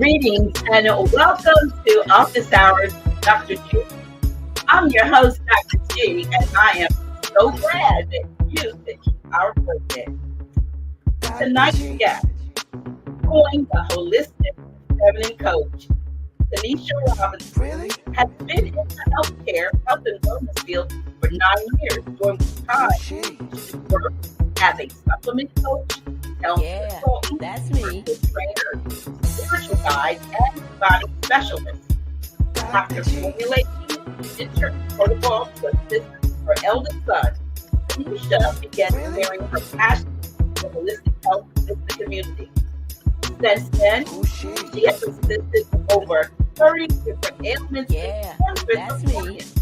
Greetings and welcome to Office Hours with Dr. G. I'm your host, Dr. G, and I am so glad that you picked our program. Tonight's guest, going the holistic feminine coach, Tanisha Robinson, has been in the health and wellness field for 9 years, during which time she worked as a supplement coach, health consultant, personal trainer, spiritual guide, and body specialist. After formulating tincture protocols to assist her eldest son, Tanisha began sharing her passion for holistic health with the community. Since then, she has assisted with over 30 different ailments and hundreds of clients.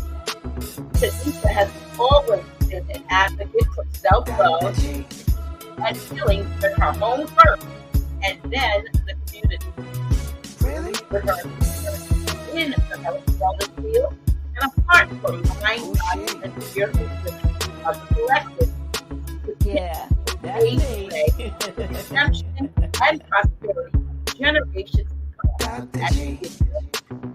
Tanisha has always been an advocate for self-love and healing with her home first, and then the community. With her experience in the health and wellness field, and apart from mind, body, and spiritual living of the collective, redemption and prosperity of generations to come, as she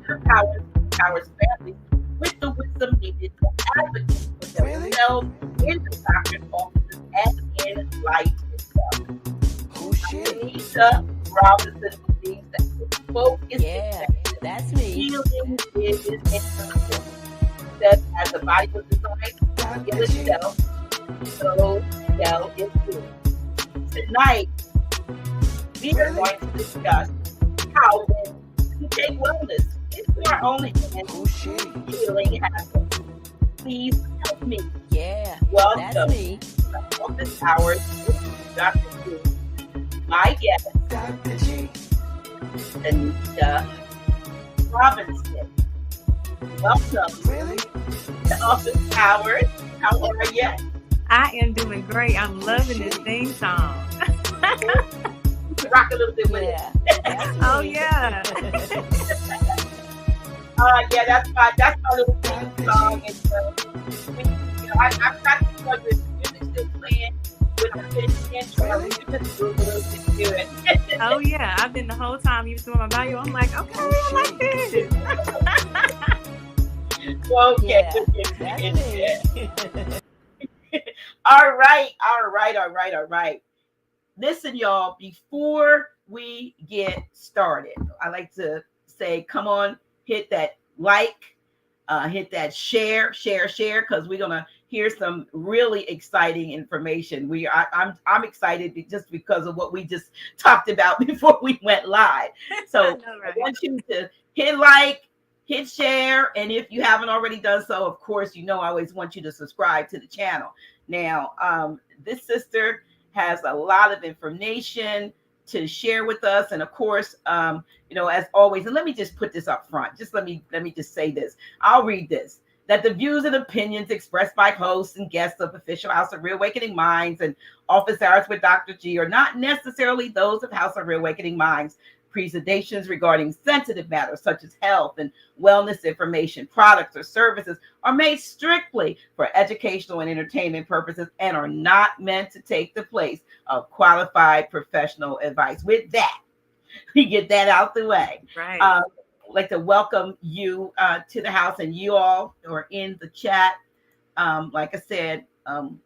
empowers families with the wisdom needed to advocate for themselves in the doctor's offices and in life itself. Tanisha Robinson believes that the focus is healing is internal. That as the body was designed to heal itself, so shall it do. Tonight, we are going to discuss how when we take wellness into our own hands, healing happens. Please help me. Welcome to Office Hours with Dr. G. My guest, Tanisha Robinson. Welcome to Office Hours. How are you? I am doing great. I'm loving this theme song. Rock a little bit with it. Oh yeah. Yeah, that's my little theme song. And I've got to plug this music still playing when I'm finishing intro. Just do a little bit to it. Oh yeah. I've been the whole time you was doing my value. I'm like, okay, I like this. All right. Listen, y'all, before we get started, I like to say, come on, hit that like, hit that share, because we're gonna hear some really exciting information. I'm excited just because of what we just talked about before we went live. So I want you to hit like, hit share, and if you haven't already done so, of course, I always want you to subscribe to the channel. Now, this sister has a lot of information to share with us, and of course, as always, and let me just put this up front. Just let me just say this. I'll read this. That the views and opinions expressed by hosts and guests of Official House of Reawakening Minds and Office Hours with Dr. G are not necessarily those of House of Reawakening Minds. Presentations regarding sensitive matters such as health and wellness information, products, or services are made strictly for educational and entertainment purposes and are not meant to take the place of qualified professional advice. With that, we get that out the way. Right. I'd like to welcome you to the house, and you all who are in the chat. Like I said,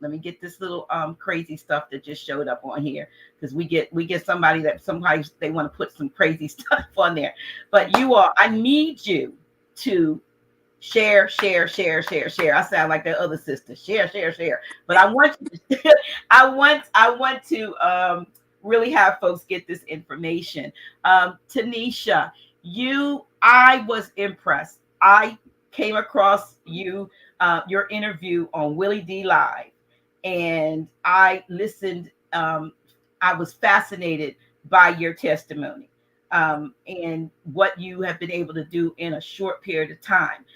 let me get this little crazy stuff that just showed up on here, because we get somebody that sometimes they want to put some crazy stuff on there. But you all, I need you to share. I sound like that other sister. Share. But I want you to, I want to really have folks get this information. Tanisha, I was impressed. I came across your interview on Willie D Live, and I listened. I was fascinated by your testimony and what you have been able to do in a short period of time.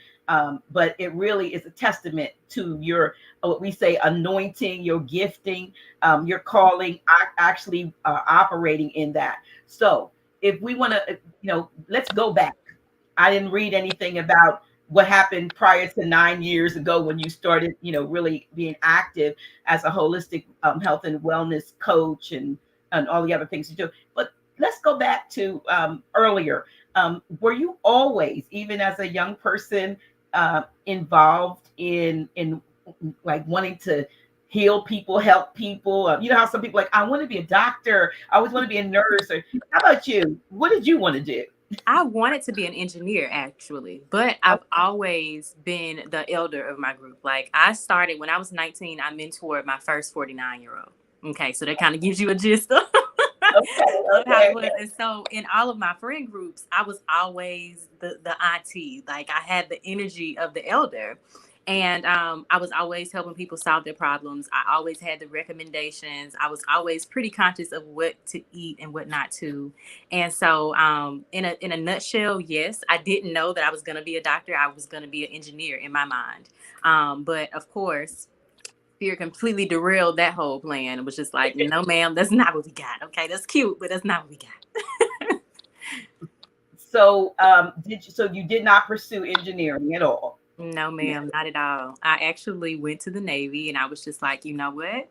But it really is a testament to your, what we say, anointing, your gifting, your calling, actually operating in that. So if we want to, let's go back. I didn't read anything about what happened prior to 9 years ago when you started, really being active as a holistic health and wellness coach and all the other things you do. But let's go back to earlier. Were you always, even as a young person, involved in like wanting to heal people, help people? You know how some people like, I want to be a doctor, I always want to be a nurse. Or how about you? What did you want to do? I wanted to be an engineer actually, but I've always been the elder of my group. Like I started when I was 19, I mentored my first 49-year-old. Okay, so that kind of gives you a gist of, Okay, of how okay, it was. And so in all of my friend groups, I was always the auntie. Like I had the energy of the elder. And I was always helping people solve their problems. I always had the recommendations. I was always pretty conscious of what to eat and what not to. And so, in a nutshell, yes, I didn't know that I was going to be a doctor. I was going to be an engineer in my mind. But of course, fear completely derailed that whole plan. It was just like, no, ma'am, that's not what we got. Okay, that's cute, but that's not what we got. so did you, so you did not pursue engineering at all? No, ma'am, not at all. I actually went to the Navy, and I was just like, you know what?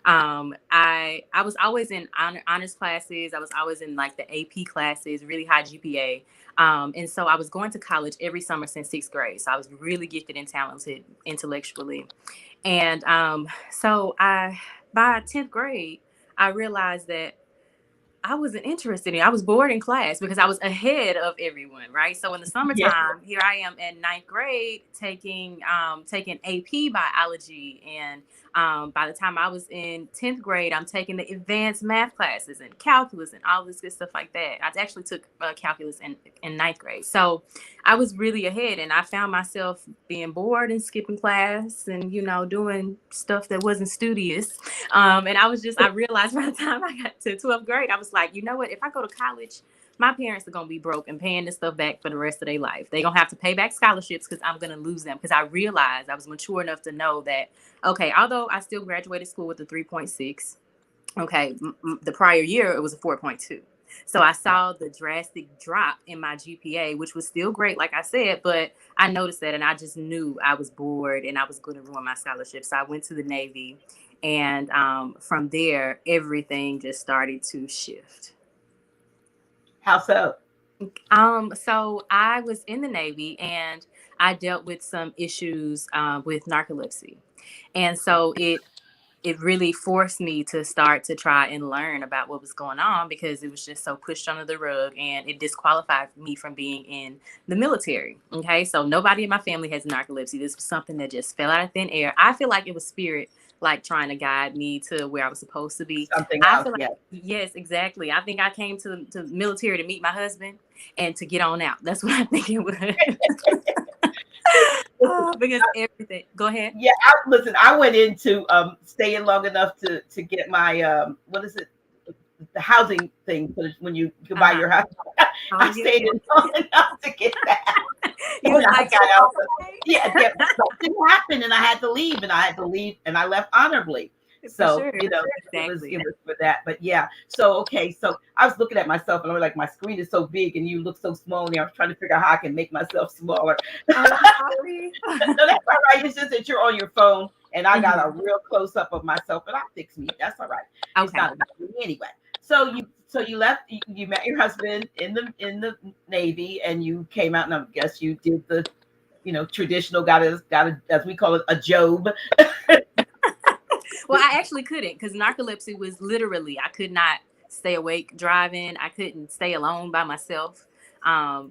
I was always in honors classes. I was always in like the AP classes, really high GPA. And so I was going to college every summer since sixth grade. So I was really gifted and talented intellectually. And so by 10th grade, I realized that I wasn't interested in it. I was bored in class because I was ahead of everyone, right? So in the Yeah. summertime, here I am in ninth grade taking AP biology, and by the time I was in 10th grade, I'm taking the advanced math classes and calculus and all this good stuff like that. I actually took calculus in ninth grade, so I was really ahead, and I found myself being bored and skipping class and doing stuff that wasn't studious. And I realized by the time I got to 12th grade, I was like, you know what? If I go to college, my parents are going to be broke and paying this stuff back for the rest of their life. They're going to have to pay back scholarships because I'm going to lose them. Because I realized I was mature enough to know that, okay, although I still graduated school with a 3.6, okay, the prior year it was a 4.2. So I saw the drastic drop in my GPA, which was still great, like I said, but I noticed that and I just knew I was bored and I was going to ruin my scholarship. So I went to the Navy, and from there, everything just started to shift. How so? So I was in the Navy and I dealt with some issues with narcolepsy. And so it really forced me to start to try and learn about what was going on because it was just so pushed under the rug and it disqualified me from being in the military. Okay. So nobody in my family has narcolepsy. This was something that just fell out of thin air. I feel like it was spirit like trying to guide me to where I was supposed to be. Something I else, feel like, yeah. yes, exactly. I think I came to the military to meet my husband and to get on out. That's what I think it was. Oh, because everything. Go ahead. Yeah, listen, I went into staying long enough to get my what is it, the housing thing for when you can buy Uh-huh. your house. I Oh, yeah. stayed in long enough to get that, You and was I like, got out. okay. Yeah, yeah, something happened, and I had to leave, and I had to leave, and I left honorably. For So sure. it Exactly. was for that. But yeah, so okay, so I was looking at myself, and I was like, my screen is so big, and you look so small, and I was trying to figure out how I can make myself smaller. Oh, I'm sorry. No, that's all right. It's just that you're on your phone, and I got a Mhm. real close up of myself, but I'll fix me. That's all right. It's Okay. not about me anyway. So you left. You met your husband in the Navy, and you came out, and I guess you did the traditional got a as we call it a job. Well, I actually couldn't because narcolepsy was literally, I could not stay awake driving. I couldn't stay alone by myself.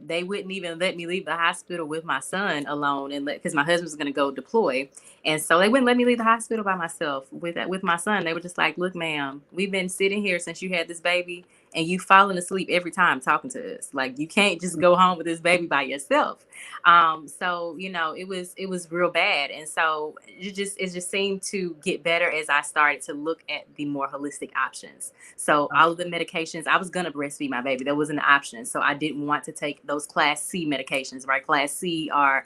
They wouldn't even let me leave the hospital with my son alone, and because my husband was going to go deploy, and so they wouldn't let me leave the hospital by myself with my son. They were just like, "Look, ma'am, we've been sitting here since you had this baby, and you falling asleep every time talking to us. Like, you can't just go home with this baby by yourself." So it was real bad, and so it just seemed to get better as I started to look at the more holistic options. So all of the medications, I was gonna breastfeed my baby. That wasn't an option. So I didn't want to take those class C medications, right? Class C are,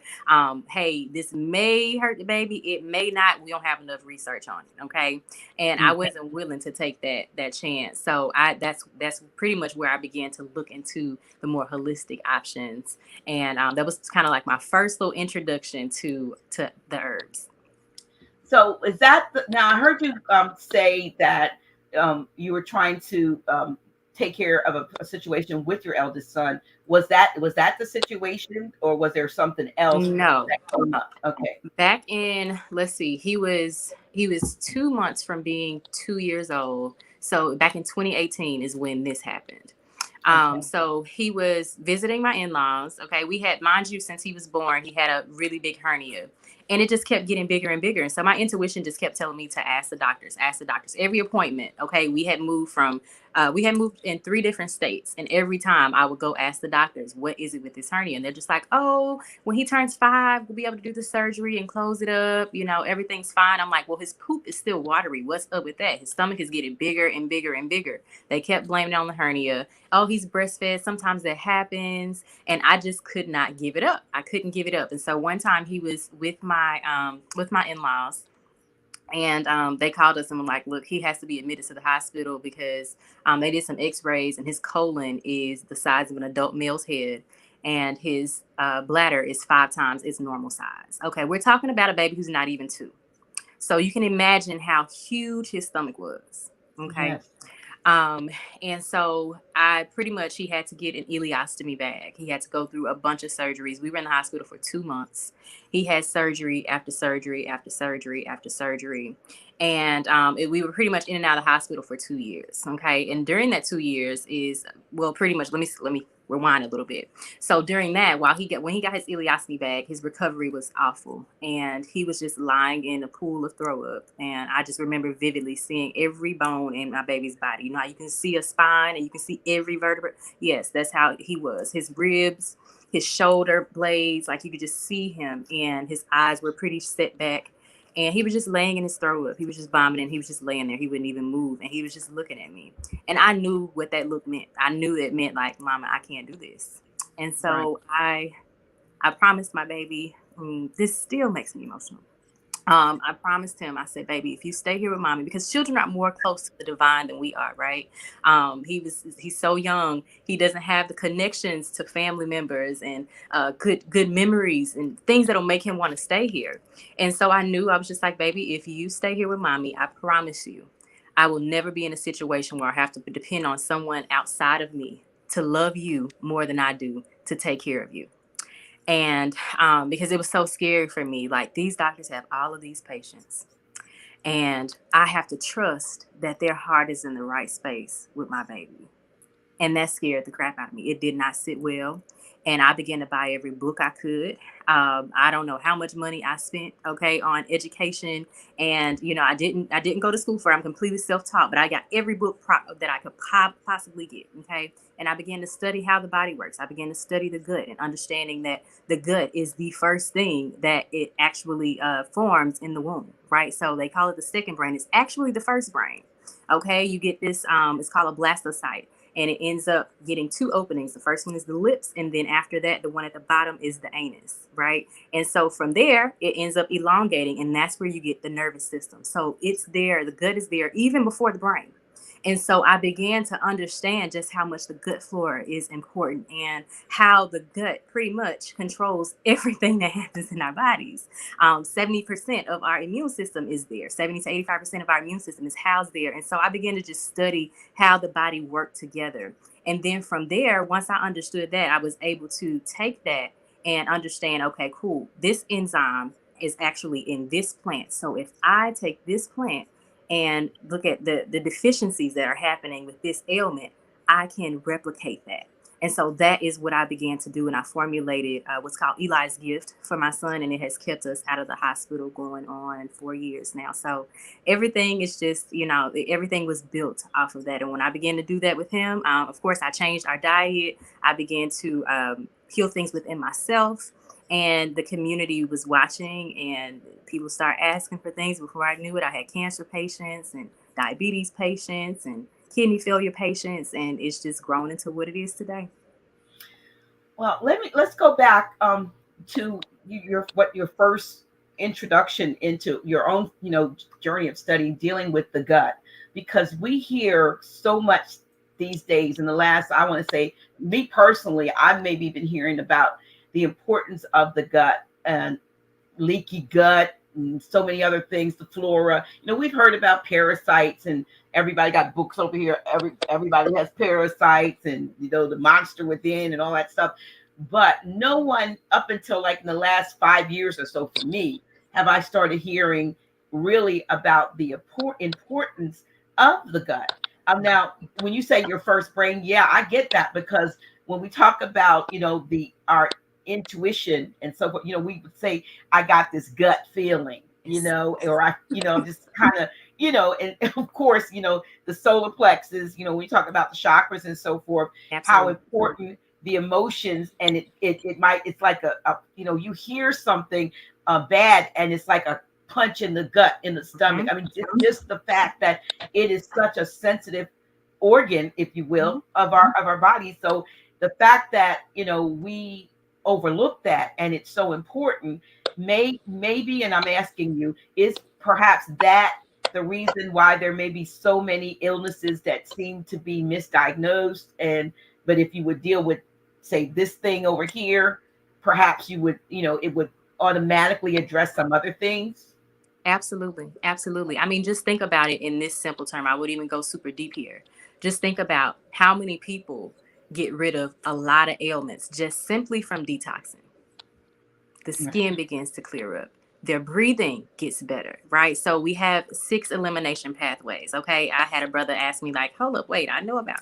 hey, this may hurt the baby. It may not. We don't have enough research on it. Okay. And I Okay. wasn't willing to take that chance. So that's pretty much where I began to look into the more holistic options. And that was kind of like my first little introduction to the herbs. So now I heard you say that you were trying to take care of a situation with your eldest son. Was that the situation, or was there something else No. that came up? Okay. Back in, let's see, he was 2 months from being 2 years old. So back in 2018 is when this happened. Okay. So he was visiting my in-laws. Okay, we had, mind you, since he was born, he had a really big hernia, and it just kept getting bigger and bigger. And so my intuition just kept telling me to ask the doctors, ask the doctors. Every appointment, okay, we had moved in 3 different states, and every time I would go ask the doctors, what is it with this hernia? And they're just like, oh, when he turns 5, we'll be able to do the surgery and close it up. Everything's fine. I'm like, well, his poop is still watery. What's up with that? His stomach is getting bigger and bigger and bigger. They kept blaming it on the hernia. Oh, he's breastfed. Sometimes that happens. And I just could not give it up. I couldn't give it up. And so one time he was with my in-laws, and they called us and were like, look, he has to be admitted to the hospital because they did some x-rays, and his colon is the size of an adult male's head, and his bladder is 5 times its normal size. Okay, we're talking about a baby who's not even 2. So you can imagine how huge his stomach was. Okay. Yes. Um, and so he had to get an ileostomy bag. He had to go through a bunch of surgeries. We were in the hospital for 2 months. He had surgery after surgery after surgery after surgery. And we were pretty much in and out of the hospital for 2 years. Okay. And during that 2 years well, pretty much, let me rewind a little bit. So during that, when he got his ileostomy bag, his recovery was awful, and he was just lying in a pool of throw up. And I just remember vividly seeing every bone in my baby's body. You know how you can see a spine and you can see every vertebra? Yes, that's how he was. His ribs, his shoulder blades, like you could just see him, and his eyes were pretty set back. And he was just laying in his throw up. He was just vomiting. He was just laying there. He wouldn't even move. And he was just looking at me. And I knew what that look meant. I knew it meant like, Mama, I can't do this. And Right. so I promised my baby, this still makes me emotional. I promised him, I said, baby, if you stay here with mommy, because children are more close to the divine than we are, right? He's so young. He doesn't have the connections to family members and good memories and things that'll make him want to stay here. And so I knew, I was just like, baby, if you stay here with mommy, I promise you, I will never be in a situation where I have to depend on someone outside of me to love you more than I do to take care of you. And because it was so scary for me, like these doctors have all of these patients, and I have to trust that their heart is in the right space with my baby. And that scared the crap out of me. It did not sit well. And I began to buy every book I could. I don't know how much money I spent, okay, on education. And I didn't go to school for it. I'm completely self-taught, but I got every book that I could possibly get, okay. And I began to study how the body works. I began to study the gut, and understanding that the gut is the first thing that it actually forms in the womb, right? So they call it the second brain. It's actually the first brain. Okay, you get this. It's called a blastocyte, and it ends up getting 2 openings. The first one is the lips, and then after that, the one at the bottom is the anus, right? And so from there, it ends up elongating, and that's where you get the nervous system. So it's there, the gut is there even before the brain. And so I began to understand just how much the gut flora is important, and how the gut pretty much controls everything that happens in our bodies. 70% of our immune system is there. 70 to 85% of our immune system is housed there. And so I began to just study how the body worked together. And then from there, once I understood that, I was able to take that and understand, okay, cool, this enzyme is actually in this plant. So if I take this plant and look at the deficiencies that are happening with this ailment, I can replicate that. And so that is what I began to do. And I formulated what's called Eli's Gift for my son. And it has kept us out of the hospital going on 4 years now. So everything is just, everything was built off of that. And when I began to do that with him, of course, I changed our diet. I began to heal things within myself. And the community was watching, and people start asking for things. Before I knew it, I had cancer patients and diabetes patients and kidney failure patients, and it's just grown into what it is today. Well, let's go back to your first introduction into your own journey of study dealing with the gut, because we hear so much these days. In the last, I want to say, me personally, I've maybe been hearing about the importance of the gut and leaky gut, so many other things, the flora. We've heard about parasites, and everybody got books over here. Everybody has parasites, and the monster within and all that stuff. But no one up until like in the last 5 years or so, for me, have I started hearing really about the importance of the gut. Now, when you say your first brain, yeah, I get that, because when we talk about the our intuition and so forth, we would say, I got this gut feeling, Yes. or I, just kind of, and of course, the solar plexus, when we talk about the chakras and so forth, how Absolutely. important the emotions, and it's like you hear something bad, and it's like a punch in the gut, in the stomach. Mhm. I mean, just the fact that it is such a sensitive organ, if you Mhm. will, of our body. So the fact that we overlook that, and it's so important, maybe, and I'm asking you, is perhaps that the reason why there may be so many illnesses that seem to be misdiagnosed, and but if you would deal with, say, this thing over here, perhaps you would, it would automatically address some other things. Absolutely. Absolutely. I mean, just think about it in this simple term. I would even go super deep here. Just think about how many people get rid of a lot of ailments just simply from detoxing. The Right. skin begins to clear up. Their breathing gets better, right? So we have 6 elimination pathways. Okay. I had a brother ask me, like, hold up, wait, I know about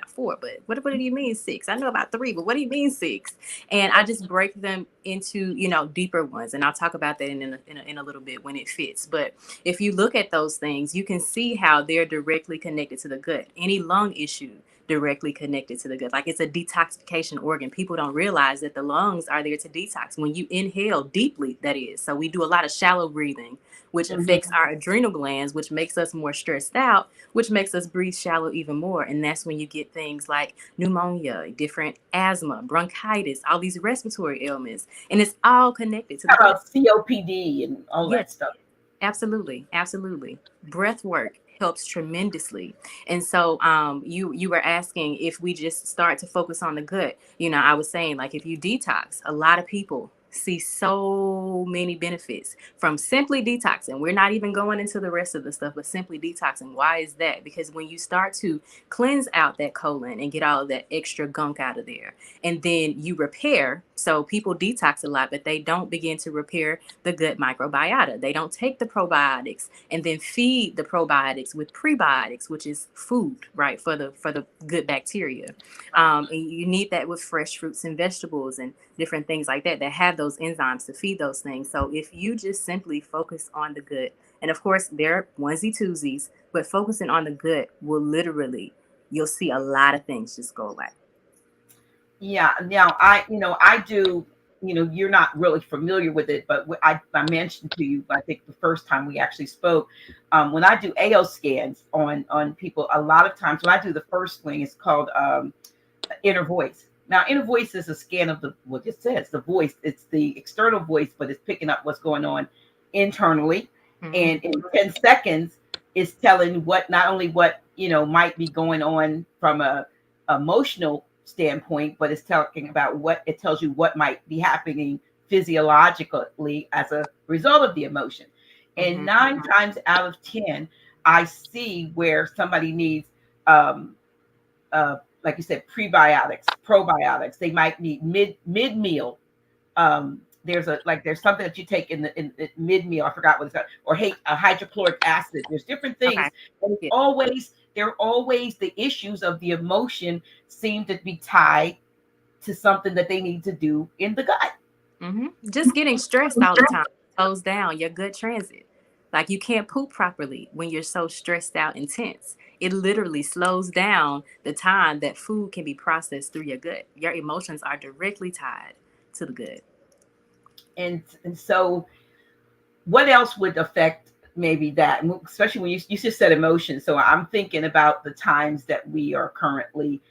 4, but what do you mean 6? I know about 3, but what do you mean 6? And I just break them into, deeper ones. And I'll talk about that in a little bit when it fits. But if you look at those things, you can see how they're directly connected to the gut. Any lung issue directly connected to the gut. Like, it's a detoxification organ. People don't realize that the lungs are there to detox. When you inhale deeply, that is. So we do a lot of shallow breathing, which affects Mhm. our adrenal glands, which makes us more stressed out, which makes us breathe shallow even more. And that's when you get things like pneumonia, different asthma, bronchitis, all these respiratory ailments. And it's all connected to the How gut. about COPD and all Yes. that stuff? Absolutely, absolutely. Breath work helps tremendously. And so you were asking if we just start to focus on the gut. I was saying, like, if you detox, a lot of people see so many benefits from simply detoxing. We're not even going into the rest of the stuff, but simply detoxing. Why is that? Because when you start to cleanse out that colon and get all of that extra gunk out of there, and then you repair. So people detox a lot, but they don't begin to repair the gut microbiota. They don't take the probiotics and then feed the probiotics with prebiotics, which is food, right, for the good bacteria. And you need that with fresh fruits and vegetables and different things like that have those enzymes to feed those things. So if you just simply focus on the gut, and of course there are onesie twosies, but focusing on the gut will literally, you'll see a lot of things just go away. Yeah. Now, I do. You're not really familiar with it, but I mentioned to you, I think the first time we actually spoke, when I do AO scans on people, a lot of times when I do the first thing, it's called inner voice. Now, inner voice is a scan of the, what it says, the voice. It's the external voice, but it's picking up what's going on internally. Mm-hmm. And in 10 seconds, it's telling what, not only what, might be going on from a emotional standpoint, but it's talking about what, it tells you what might be happening physiologically as a result of the emotion. And Mm-hmm. 9 times out of 10, I see where somebody needs um, like you said, prebiotics, probiotics. They might need mid meal. There's something that you take in mid meal. I forgot what it's called, or hey, a hydrochloric acid. There's different Okay. things, and it's Yeah. always they're always the issues of the emotion seem to be tied to something that they need to do in the gut. Just getting stressed all the time slows down your gut transit. Like, you can't poop properly when you're so stressed out and tense. It literally slows down the time that food can be processed through your gut. Your emotions are directly tied to the gut. And so what else would affect maybe that, especially when you just said emotion, so I'm thinking about the times that we are currently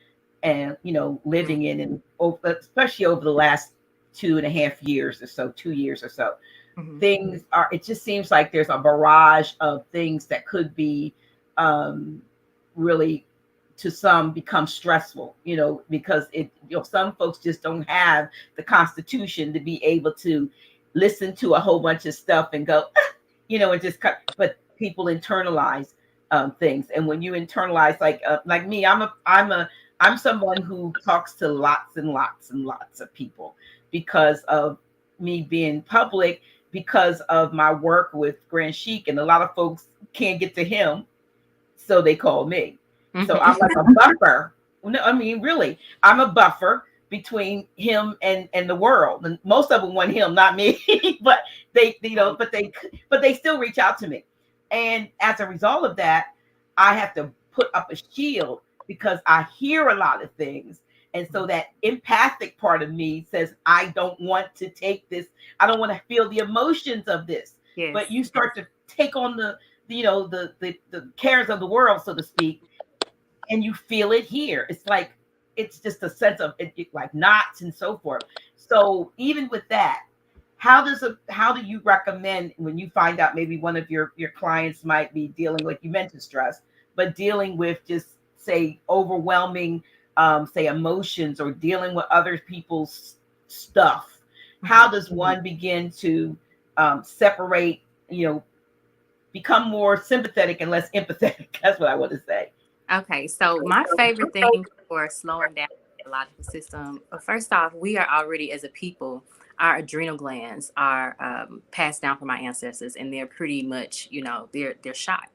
and living in, and especially over the last 2.5 years or so, 2 years or so, Mm-hmm. things are, it just seems like there's a barrage of things that could be um really, to some, become stressful, because some folks just don't have the constitution to be able to listen to a whole bunch of stuff and go, and just cut. But people internalize things, and when you internalize, like me, I'm someone who talks to lots and lots and lots of people because of me being public, because of my work with Grand Chic, and a lot of folks can't get to him, so they call me. So I'm like a buffer. No, I mean, really, I'm a buffer between him and the world. And most of them want him, not me. But they still reach out to me. And as a result of that, I have to put up a shield because I hear a lot of things. And so that empathic part of me says, I don't want to take this. I don't want to feel the emotions of this. Yes. But you start to take on the cares of the world, so to speak, and you feel it here. It's like it's just a sense of like knots and so forth. So even with that, how do you recommend when you find out maybe one of your clients might be dealing, like you mentioned, stress, but dealing with just say overwhelming say emotions or dealing with other people's stuff? How does one begin to separate, become more sympathetic and less empathetic? That's what I want to say. Okay, so my favorite thing for slowing down the biological system, first off, we are already as a people, our adrenal glands are passed down from our ancestors, and they're pretty much, they're shot.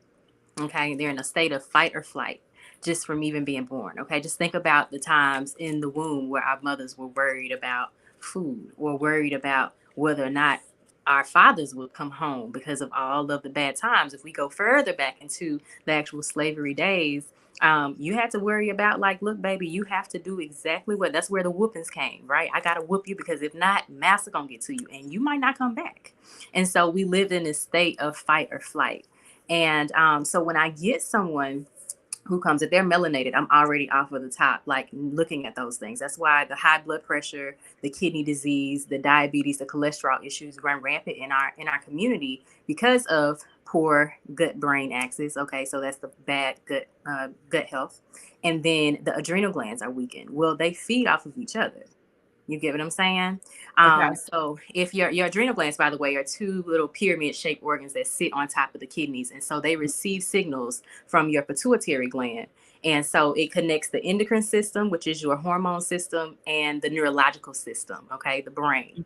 Okay, they're in a state of fight or flight just from even being born. Okay, just think about the times in the womb where our mothers were worried about food or worried about whether or not our fathers would come home because of all of the bad times. If we go further back into the actual slavery days, you had to worry about, like, look, baby, you have to do exactly what, that's where the whoopings came, right? I got to whoop you because if not, master gonna get to you and you might not come back. And so we lived in this state of fight or flight. And so when I get someone who comes, if they're melanated, I'm already off of the top, like looking at those things. That's why the high blood pressure, the kidney disease, the diabetes, the cholesterol issues run rampant in our community because of poor gut brain axis. Okay, so that's the bad gut health. And then the adrenal glands are weakened. Well, they feed off of each other. You get what I'm saying? Okay. So if your adrenal glands, by the way, are two little pyramid shaped organs that sit on top of the kidneys. And so they receive signals from your pituitary gland. And so it connects the endocrine system, which is your hormone system, and the neurological system, okay, the brain.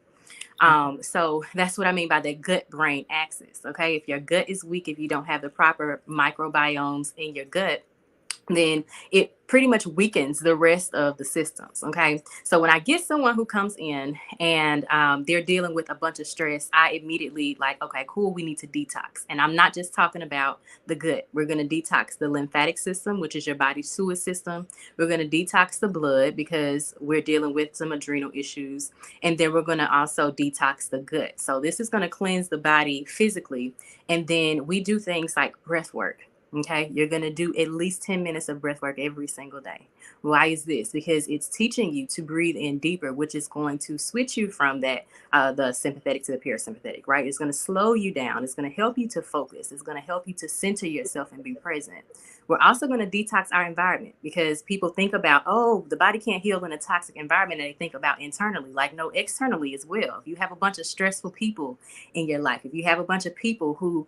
So that's what I mean by the gut brain axis. Okay. If your gut is weak, if you don't have the proper microbiomes in your gut, then it pretty much weakens the rest of the systems. Okay. So when I get someone who comes in and they're dealing with a bunch of stress, I immediately like, okay, cool, we need to detox. And I'm not just talking about the gut. We're going to detox the lymphatic system, which is your body's sewage system. We're going to detox the blood because we're dealing with some adrenal issues. And then we're going to also detox the gut. So this is going to cleanse the body physically. And then we do things like breath work. Okay, you're going to do at least 10 minutes of breath work every single day. Why is this? Because it's teaching you to breathe in deeper, which is going to switch you from that, the sympathetic to the parasympathetic, right? It's going to slow you down. It's going to help you to focus. It's going to help you to center yourself and be present. We're also going to detox our environment because people think about, oh, the body can't heal in a toxic environment. And they think about internally, like, no, externally as well. If you have a bunch of stressful people in your life, if you have a bunch of people who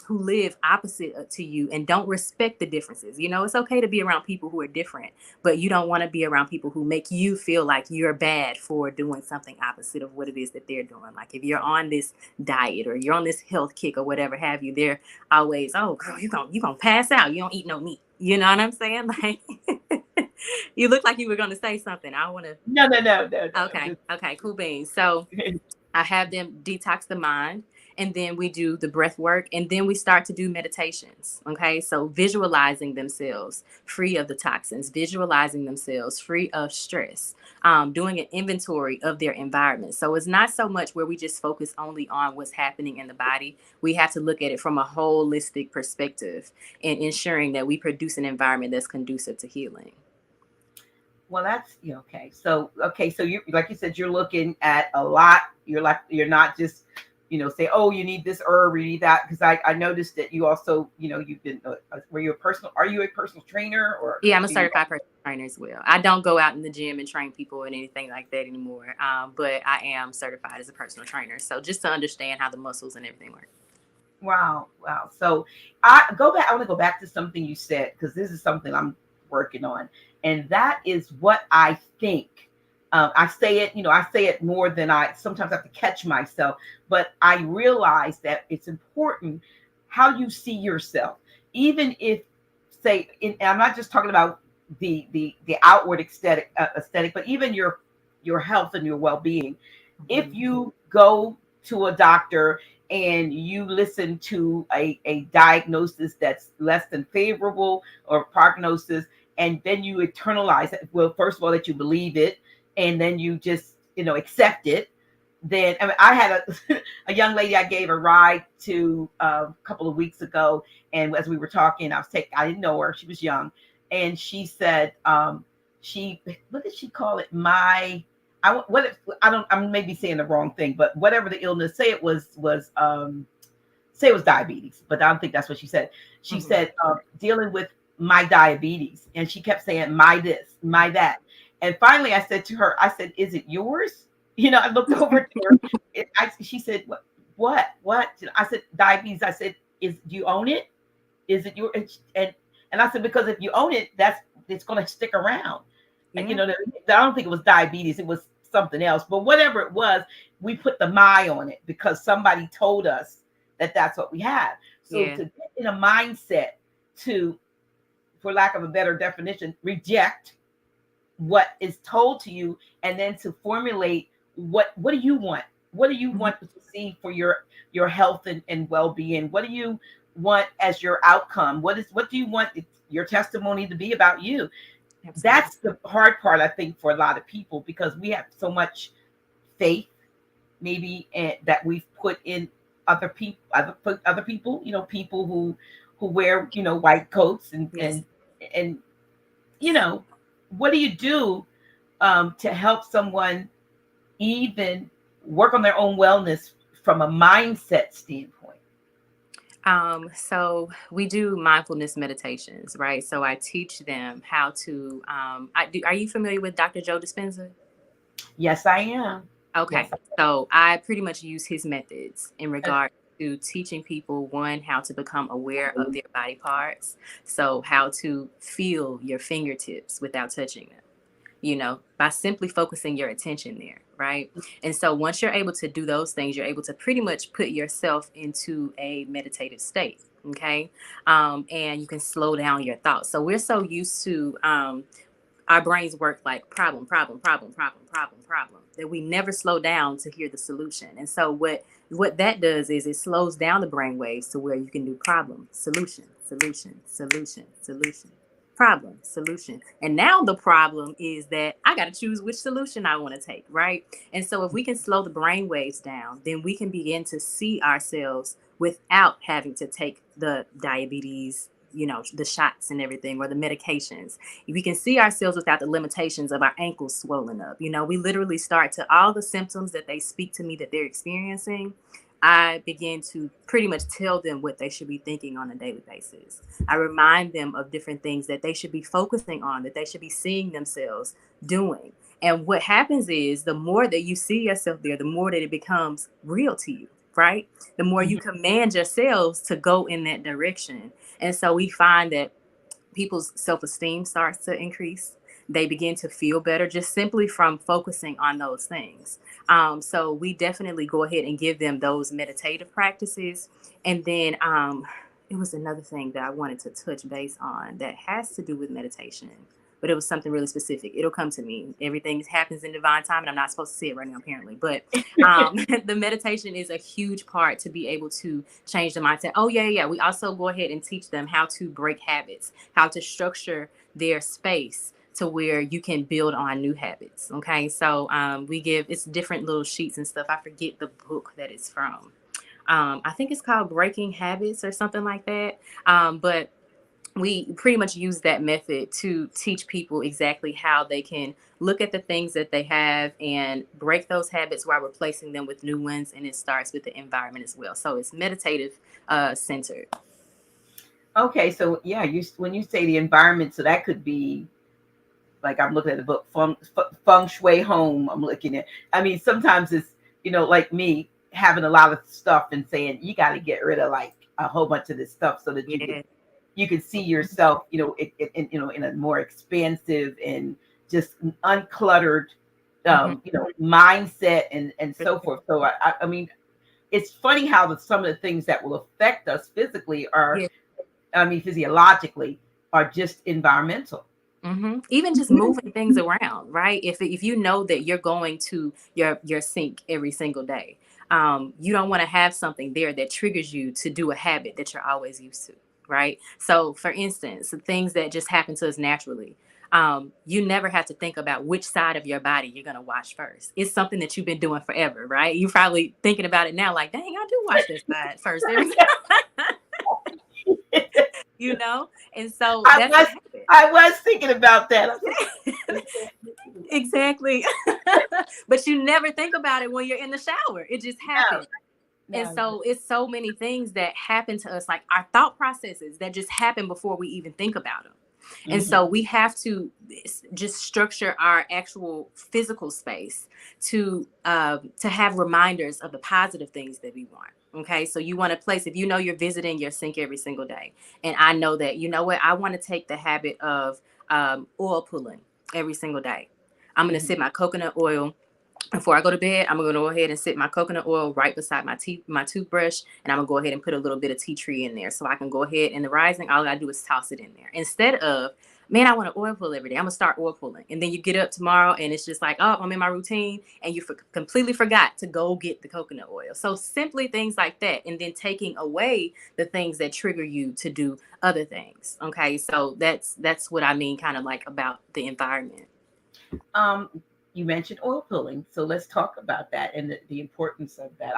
live opposite to you and don't respect the differences. It's okay to be around people who are different, but you don't want to be around people who make you feel like you're bad for doing something opposite of what it is that they're doing. Like if you're on this diet or you're on this health kick or whatever have you, they're always, oh, girl, you're gonna pass out. You don't eat no meat. You know what I'm saying? Like, you look like you were going to say something. I want to. No. Okay, cool beans. So I have them detox the mind. And then we do the breath work, and then we start to do meditations. Okay, so visualizing themselves free of the toxins, visualizing themselves free of stress, doing an inventory of their environment. So it's not so much where we just focus only on what's happening in the body. We have to look at it from a holistic perspective and ensuring that we produce an environment that's conducive to healing. Well, that's okay. So you, like you said, you're looking at a lot. You're not just say, oh, you need this herb, you need that. Because I noticed that you also, you've been, are you a personal trainer, or Yeah, I'm a do you? certified personal trainer as well. I don't go out in the gym and train people and anything like that anymore. But I am certified as a personal trainer. So just to understand how the muscles and everything work. Wow, wow. So I want to go back to something you said, because this is something I'm working on, and that is what I think. I say it, I say it more than I sometimes have to catch myself, but I realize that it's important how you see yourself, even if, and I'm not just talking about the outward aesthetic, but even your health and your well being. If Mhm. you go to a doctor and you listen to a diagnosis that's less than favorable, or prognosis, and then you internalize it, well, first of all, that you believe it, and then you just accept it. Then I had a young lady I gave a ride to a couple of weeks ago, and as we were talking, I didn't know her, she was young, and she said, she what did she call it, I'm maybe saying the wrong thing, but whatever the illness, say it was diabetes, but I don't think that's what she said. She Mhm. said, dealing with my diabetes, and she kept saying my this, my that, and finally I said to her, I said, is it yours? I looked over to her. She said, what? I said, diabetes. I said, do you own it? Is it your, and I said, because if you own it, it's going to stick around. Yeah. I don't think it was diabetes, it was something else, but whatever it was, we put the my on it because somebody told us that that's what we had. So Yeah. to get in a mindset to, for lack of a better definition, reject what is told to you, and then to formulate what do you want, what do you Mhm. want to see for your health and well-being, what do you want as your outcome, what do you want your testimony to be about you. Absolutely. That's the hard part, I think, for a lot of people, because we have so much faith, maybe, that we've put in other people, people who wear, white coats, Yes. and what do you do, to help someone even work on their own wellness from a mindset standpoint? So we do mindfulness meditations, right? So I teach them how to. Are you familiar with Dr. Joe Dispenza? Yes, I am. Okay, Yes. so I pretty much use his methods in Uh, regard to teaching people, one, how to become aware of their body parts. So how to feel your fingertips without touching them, by simply focusing your attention there, right? And so once you're able to do those things, you're able to pretty much put yourself into a meditative state. Okay. And you can slow down your thoughts. So we're so used to our brains work like problem, problem, problem, problem, problem, problem, that we never slow down to hear the solution. And so what that does is it slows down the brain waves to where you can do problem, solution, solution, solution, solution, problem, solution. And now the problem is that I got to choose which solution I want to take, right? And so if we can slow the brain waves down, then we can begin to see ourselves without having to take the diabetes, the shots and everything, or the medications. We can see ourselves without the limitations of our ankles swollen up. We literally start to all the symptoms that they speak to me that they're experiencing. I begin to pretty much tell them what they should be thinking on a daily basis. I remind them of different things that they should be focusing on, that they should be seeing themselves doing. And what happens is the more that you see yourself there, the more that it becomes real to you, right? The more you mhm. command yourselves to go in that direction. And so we find that people's self-esteem starts to increase. They begin to feel better just simply from focusing on those things. So we definitely go ahead and give them those meditative practices. And then it was another thing that I wanted to touch base on that has to do with meditation, but it was something really specific. It'll come to me. Everything happens in divine time, and I'm not supposed to see it right now, apparently. But the meditation is a huge part to be able to change the mindset. Oh, yeah, yeah. We also go ahead and teach them how to break habits, how to structure their space to where you can build on new habits. Okay. So it's different little sheets and stuff. I forget the book that it's from. I think it's called Breaking Habits or something like that. But we pretty much use that method to teach people exactly how they can look at the things that they have and break those habits while replacing them with new ones. And it starts with the environment as well. So it's meditative centered. Okay, so yeah, when you say the environment, so that could be like I'm looking at the book Feng Shui Home. I'm looking at. I mean, sometimes it's like me having a lot of stuff and saying you got to get rid of like a whole bunch of this stuff so that Yeah. you could see yourself, in a more expansive and just uncluttered, Mm-hmm. mindset and so forth. So I mean, it's funny how some of the things that will affect us physically are, Yeah. I mean, physiologically, are just environmental. Even just moving things around, right? If you know that you're going to your sink every single day, you don't want to have something there that triggers you to do a habit that you're always used to, right? So, for instance, the things that just happen to us naturally, you never have to think about which side of your body you're gonna wash first. It's something that you've been doing forever, right? You're probably thinking about it now, like, dang, I do wash this side first every you know. And so I that's a was habit. I was thinking about that. I was like, Exactly. But you never think about it when you're in the shower. It just no, happens. And no. so it's so many things that happen to us, like our thought processes that just happen before we even think about them. And Hmm. so we have to just structure our actual physical space to have reminders of the positive things that we want. Okay, so you want a place, if you know you're visiting your sink every single day, and I know that, you know what, I want to take the habit of oil pulling every single day. I'm going to Hmm. sit my coconut oil before I go to bed. I'm gonna go ahead and sit my coconut oil right beside my toothbrush, and I'm gonna go ahead and put a little bit of tea tree in there, so I can go ahead in the rising. All I gotta do is toss it in there instead of, man, I want to oil pull every day. I'm gonna start oil pulling, and then you get up tomorrow and it's just like, oh, I'm in my routine, and you completely forgot to go get the coconut oil. So simply things like that, and then taking away the things that trigger you to do other things. Okay, so that's what I mean, kind of like about the environment. Um, you mentioned oil pulling, so let's talk about that and the importance of that.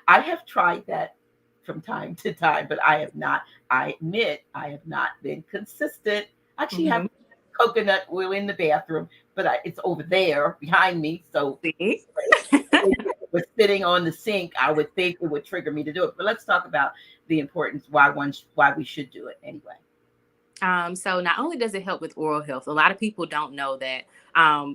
I have tried that from time to time, but I have not. I admit I have not been consistent. I actually Mm-hmm. have coconut oil in the bathroom, but it's over there behind me. So See? if it was sitting on the sink, I would think it would trigger me to do it. But let's talk about the importance why we should do it anyway. So not only does it help with oral health, a lot of people don't know that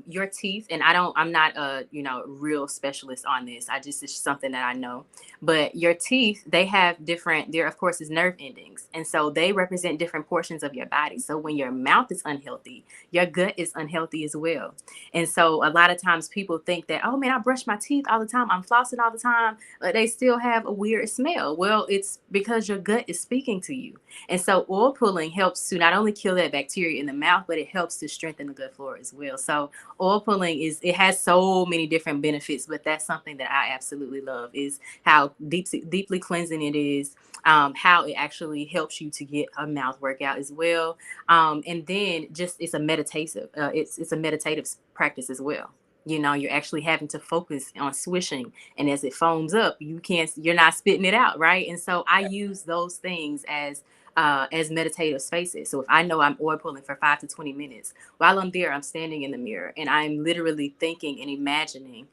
your teeth, and I'm not a, real specialist on this. It's something that I know, but your teeth, they have different, there of course is nerve endings. And so they represent different portions of your body. So when your mouth is unhealthy, your gut is unhealthy as well. And so a lot of times people think that, oh man, I brush my teeth all the time, I'm flossing all the time, but they still have a weird smell. Well, it's because your gut is speaking to you. And so oil pulling helps to not only kill that bacteria in the mouth, but it helps to strengthen the gut flora as well. So oil pulling it has so many different benefits, but that's something that I absolutely love, is how deeply cleansing it is, how it actually helps you to get a mouth workout as well. And then just it's a meditative practice as well. You're actually having to focus on swishing, and as it foams up, you're not spitting it out, right? And so I use those things as meditative spaces. So if I know I'm oil pulling for 5 to 20 minutes, while I'm there, I'm standing in the mirror and I'm literally thinking and imagining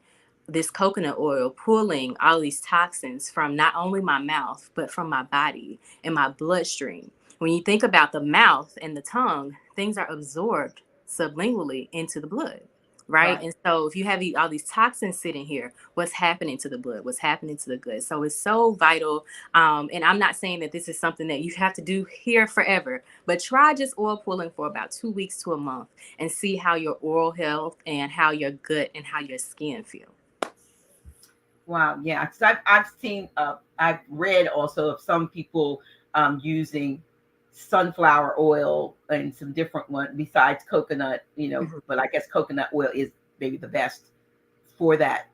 this coconut oil pulling all these toxins from not only my mouth, but from my body and my bloodstream. When you think about the mouth and the tongue, things are absorbed sublingually into the blood. Right. Right. And so if you have all these toxins sitting here, what's happening to the blood? What's happening to the gut? So it's so vital. And I'm not saying that this is something that you have to do here forever, but try just oil pulling for about 2 weeks to a month and see how your oral health and how your gut and how your skin feel. Wow, yeah, 'cause I've seen, I've read also of some people using sunflower oil and some different one besides coconut, Mhm. but I guess coconut oil is maybe the best for that.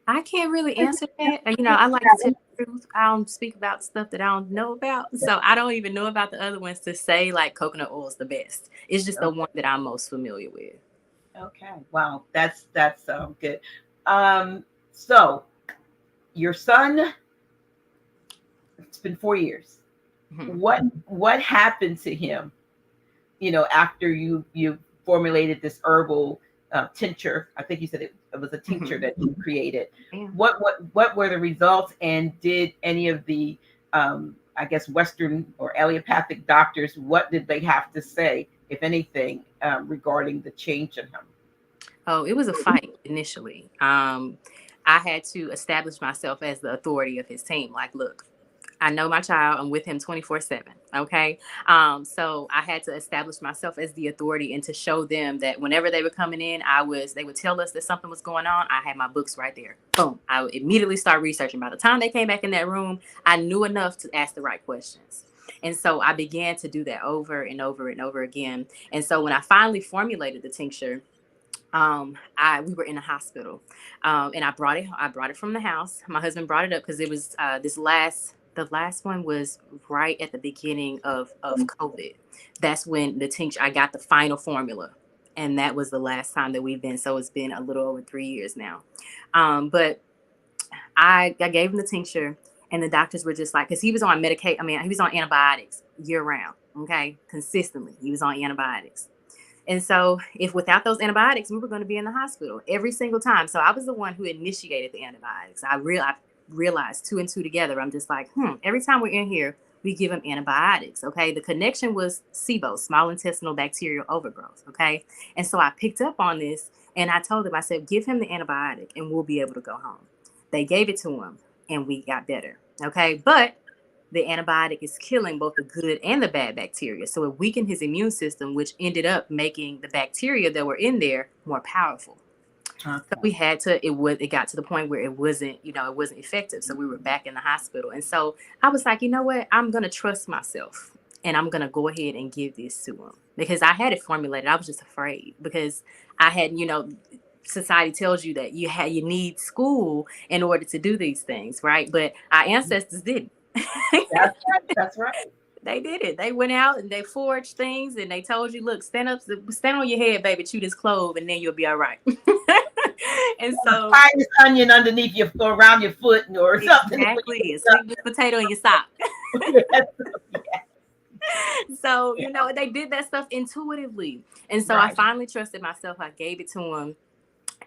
I can't really answer that. I like to tell the truth. I don't speak about stuff that I don't know about. So I don't even know about the other ones to say like coconut oil is the best. It's just the Okay, one that I'm most familiar with. okay, wow, that's good. Um, so your son, it's been 4 years. Mhm. what happened to him, after you formulated this herbal tincture? I think you said it was a tincture Mhm. that you created. Yeah. What were the results, and did any of the I guess Western or allopathic doctors, what did they have to say, if anything, regarding the change in him? Oh, it was a fight initially. I had to establish myself as the authority of his team. Like, look, I know my child. I'm with him 24/7. Okay. So I had to establish myself as the authority and to show them that whenever they were coming in, they would tell us that something was going on. I had my books right there. Boom. I would immediately start researching. By the time they came back in that room, I knew enough to ask the right questions. And so I began to do that over and over and over again. And so when I finally formulated the tincture, I we were in a hospital, and I brought it from the house. My husband brought it up because it was the last one was right at the beginning of COVID. That's when the tincture I got the final formula, and that was the last time that we've been. So it's been a little over 3 years now. But I gave him the tincture, and the doctors were just like, because he was on medication. I mean, he was on antibiotics year round. Okay, consistently, he was on antibiotics. And so, if without those antibiotics, we were going to be in the hospital every single time. So, I was the one who initiated the antibiotics. I realized two and two together. I'm just like, every time we're in here, we give him antibiotics. Okay. The connection was SIBO, small intestinal bacterial overgrowth. Okay. And so, I picked up on this and I told them, I said, give him the antibiotic and we'll be able to go home. They gave it to him and we got better. Okay. But the antibiotic is killing both the good and the bad bacteria. So it weakened his immune system, which ended up making the bacteria that were in there more powerful. So Okay. we had to, it got to the point where it wasn't effective. So we were back in the hospital. And so I was like, you know what? I'm going to trust myself and I'm going to go ahead and give this to him because I had it formulated. I was just afraid because I had, society tells you that you need school in order to do these things, right? But our ancestors didn't. That's right. That's right. They did it. They went out and they forged things and they told you, look, stand on your head, baby, chew this clove, and then you'll be all right. And so Fry this onion underneath your or around your foot or something. exactly, a sweet baked potato in your sock. So, they did that stuff intuitively. And so I Right. finally trusted myself. I gave it to him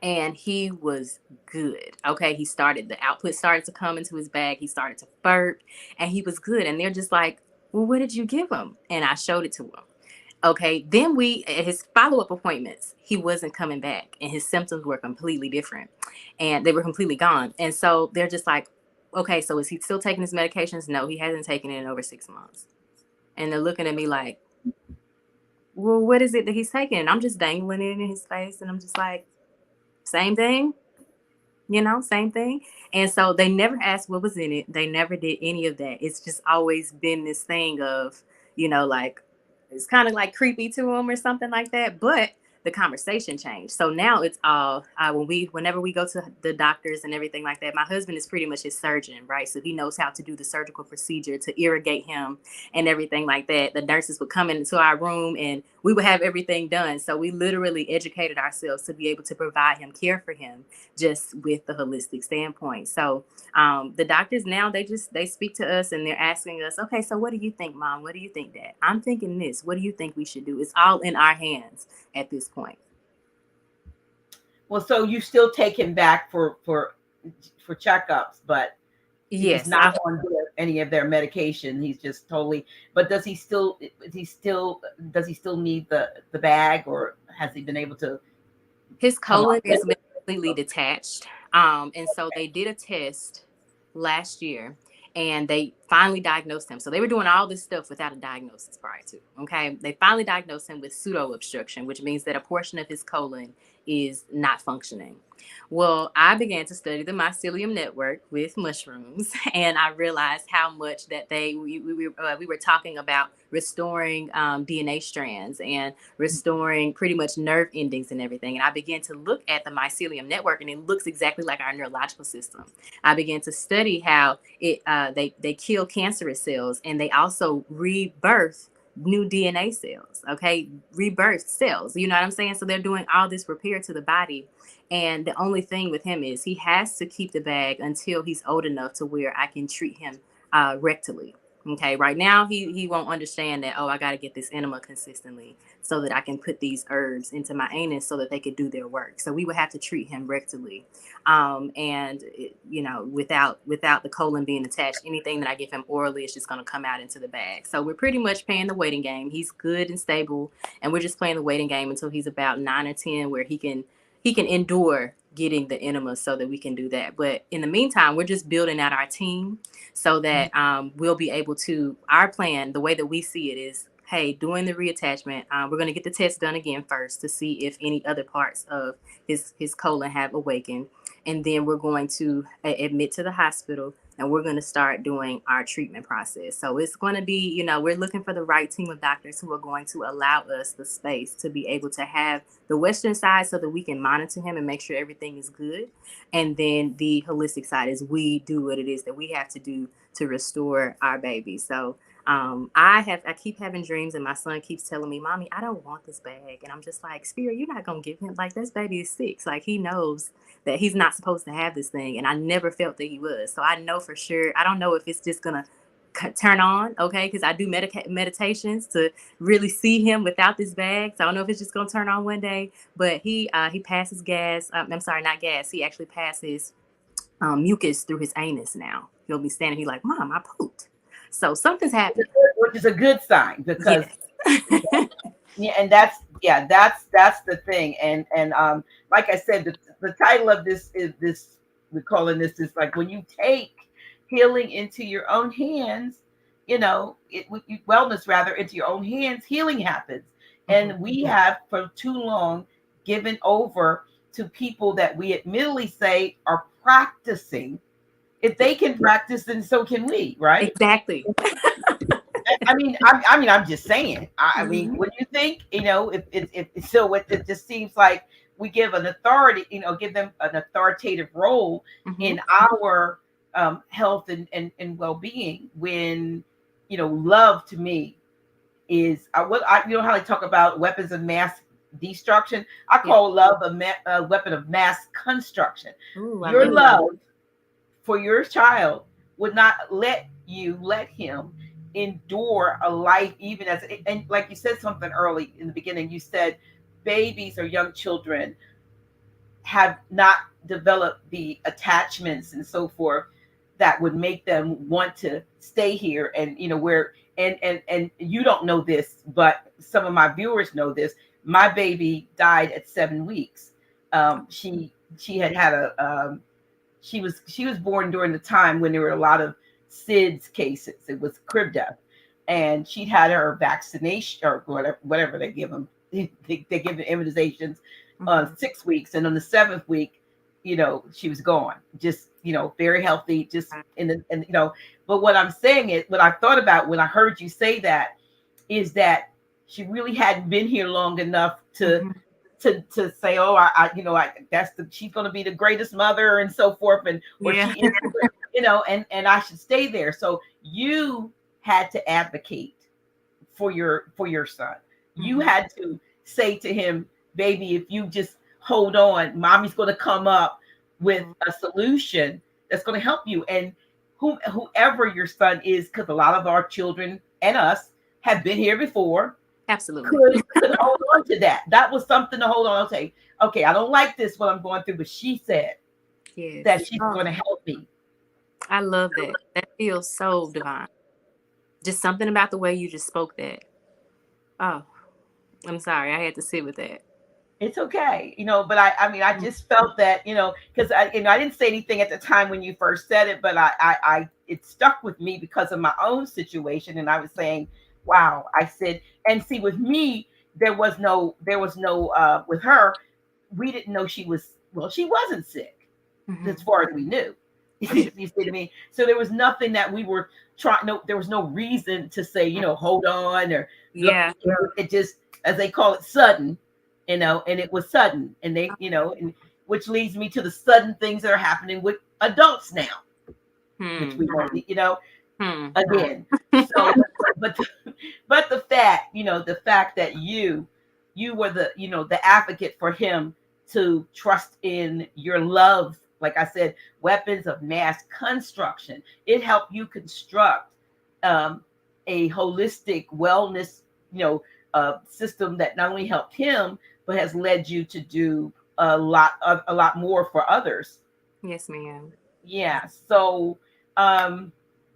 and he was good. Okay. The output started to come into his bag. He started to burp and he was good. And they're just like, well, what did you give him? And I showed it to him. Okay. Then at his follow up appointments, he wasn't coming back and his symptoms were completely different and they were completely gone. And so they're just like, okay, so is he still taking his medications? No, he hasn't taken it in over 6 months. And they're looking at me like, well, what is it that he's taking? And I'm just dangling it in his face. And I'm just like, same thing, same thing. And so they never asked what was in it. They never did any of that. It's just always been this thing of, like it's kind of like creepy to them or something like that. But the conversation changed. So now it's all whenever we go to the doctors and everything like that, my husband is pretty much his surgeon, right? So he knows how to do the surgical procedure to irrigate him and everything like that. The nurses would come into our room and we would have everything done. So we literally educated ourselves to be able to provide him care for him just with the holistic standpoint. So the doctors now they speak to us and they're asking us, okay, so what do you think, mom? What do you think, dad? I'm thinking this. What do you think we should do? It's all in our hands at this point. Well, so you still take him back for checkups, but he's Yes, not on any of their medication. He's just totally. But does he still need the bag, or has he been able to his come colon off it? is completely detached. And so they did a test last year and they finally diagnosed him. So they were doing all this stuff without a diagnosis prior to. Okay. They finally diagnosed him with pseudo obstruction, which means that a portion of his colon is not functioning. Well, I began to study the mycelium network with mushrooms, and I realized how much that we were talking about restoring DNA strands and restoring pretty much nerve endings and everything. And I began to look at the mycelium network, and it looks exactly like our neurological system. I began to study how they kill cancerous cells, and they also rebirth new DNA cells, okay? Rebirth cells, you know what I'm saying? So they're doing all this repair to the body. And the only thing with him is he has to keep the bag until he's old enough to where I can treat him rectally. Okay, right now he won't understand that. Oh, I got to get this enema consistently so that I can put these herbs into my anus so that they could do their work. So we would have to treat him rectally, and without the colon being attached, anything that I give him orally is just going to come out into the bag. So we're pretty much playing the waiting game. He's good and stable, and we're just playing the waiting game until he's about 9 or 10, where he can endure getting the enema so that we can do that. But in the meantime, we're just building out our team so that we'll be able to, our plan, the way that we see it is, hey, doing the reattachment, we're going to get the test done again first to see if any other parts of his colon have awakened. And then we're going to admit to the hospital, and we're going to start doing our treatment process. So it's going to be, we're looking for the right team of doctors who are going to allow us the space to be able to have the Western side so that we can monitor him and make sure everything is good. And then the holistic side is we do what it is that we have to do to restore our baby. So I keep having dreams, and my son keeps telling me, Mommy, I don't want this bag. And I'm just like, Spirit, you're not going to give him, like, this baby is 6. Like, he knows that he's not supposed to have this thing. And I never felt that he was. So I know for sure. I don't know if it's just going to turn on, okay? Because I do meditations to really see him without this bag. So I don't know if it's just going to turn on one day. But he passes gas. I'm sorry, not gas. He actually passes mucus through his anus now. He'll be standing. He's like, Mom, I pooped. So something's happening. Which is a good sign because Yes. yeah, and that's the thing. And like I said, the title of this is this, we're calling this is like, when you take healing into your own hands, wellness rather into your own hands, healing happens. And we have for too long given over to people that we admittedly say are practicing. If they can practice, then so can we, right? Exactly. I'm just saying. I mean, Mhm. when you think, if so, it just seems like we give an authority, give them an authoritative role Mhm. in our health and well being. When love to me is how they talk about weapons of mass destruction. I Yeah. call love a weapon of mass construction. Ooh, I Your love that. love for your child would not let him endure a life, even as, and like you said something early in the beginning, you said babies or young children have not developed the attachments and so forth that would make them want to stay here. And where, and you don't know this, but some of my viewers know this. My baby died at 7 weeks. She had she was born during the time when there were a lot of SIDS cases. It was crib death, and she'd had her vaccination or whatever they give them. They give them immunizations Mhm. 6 weeks, and on the 7th week, she was gone. Just very healthy. Just in the and But what I'm saying is, what I thought about when I heard you say that is that she really hadn't been here long enough to Mhm. to say, oh, she's going to be the greatest mother and so forth, and or Yeah. she is, and I should stay there. So you had to advocate for your son. You Mhm. had to say to him, baby, if you just hold on, mommy's going to come up with Mhm. a solution that's going to help you. And whoever your son is, because a lot of our children and us have been here before, Absolutely. could hold on to that. That was something to hold on. Okay, I don't like this what I'm going through, but she said that Yes. she's Oh, going to help me. I love that. That feels so divine. Just something about the way you just spoke that. Oh, I'm sorry. I had to sit with that. It's okay, but I just felt that, because I didn't say anything at the time when you first said it, but it stuck with me because of my own situation, and I was saying, wow, I said, and see, with me, there was no, with her, we didn't know she wasn't sick as Mhm. far as we knew. For sure. You see to me. So there was nothing that we were trying. No, there was no reason to say, hold on or look. Yeah. It just, as they call it, sudden. And it was sudden, and and which leads me to the sudden things that are happening with adults now, which Hmm. we won't, Hmm. again. So, but but the fact that you were the advocate for him to trust in your love, like I said, weapons of mass construction. It helped you construct um, a holistic wellness, you know, system that not only helped him but has led you to do a lot more for others. Yes, ma'am. Yeah. So, um,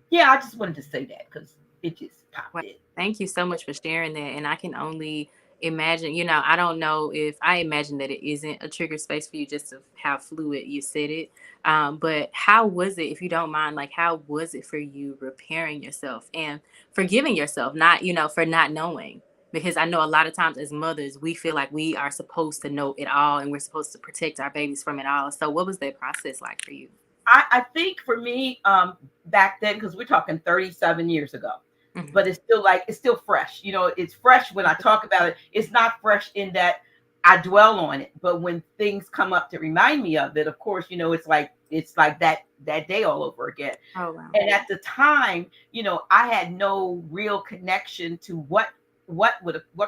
yeah, I just wanted to say that because it just popped Well, in. thank you so much for sharing that. And I can only imagine, I don't know if I imagine that it isn't a trigger space for you just of how fluid you said it. But how was it, if you don't mind, like, how was it for you repairing yourself and forgiving yourself, not, for not knowing? Because I know a lot of times as mothers, we feel like we are supposed to know it all and we're supposed to protect our babies from it all. So, what was that process like for you? I think for me, back then, because we're talking 37 years ago, Hmm. but it's still fresh. You know, it's fresh when I talk about it. It's not fresh in that I dwell on it, but when things come up to remind me of it, of course, it's like that day all over again. Oh, wow. And at the time, I had no real connection to what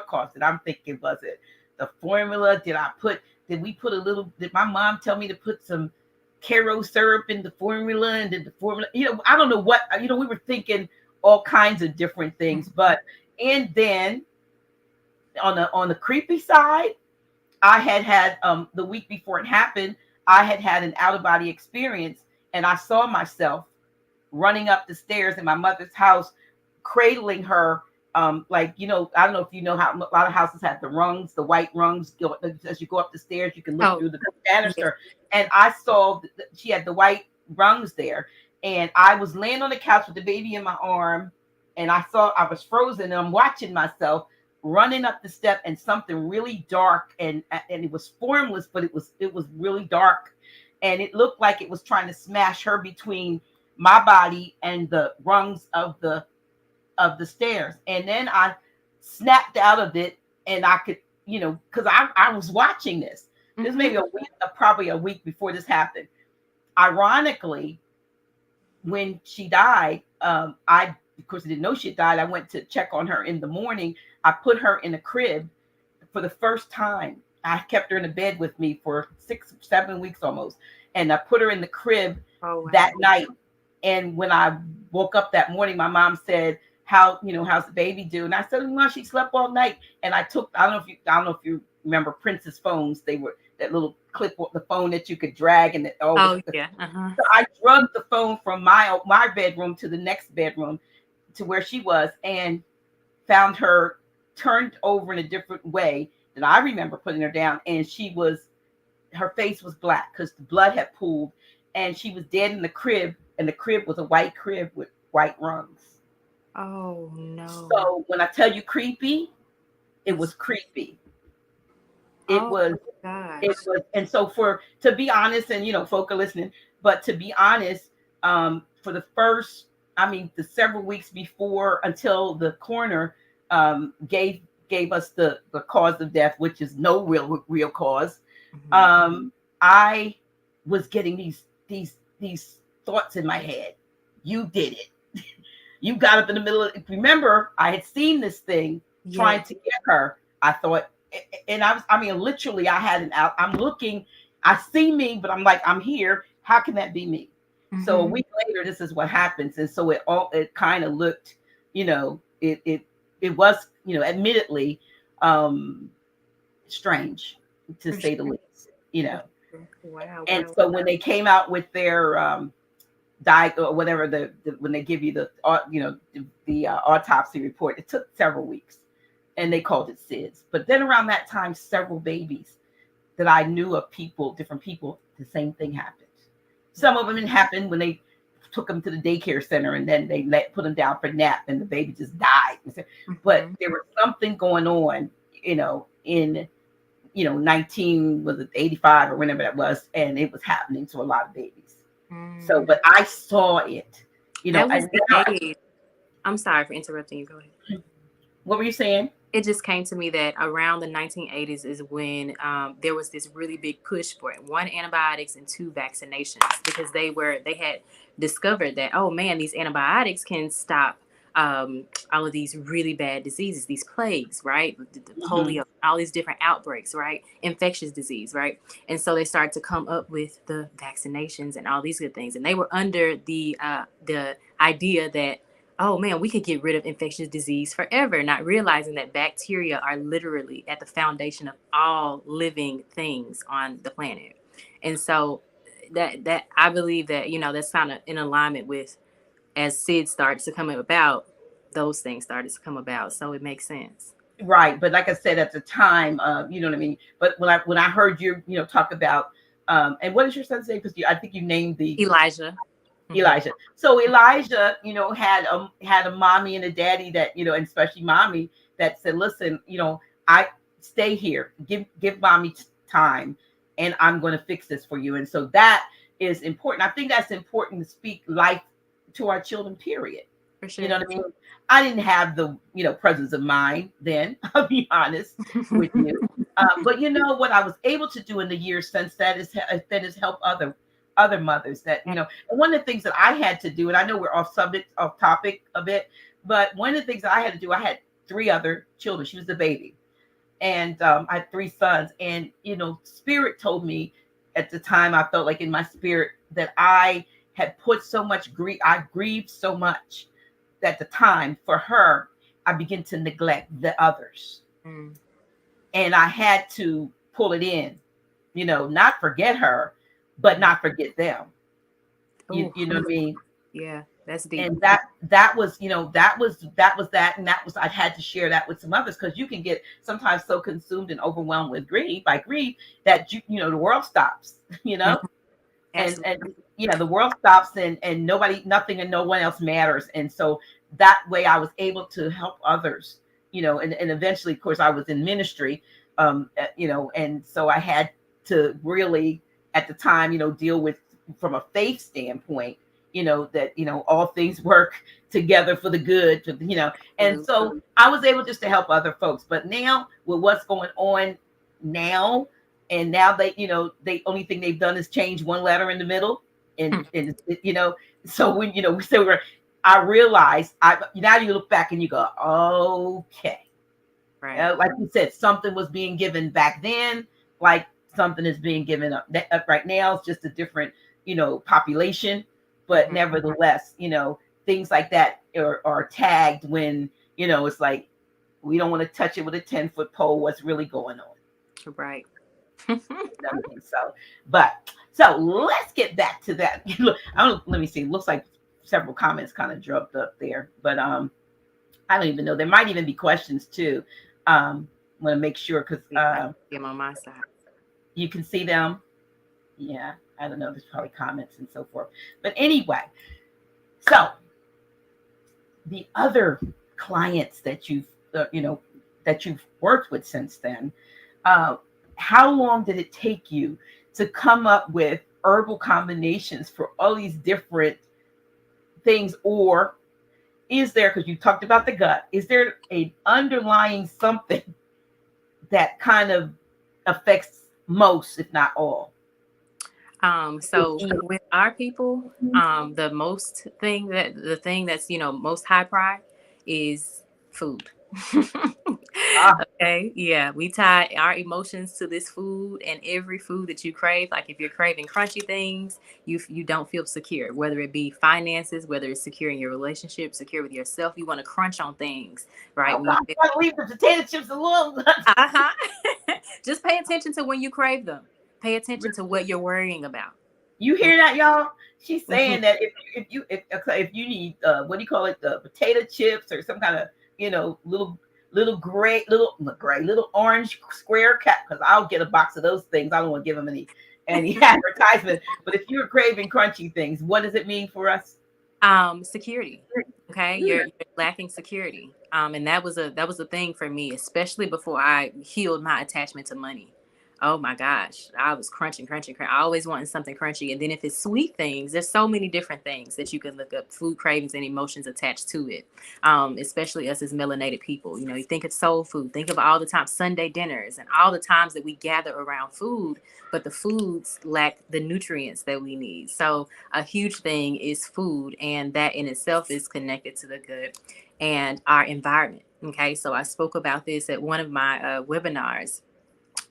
caused it. I'm thinking, was it the formula? Did we put a little? Did my mom tell me to put some Caro syrup in the formula, and did the formula? I don't know what. We were thinking all kinds of different things, but and then on the creepy side, I had the week before it happened, I had an out of body experience, and I saw myself running up the stairs in my mother's house, cradling her. Like, I don't know if you know how a lot of houses have the rungs, the white rungs. As you go up the stairs, you can look Oh, through the yes. banister. And I saw she had the white rungs there. And I was laying on the couch with the baby in my arm. And I saw I was frozen. And I'm watching myself running up the step, and something really dark, and it was formless, but it was really dark. And it looked like it was trying to smash her between my body and the rungs of the stairs. And then I snapped out of it, and I could, because I was watching this. This Hmm. maybe a week, probably a week before this happened. Ironically, when she died, I of course didn't know she had died. I went to check on her in the morning. I put her in a crib for the first time. I kept her in the bed with me for 6, 7 weeks almost, and I put her in the crib Oh, that wow. night. And when I woke up that morning, my mom said, how's the baby do?" And I said, "Well, she slept all night." And I don't know if you remember Prince's phones. They were that little clip, the phone that you could drag, and it always. Oh, yeah. Uh-huh. So I drugged the phone from my bedroom to the next bedroom to where she was, and found her turned over in a different way than I remember putting her down. And her face was black because the blood had pooled, and she was dead in the crib. And the crib was a white crib with white rungs. Oh, no. So when I tell you creepy, it was creepy. It Oh, was it gosh. was, and so for to be honest, and folk are listening, but to be honest, for the first, I mean, the several weeks before, until the coroner gave us the cause of death, which is no real cause. Mhm. I was getting these thoughts in my head. You did it. You got up in the middle of. Remember, I had seen this thing Yeah. trying to get her. I thought, and I mean, literally, I had an out. I'm looking. I see me, but I'm like, I'm here. How can that be me? So a Hmm. week later, this is what happens, and so it kind of looked, it was, admittedly, um, strange, to For say the sure. least. You For know, sure. Wow. and Wow. so when they came out with their diet or whatever, when they give you the autopsy report, it took several weeks, and they called it SIDS. But then around that time, several babies that I knew of, different people, the same thing happened. Some of them it happened when they took them to the daycare center, and then they put them down for nap, and the baby just died. But Hmm. there was something going on, in 19 was it 85 or whenever that was, and it was happening to a lot of babies. So, Mm. but I saw it, That was and the now, age. I'm sorry for interrupting you. Go ahead. what were you saying? It just came to me that around the 1980s is when there was this really big push for it. One, antibiotics, and two, vaccinations, because they had discovered that, oh man, these antibiotics can stop all of these really bad diseases, these plagues, right? The Hmm. polio, all these different outbreaks, right? Infectious disease, right? And so they started to come up with the vaccinations and all these good things, and they were under the idea that oh man, we could get rid of infectious disease forever, not realizing that bacteria are literally at the foundation of all living things on the planet. And so that I believe that, that's kind of in alignment with, as SID started to come about, those things started to come about. So it makes sense. Right, but like I said at the time, you know what I mean. But when I heard you, talk about, and what is your son's name? Because I think you named the Elijah. Hmm. Elijah. So Elijah, had a mommy and a daddy that, and especially mommy that said, listen, I stay here, give mommy time, and I'm going to fix this for you. And so that is important. I think that's important to speak life to our children. Period. For You sure. know what I mean? I didn't have the presence of mind then. I'll be honest with you. But you know what I was able to do in the years since that is help other mothers that and one of the things that I had to do, and I know we're off topic a bit, but one of the things that I had to do, I had three other children. She was the baby, and I had three sons, and Spirit told me at the time, I felt like in my spirit that I had put so much grief, I grieved so much at the time for her, I began to neglect the others. Mm. And I had to pull it in, not forget her, but not forget them. You know what I mean? Yeah, that's deep. And that was, that, and that was, I had to share that with some others, because you can get sometimes so consumed and overwhelmed with grief that the world stops, Mhm. and yeah, the world stops, and nothing and no one else matters. And so that way I was able to help others, and eventually, of course, I was in ministry, and so I had to really at the time, deal with from a faith standpoint, that all things work together for the good, and so I was able just to help other folks. But now with what's going on now, and now they only thing they've done is change one letter in the middle, and so when we say I realized, now you look back and you go, okay, Right. like you said, something was being given back then, like something is being given up right now. It's just a different population, but Mhm. nevertheless, things like that are tagged when it's like we don't want to touch it with a 10-foot pole. What's really going on? Right. So, so let's get back to that. Look, let me see. It looks like several comments kind of dropped up there, but I don't even know. There might even be questions too. Want to make sure, because I'm on my side. you can see them. Yeah, I don't know. There's probably comments and so forth. But anyway, so the other clients that you've worked with since then, uh, how long did it take you to come up with herbal combinations for all these different things? Or is there, because you talked about the gut, is there a underlying something that kind of affects most, if not all? So with our people, the thing that's, most high prior is food. Ah, Okay. Yeah. We tie our emotions to this food, and every food that you crave. Like if you're craving crunchy things, you don't feel secure, whether it be finances, whether it's secure in your relationship, secure with yourself. You want to crunch on things, right? oh When God, you gotta leave the potato chips alone. uh-huh. Just pay attention to when you crave them. Pay attention to what you're worrying about. You hear that, y'all? She's Mhm. saying that if you need what do you call it, the potato chips or some kind of little gray little orange square cap, because I'll get a box of those things. I don't want to give them any advertisement. But if you're craving crunchy things, what does it mean for us? Security. Okay, Mm. you're lacking security. And that was a thing for me, especially before I healed my attachment to money. Oh my gosh, I was crunching, crunching, crunching. I always wanting something crunchy. And then if it's sweet things, there's so many different things that you can look up, food cravings and emotions attached to it. Especially us as melanated people. You think of soul food, think of all the time Sunday dinners and all the times that we gather around food, but the foods lack the nutrients that we need. So a huge thing is food, and that in itself is connected to the good and our environment. Okay, so I spoke about this at one of my webinars.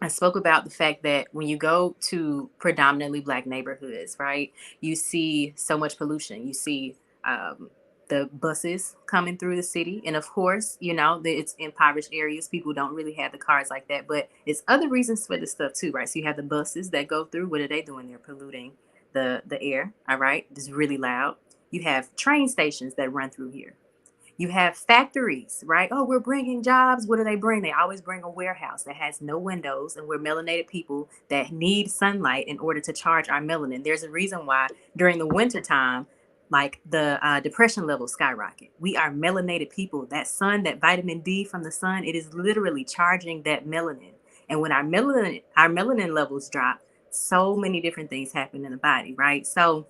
I spoke about the fact that when you go to predominantly Black neighborhoods, right, you see so much pollution. You see um, the buses coming through the city. And of course, it's impoverished areas. People don't really have the cars like that. But it's other reasons for this stuff too, right? So you have the buses that go through. What are they doing? They're polluting the air. All right. It's really loud. You have train stations that run through here. You have factories, right? Oh, we're bringing jobs. What do they bring? They always bring a warehouse that has no windows, and we're melanated people that need sunlight in order to charge our melanin. There's a reason why during the wintertime, like the depression levels skyrocket. We are melanated people. That sun, that vitamin D from the sun, it is literally charging that melanin. And when our melanin levels drop, so many different things happen in the body, right? So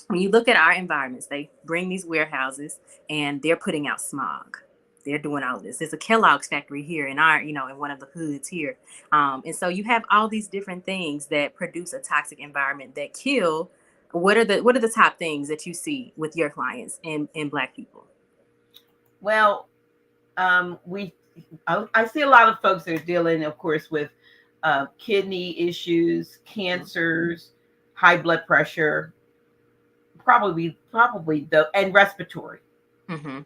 when you look at our environments, they bring these warehouses and they're putting out smog. They're doing all this. There's a Kellogg's factory here in in one of the hoods here. And so you have all these different things that produce a toxic environment that kill. What are the top things that you see with your clients and Black people? Well, we I see a lot of folks that are dealing, of course, with kidney issues, cancers, high blood pressure, probably the and respiratory. Mm-hmm.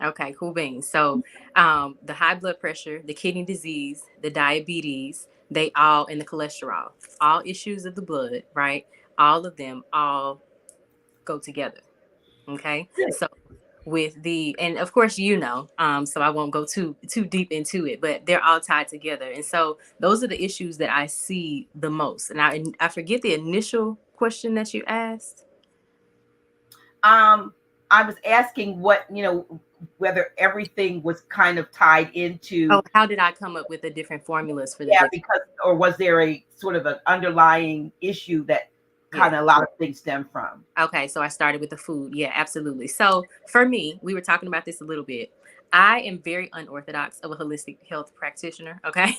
Okay, cool beans. So, the high blood pressure, the kidney disease, the diabetes, they all, and the cholesterol, all issues of the blood, right? All of them all go together. Okay. Good. So, and of course, so I won't go too deep into it, but they're all tied together. And so those are the issues that I see the most. And I forget the initial question that you asked. I was asking whether everything was kind of tied into. Oh, how did I come up with the different formulas for the Yeah, different? because or was there a sort of an underlying issue that Yeah. kind of a lot of things stem from? Okay, so I started with the food. Yeah, absolutely. So for me, we were talking about this a little bit. I am very unorthodox of a holistic health practitioner. Okay,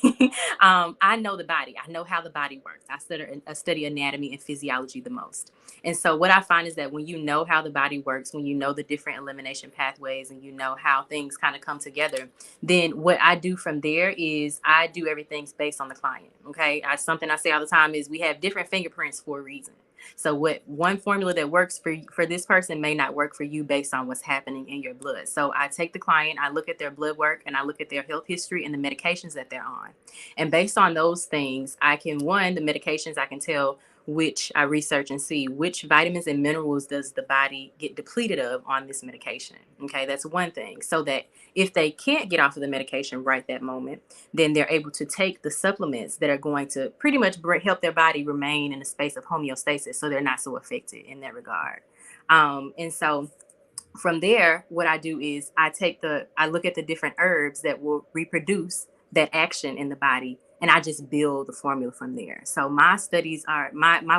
I know the body. I know how the body works. I study anatomy and physiology the most. And so what I find is that when you know how the body works, when you know the different elimination pathways, and you know how things kind of come together, then what I do from there is I do everything based on the client. Okay, something I say all the time is we have different fingerprints for a reason. So what one formula that works for this person may not work for you based on what's happening in your blood. So I take the client, I look at their blood work, and I look at their health history and the medications that they're on. And based on those things, the medications, I can tell which I research and see which vitamins and minerals does the body get depleted of on this medication. Okay, that's one thing. So that if they can't get off of the medication right that moment, then they're able to take the supplements that are going to pretty much help their body remain in a space of homeostasis so they're not so affected in that regard. And so from there, what I do is I look at the different herbs that will reproduce that action in the body, and I just build the formula from there. So my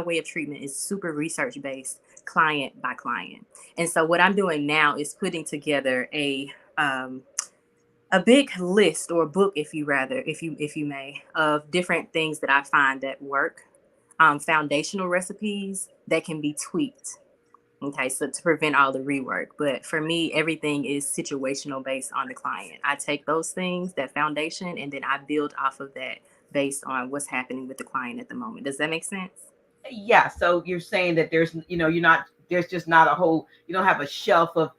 way of treatment is super research based, client by client. And so what I'm doing now is putting together a big list or book, if you may, of different things that I find that work, foundational recipes that can be tweaked. Okay, so to prevent all the rework. But for me, everything is situational based on the client. I take those things, that foundation, and then I build off of that based on what's happening with the client at the moment. Does that make sense? Yeah, so you're saying that you're not there's just not a whole you don't have a shelf of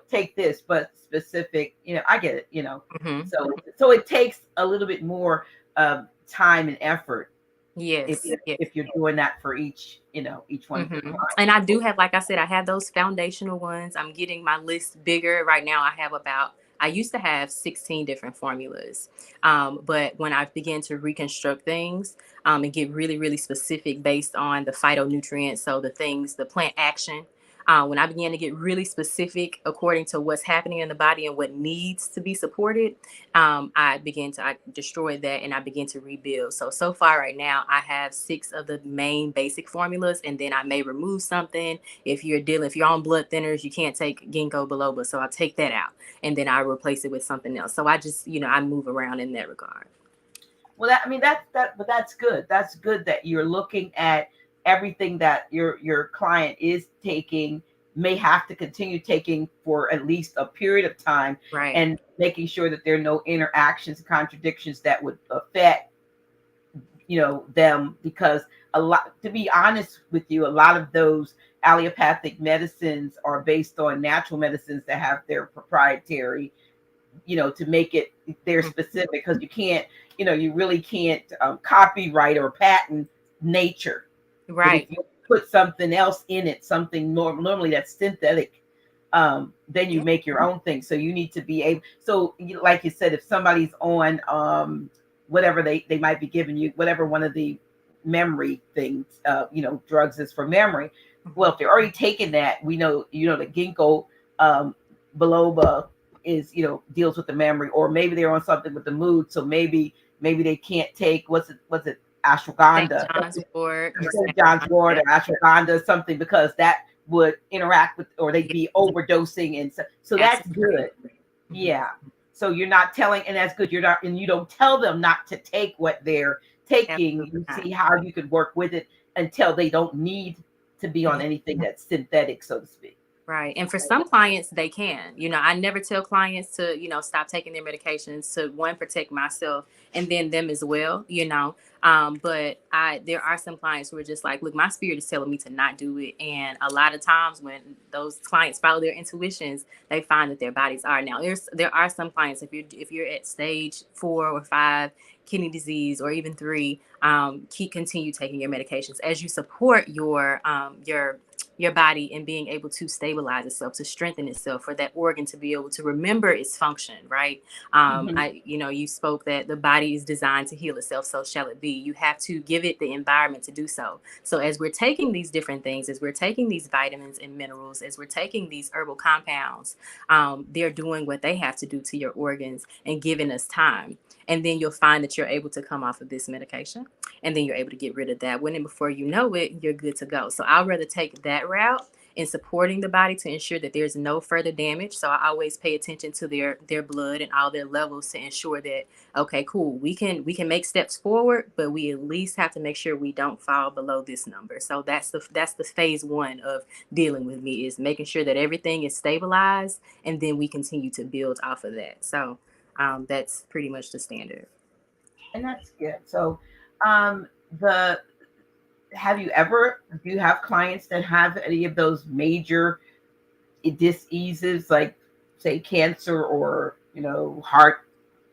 take this, but specific. I get it. Mm-hmm. So it takes a little bit more time and effort if Yes. Yes. if you're doing that for each one of your Mm-hmm. clients. And I do have, like I said, I have those foundational ones. I'm getting my list bigger. Right now, I used to have 16 different formulas. But when I began to reconstruct things and get really, really specific based on the phytonutrients, so the plant action, when I began to get really specific according to what's happening in the body and what needs to be supported, I destroyed that and I began to rebuild. So far right now, I have 6 of the main basic formulas, and then I may remove something. If you're on blood thinners, you can't take ginkgo biloba. So I'll take that out and then I replace it with something else. So I just, I move around in that regard. Well, but that's good. That's good that you're looking at everything that your client is taking, may have to continue taking for at least a period of time, Right. and making sure that there are no interactions, contradictions that would affect them, because to be honest with you, a lot of those allopathic medicines are based on natural medicines that have their proprietary, to make it their specific, because you can't, you really can't copyright or patent nature. But if Right. you put something else in it, something normally that's synthetic, then you Yeah. make your own thing. So you need to be able. So, like you said, if somebody's on whatever they might be giving you, whatever one of the memory things, drugs is for memory. Well, if they're already taking that, we know, the ginkgo biloba is, deals with the memory, or maybe they're on something with the mood. So maybe they can't take what's it St. ashwagandha, John's wort or St. John's wort yeah. or ashwagandha, something, because that would interact with, or they'd Yeah. be overdosing, and so that's Absolutely. good. Yeah. So you're not telling, and that's good. You're not, and you don't tell them not to take what they're taking. Absolutely You not. see how you could work with it until they don't need to be on anything that's synthetic, so to speak. Right. And for some clients, they can. I never tell clients to, stop taking their medications to one, protect myself and then them as well. But there are some clients who are just like, look, my spirit is telling me to not do it. And a lot of times when those clients follow their intuitions, they find that their bodies are. Now, there are some clients, if you're at stage 4 or 5 kidney disease, or even 3, continue taking your medications as you support your body in being able to stabilize itself, to strengthen itself, for that organ to be able to remember its function, right? Mhm. You spoke that the body is designed to heal itself, so shall it be. You have to give it the environment to do so. So as we're taking these different things, as we're taking these vitamins and minerals, as we're taking these herbal compounds, they're doing what they have to do to your organs and giving us time. And then you'll find that you're able to come off of this medication, and then you're able to get rid of that one, and before you know it, you're good to go. So I'd rather take that route in supporting the body to ensure that there's no further damage. So I always pay attention to their blood and all their levels to ensure that, okay, cool, we can make steps forward, but we at least have to make sure we don't fall below this number. So that's the phase 1 of dealing with me, is making sure that everything is stabilized, and then we continue to build off of that. So that's pretty much the standard. And that's good. So, um, the do you have clients that have any of those major diseases, like say cancer, or heart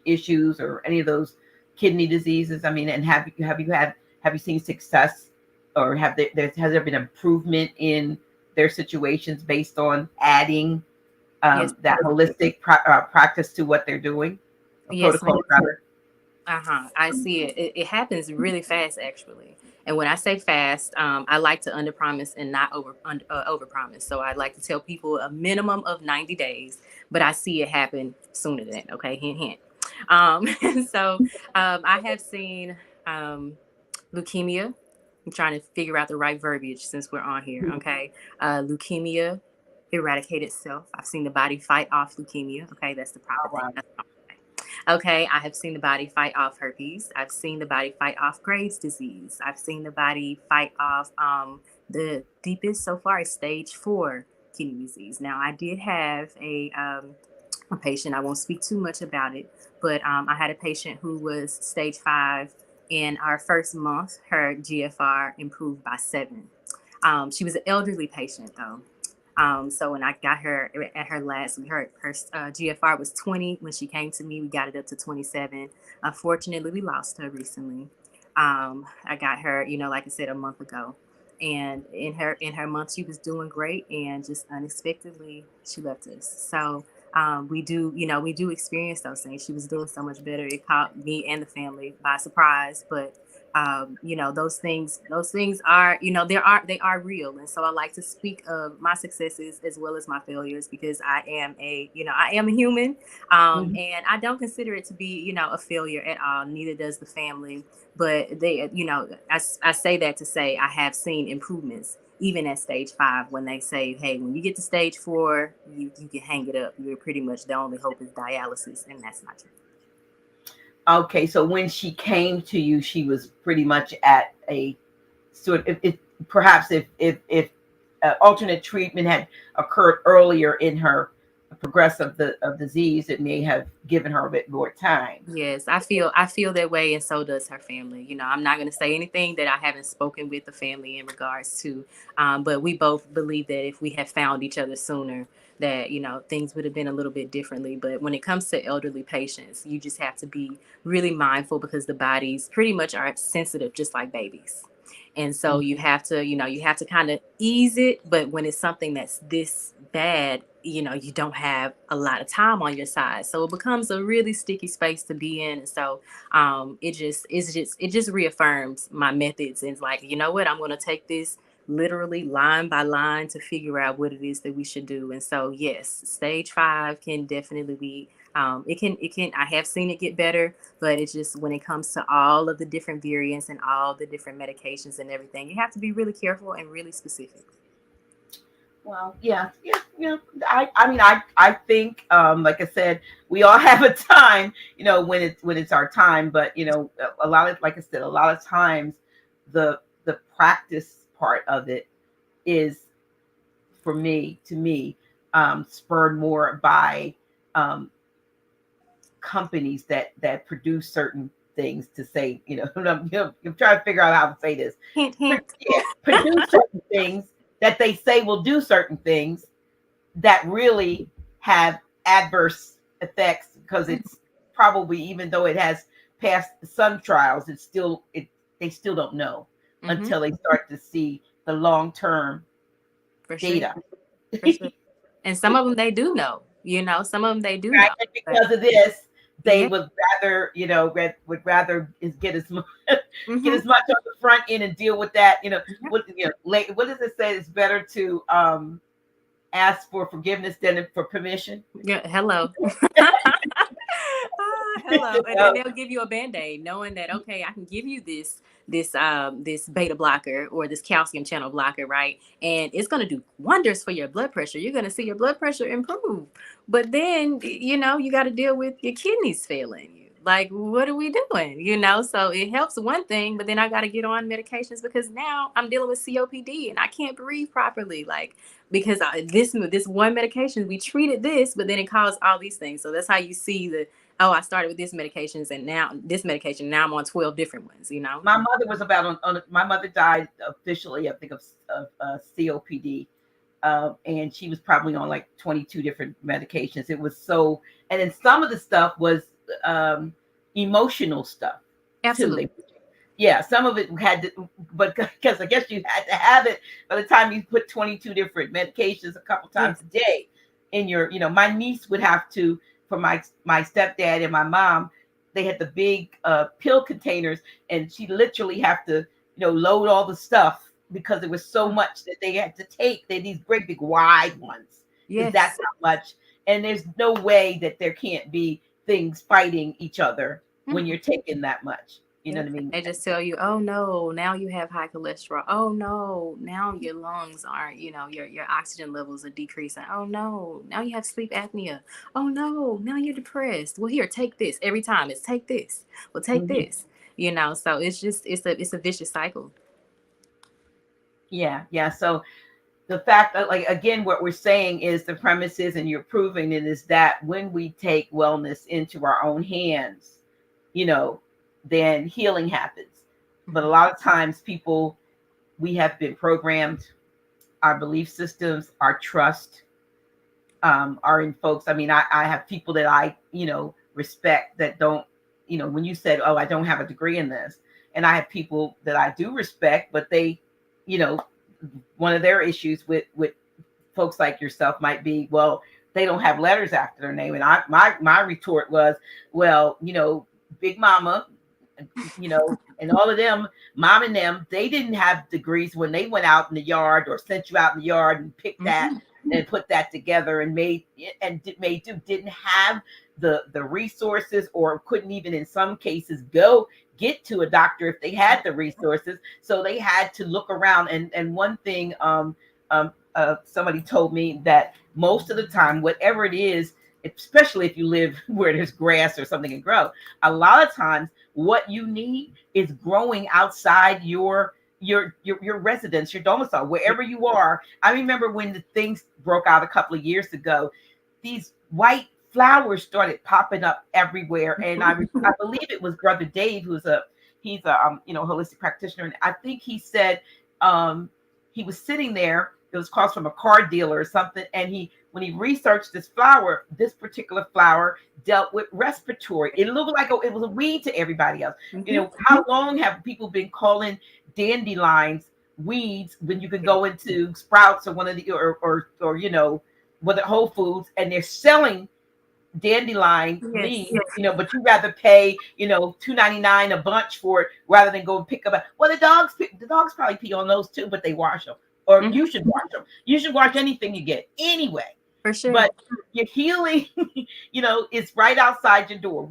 issues, or any of those kidney diseases? I mean, and have you seen success, or has there been improvement in their situations based on adding Yes. that holistic practice to what they're doing, a Yes, ma'am. protocol rather? I see it. It happens really fast, actually. And when I say fast, I like to under promise and not over promise. So I like to tell people a minimum of 90 days, but I see it happen sooner than that. Okay, hint, hint. Um, so I have seen leukemia. I'm trying to figure out the right verbiage since we're on here. Okay, leukemia eradicate itself. I've seen the body fight off leukemia. Okay, that's the proper Oh, thing. wow. That's okay. I have seen the body fight off herpes. I've seen the body fight off Graves' disease. I've seen the body fight off the deepest so far is stage 4 kidney disease. Now, I did have a patient. I won't speak too much about it, but I had a patient who was stage 5. In our first month, her GFR improved by 7. She was an elderly patient, though. So when I got her at her last, her GFR was 20. When she came to me, we got it up to 27. Unfortunately, we lost her recently. I got her, like I said, a month ago, and in her month, she was doing great, and just unexpectedly, she left us. So we do experience those things. She was doing so much better. It caught me and the family by surprise, but those things are, they are real. And so I like to speak of my successes as well as my failures, because I am a human. Mhm. And I don't consider it to be, a failure at all. Neither does the family. But I say that to say I have seen improvements even at stage 5, when they say, hey, when you get to stage 4, you can hang it up. You're pretty much the only hope is dialysis. And that's not true. Okay, so when she came to you, she was pretty much at a sort of, perhaps if alternate treatment had occurred earlier in her progress of disease, it may have given her a bit more time. Yes, I feel that way, and so does her family. You know, I'm not going to say anything that I haven't spoken with the family in regards to, but we both believe that if we had found each other sooner, that things would have been a little bit differently. But when it comes to elderly patients, you just have to be really mindful because the bodies pretty much are sensitive, just like babies. And so Mhm. you have to kind of ease it, but when it's something that's this bad, you don't have a lot of time on your side, so it becomes a really sticky space to be in. And so it just reaffirms my methods, and it's like, you know what, I'm going to take this literally line by line to figure out what it is that we should do. And so yes, stage 5 can definitely be, it can I have seen it get better, but it's just when it comes to all of the different variants and all the different medications and everything, you have to be really careful and really specific. Well, yeah, yeah, yeah. I mean, I think, like I said, we all have a time, when it's our time. But a lot of, like I said, a lot of times, the practice part of it is, for me, to me, spurred more by um, companies that produce certain things to say, I'm trying to figure out how to say this. Hint, hint. Yeah, produce certain things that they say will do certain things that really have adverse effects, because it's probably, even though it has passed some trials, they still don't know Mm-hmm. until they start to see the long-term For sure. data. For sure. And some of them they do know, some of them they do Right? know. And But because of this, they yeah. would rather, would rather get as much get Mm-hmm. as much on the front end and deal with that. Yeah. What does it say? It's better to ask for forgiveness than for permission. Yeah, hello. Hello. And they'll give you a band-aid knowing that, okay, I can give you this beta blocker or this calcium channel blocker, right? And it's going to do wonders for your blood pressure. You're going to see your blood pressure improve. But then, you got to deal with your kidneys failing you. Like, what are we doing? So it helps one thing, but then I got to get on medications because now I'm dealing with COPD and I can't breathe properly. Like, because this one medication, we treated this, but then it caused all these things. So that's how you see I started with this medications and now this medication. Now I'm on 12 different ones. My mother was about my mother died officially, I think, of COPD. And she was probably on like 22 different medications. It was so, and then some of the stuff was um, emotional stuff too. Absolutely. Yeah, some of it had to, but because I guess you had to have it by the time you put 22 different medications a couple times Yes. a day in your, my niece would have to, for my stepdad and my mom, they had the big pill containers, and she literally have to, load all the stuff because it was so much that they had to take. They're these great big wide ones, because that's Yes. how much. And there's no way that there can't be things fighting each other when Mm-mm. you're taking that much. You know Yep. what I mean? They just tell you, oh no, now you have high cholesterol. Oh no, now your lungs aren't, your oxygen levels are decreasing. Oh no, now you have sleep apnea. Oh no, now you're depressed. Well, here, take this. Every time it's take this. Well, take Mhm. this. So it's a vicious cycle. Yeah, yeah. So the fact that, like, again, what we're saying is the premise is, and you're proving it, is that when we take wellness into our own hands, you know, then healing happens. But a Mhm. lot of times, people, we have been programmed, our belief systems, our trust, are in folks. I mean, I have people that I, respect that don't, when you said, oh, I don't have a degree in this, and I have people that I do respect, but they, you know, one of their issues with folks like yourself might be, well, they don't have letters after their name. And my retort was, well, Big Mama, and all of them, mom and them, they didn't have degrees when they went out in the yard or sent you out in the yard and picked that Mhm. and put that together and made do, didn't have the resources, or couldn't even in some cases go get to a doctor if they had the resources. So they had to look around. And one thing, somebody told me that most of the time, whatever it is, especially if you live where there's grass or something can grow, a lot of times what you need is growing outside your residence, your domicile, wherever you are. I remember when the things broke out a couple of years ago, these white flowers started popping up everywhere. And I believe it was Brother Dave, he's a holistic practitioner, and I think he said um, he was sitting there. It was caused from a car dealer or something, and when he researched this particular flower dealt with respiratory. It looked like it was a weed to everybody else. How long have people been calling dandelions weeds when you can go into Sprouts or one of the or with the Whole Foods, and they're selling dandelion Yes. leaves, but you rather pay, $2.99 a bunch for it rather than go and pick up. Well, the dogs probably pee on those too, but they wash them. Or you should wash them. You should wash anything you get anyway. For sure. But your healing, it's right outside your door.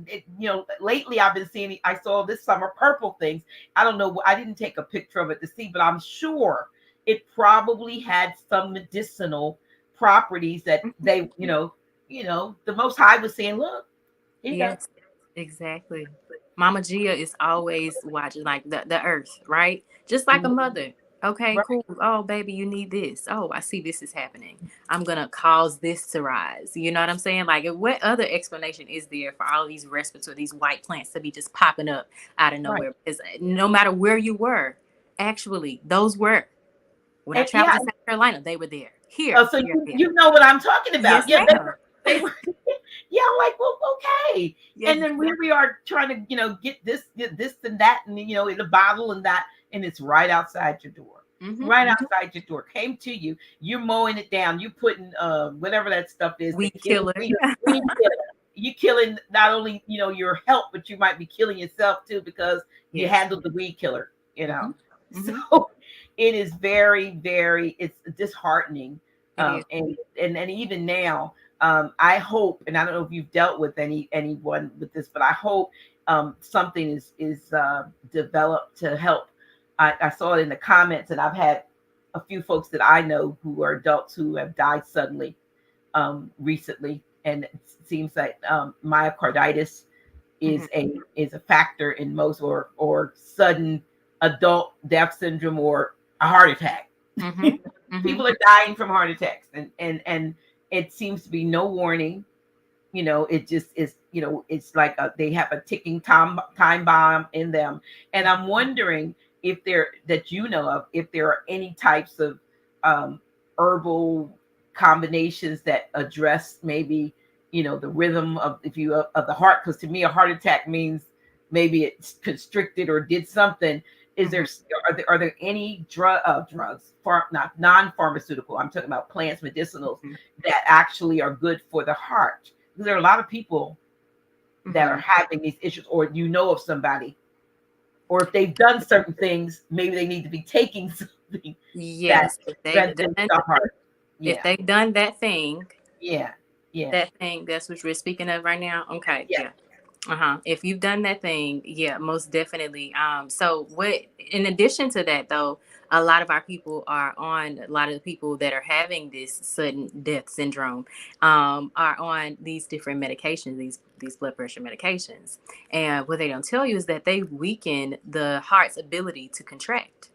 Lately I've been seeing. I saw this summer purple things. I don't know. I didn't take a picture of it to see, but I'm sure it probably had some medicinal properties that they, the Most High was saying, look, here you go. Yes, exactly. Mama Gia is always watching like the earth, right? Just like a mother. Okay, Right. cool. Oh, baby, you need this. Oh, I see this is happening. I'm gonna cause this to rise. You know what I'm saying? Like, what other explanation is there for all these respiratory, these white plants to be just popping up out of Right. nowhere? Because no matter where you were, actually, those were when I And traveled to South Carolina, they were there. Here, oh, so here, you, here. you know what I'm talking about. Yes, Yeah, ma'am. they were. Yeah, I'm like, well, okay. Yes, And then here we are trying to, get this and that, and in a bottle and that, and it's right outside your door. Right outside your door. Came to you. You're mowing it down. You putting whatever that stuff is. weed The killing killer. weed killer. You killing not only your health, but you might be killing yourself too because you Yes. handled the weed killer. Mhm. So it is very, very. It's disheartening. It is. And even now, I hope, and I don't know if you've dealt with anyone with this, but I hope something is developed to help. I saw it in the comments, and I've had a few folks that I know who are adults who have died suddenly recently, and it seems like myocarditis Mhm. is a factor in most or sudden adult death syndrome or a heart attack. Mhm. Mhm. People are dying from heart attacks, and it seems to be no warning. It just is. It's like they have a ticking time bomb in them, and I'm wondering if there that you know of if there are any types of um, herbal combinations that address maybe the rhythm of if you of the heart, because to me a heart attack means maybe it's constricted or did something. Is there Mhm. are there any drugs not non-pharmaceutical, I'm talking about plants, medicinals, Mhm. that actually are good for the heart? Because there are a lot of people that are Mhm. having these issues, or of somebody, or if they've done certain things, maybe they need to be taking something that Yes, strengthens the heart. if Yeah, they've done yeah, yeah, that thing, that's what we're speaking of right now. Okay, yeah. yeah. Uh-huh. If you've done that thing, yeah, most definitely. So what in addition to that though, a lot of the people that are having this sudden death syndrome are on these different medications, these blood pressure medications. And what they don't tell you is that they weaken the heart's ability to contract,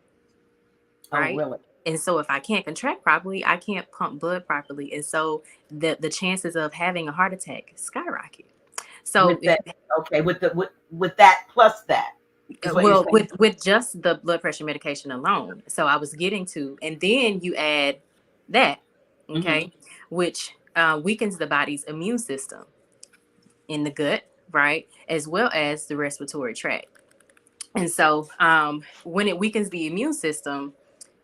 Oh, right? really? And so if I can't contract properly, I can't pump blood properly. And so the chances of having a heart attack skyrocket. So With if that, okay, with that plus that is what you're well saying. with just the blood pressure medication alone, so I was getting to, and then you add that, Hmm. okay, which weakens the body's immune system in the gut, right, as well as the respiratory tract. And so when it weakens the immune system,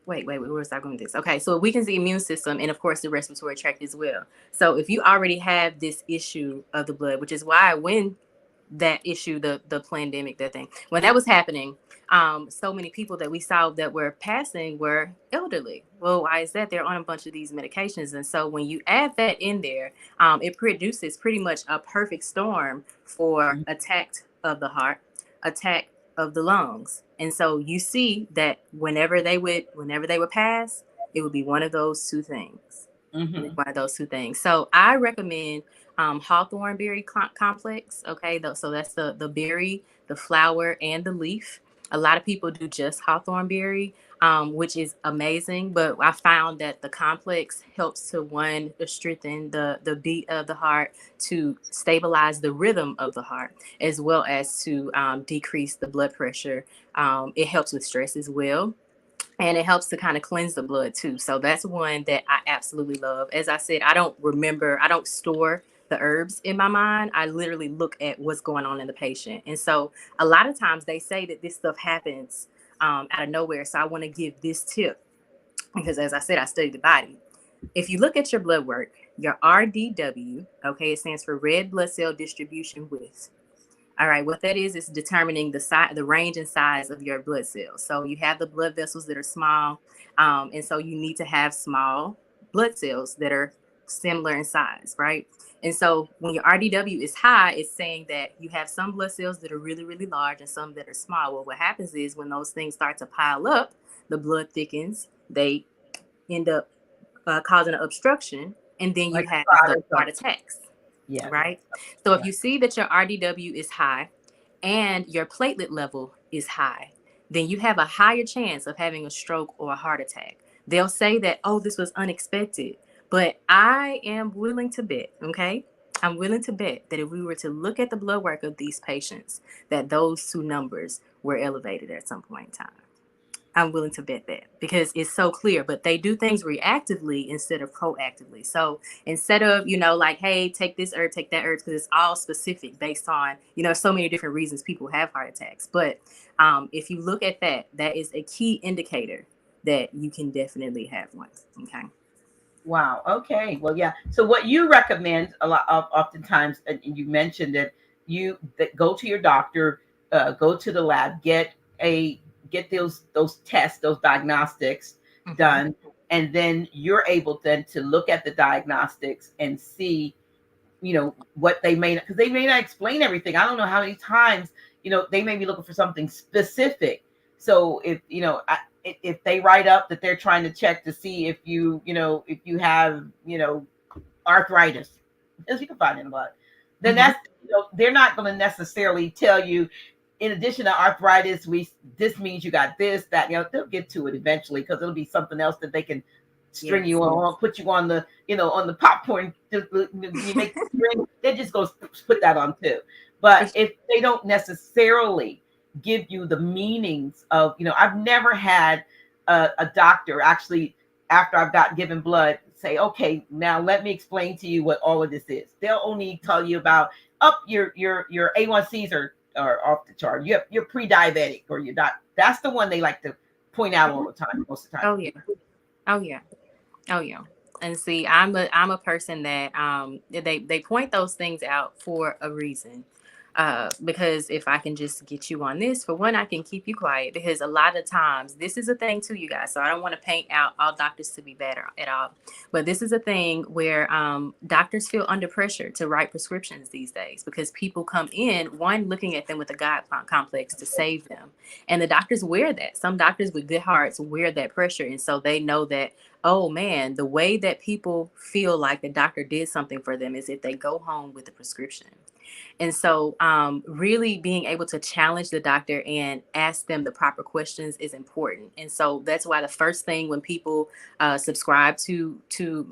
wait, where was I going with this? Okay, so it weakens the immune system and of course the respiratory tract as well. So if you already have this issue of the blood, which is why when that issue, the pandemic, that thing, when that was happening, so many people that we saw that were passing were elderly. Well, why is that? They're on a bunch of these medications, and so when you add that in there, it produces pretty much a perfect storm for attack of the heart, attack of the lungs. And so you see that whenever they would pass, it would be one of those two things. Hmm. One of those two things. So I recommend hawthorn berry complex. Okay, so that's the berry, the flower, and the leaf. A lot of people do just hawthorn berry, which is amazing. But I found that the complex helps to one to strengthen the beat of the heart, to stabilize the rhythm of the heart, as well as to decrease the blood pressure. It helps with stress as well, and it helps to kind of cleanse the blood too. So that's one that I absolutely love. As I said, I don't store the herbs in my mind. I literally look at what's going on in the patient. And so a lot of times they say that this stuff happens out of nowhere. So I want to give this tip because, as I said, I study the body. If you look at your blood work, your RDW, okay, it stands for red blood cell distribution width. All right, what that is determining the size, the range and size of your blood cells. So you have the blood vessels that are small, and so you need to have small blood cells that are similar in size, right? And so when your RDW is high, it's saying that you have some blood cells that are really, really large and some that are small. Well, what happens is when those things start to pile up, the blood thickens. They end up causing an obstruction, and then you Like have a the clot or heart something. attacks, Yes. right? So if Yeah. you see that your RDW is high and your platelet level is high, then you have a higher chance of having a stroke or a heart attack. They'll say that, oh, this was unexpected. But I am willing to bet, okay? I'm willing to bet that if we were to look at the blood work of these patients, that those two numbers were elevated at some point in time. I'm willing to bet that because it's so clear, but they do things reactively instead of proactively. So instead of, like, hey, take this herb, take that herb, because it's all specific based on, so many different reasons people have heart attacks. But if you look at that, that is a key indicator that you can definitely have one. Okay. Wow. Okay. Well, yeah. So what you recommend a lot of oftentimes, and you mentioned that you that go to your doctor, go to the lab, a get those tests, those diagnostics Mm-hmm. done, and then you're able then to look at the diagnostics and see, what they may, because they may not explain everything. I don't know how many times, they may be looking for something specific. So if they write up that they're trying to check to see if if you have, arthritis, as you can find in the blood, then Mm-hmm. they're not going to necessarily tell you, in addition to arthritis, this means you got this, that, they'll get to it eventually, because it'll be something else that they can string Yes. you on, put you on the, on the popcorn, you make the string, they just go put that on too. For But sure. if they don't necessarily give you the meanings of, I've never had a doctor actually, after I've got given blood, say, okay, now let me explain to you what all of this is. They'll only tell you about, up your A1Cs are off the chart. You're pre-diabetic, or you're not. That's the one they like to point out all the time, most of the time. Oh, yeah. Oh, yeah. Oh yeah. And see, I'm a person that they point those things out for a reason. Because if I can just get you on this, for one, I can keep you quiet, because a lot of times this is a thing too, you guys. So I don't want to paint out all doctors to be bad at all, but this is a thing where doctors feel under pressure to write prescriptions these days, because people come in, one, looking at them with a God complex to save them, and the doctors wear that. Some doctors with good hearts wear that pressure, and so they know that, oh man, the way that people feel like the doctor did something for them is if they go home with a prescription. And so, really being able to challenge the doctor and ask them the proper questions is important. And so that's why the first thing when people subscribe to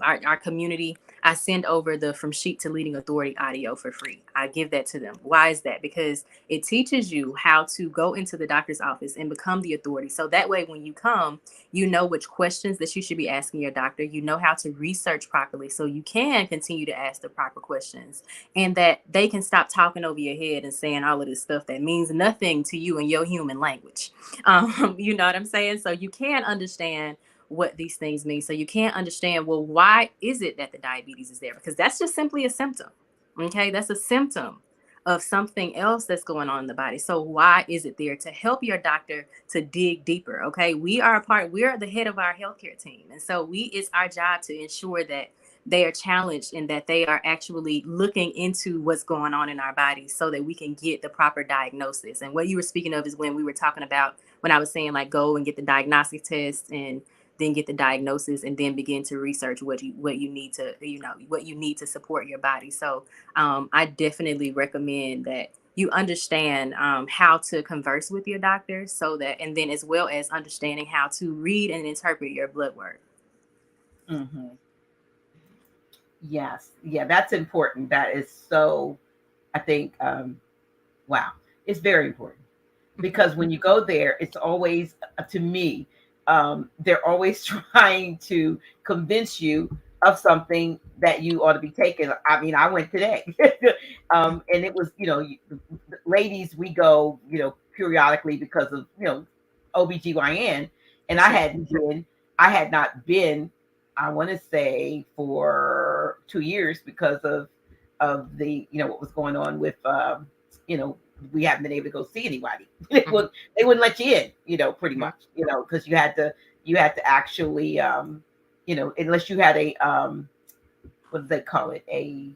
our community, I send over the From Sheep to Leading Authority audio for free. I give that to them. Why is that? Because it teaches you how to go into the doctor's office and become the authority. So that way, when you come, you know which questions that you should be asking your doctor. You know how to research properly so you can continue to ask the proper questions, and that they can stop talking over your head and saying all of this stuff that means nothing to you in your human language. You know what I'm saying? So you can understand what these things mean. So you can't understand, well, why is it that the diabetes is there? Because that's just simply a symptom. Okay, that's a symptom of something else that's going on in the body. So why is it there? To help your doctor to dig deeper. Okay, we are the head of our healthcare team, and so it's our job to ensure that they are challenged and that they are actually looking into what's going on in our bodies so that we can get the proper diagnosis. And what you were speaking of is when we were talking about, when I was saying, like, go and get the diagnostic test and then get the diagnosis and then begin to research what you need to, what you need to support your body. So I definitely recommend that you understand how to converse with your doctor, so that, and then as well as understanding how to read and interpret your blood work. Hmm. Yes. Yeah, that's important. That is so, I think, wow, it's very important because when you go there, it's always, to me, they're always trying to convince you of something that you ought to be taking. I mean, I went today, and it was, ladies, we go, periodically because of, OBGYN, and Sure. I had not been, I want to say, for 2 years because of the, what was going on with, you know, we haven't been able to go see anybody. Mhm. They wouldn't let you in, pretty Mhm. much, because you had to actually, unless you had a, what do they call it, an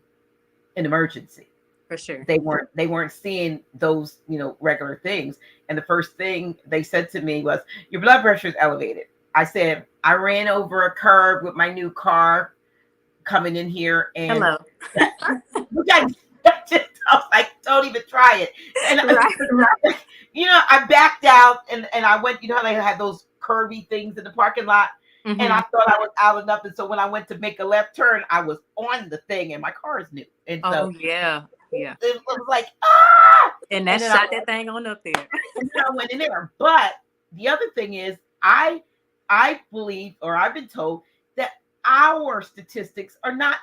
emergency. For sure. They weren't seeing those, regular things. And the first thing they said to me was, "Your blood pressure is elevated." I said, "I ran over a curb with my new car coming in here, and Hello. that, I, I was like, don't even try it." And Right. I backed out, and I went. You know how they had those curvy things in the parking lot, and I Hmm. thought I was out enough. And so when I went to make a left turn, I was on the thing, and my car is new, and Oh so yeah, yeah. it was like, ah. And And that then I shot that thing on up there. and then I went in there. But the other thing is, I believe, or I've been told, that our statistics are not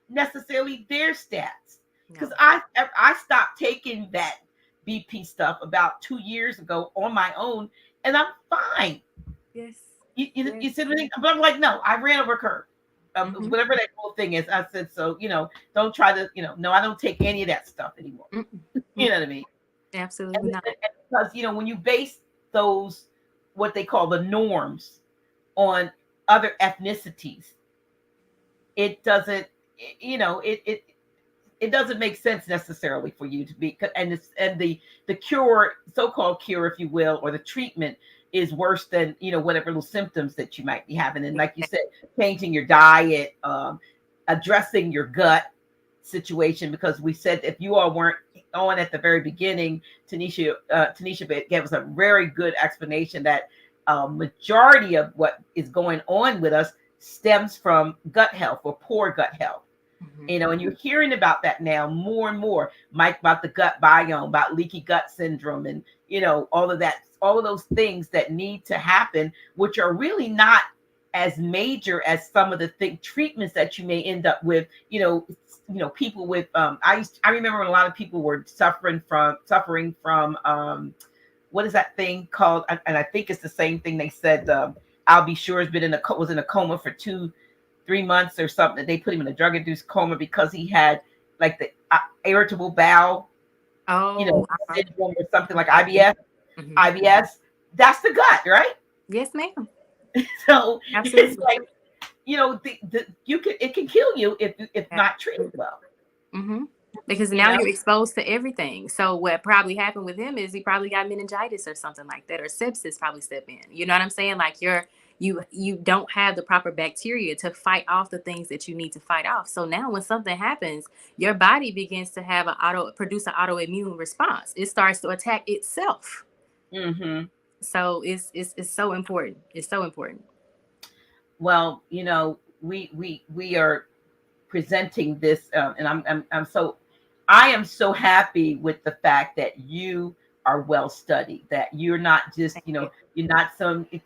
necessarily their stats. Because No. I stopped taking that BP stuff about 2 years ago on my own, and I'm fine. Yes. You Yes. said anything, but I'm like, no, I ran over a curb. Hmm. Whatever that whole thing is, I said, so, don't try to, no, I don't take any of that stuff anymore. You know what I mean? Absolutely And, not. and because, when you base those, what they call the norms, on other ethnicities, it doesn't, it doesn't make sense necessarily for you to be, and the cure, so-called cure, if you will, or the treatment is worse than, whatever little symptoms that you might be having. And like you said, changing your diet, addressing your gut situation, because we said, if you all weren't on at the very beginning, Tanisha gave us a very good explanation that majority of what is going on with us stems from gut health or poor gut health. Hmm. And you're hearing about that now more and more, Mike, about the gut biome, about leaky gut syndrome, and all of that, all of those things that need to happen, which are really not as major as some of the treatments that you may end up with. People with, I remember when a lot of people were suffering from what is that thing called? And I think it's the same thing they said. Al B. Sure has been was in a coma for 3 months or something. They put him in a drug induced coma because he had like the irritable bowel, Oh, syndrome, or something like okay. IBS. Hmm. IBS. That's the gut, right? Yes, ma'am. So it's Absolutely. like, it can kill you if not treated Absolutely. well. Hmm. Because You now know. you're exposed to everything. So what probably happened with him is he probably got meningitis or something like that, or sepsis probably step in. You know what I'm saying? Like you don't have the proper bacteria to fight off the things that you need to fight off. So now when something happens, your body begins to have produce an autoimmune response. It starts to attack itself. Hmm. So it's so important. It's so important. Well, we are presenting this, and I am so happy with the fact that you are well studied, that you're not just, Thank you. you're not some, you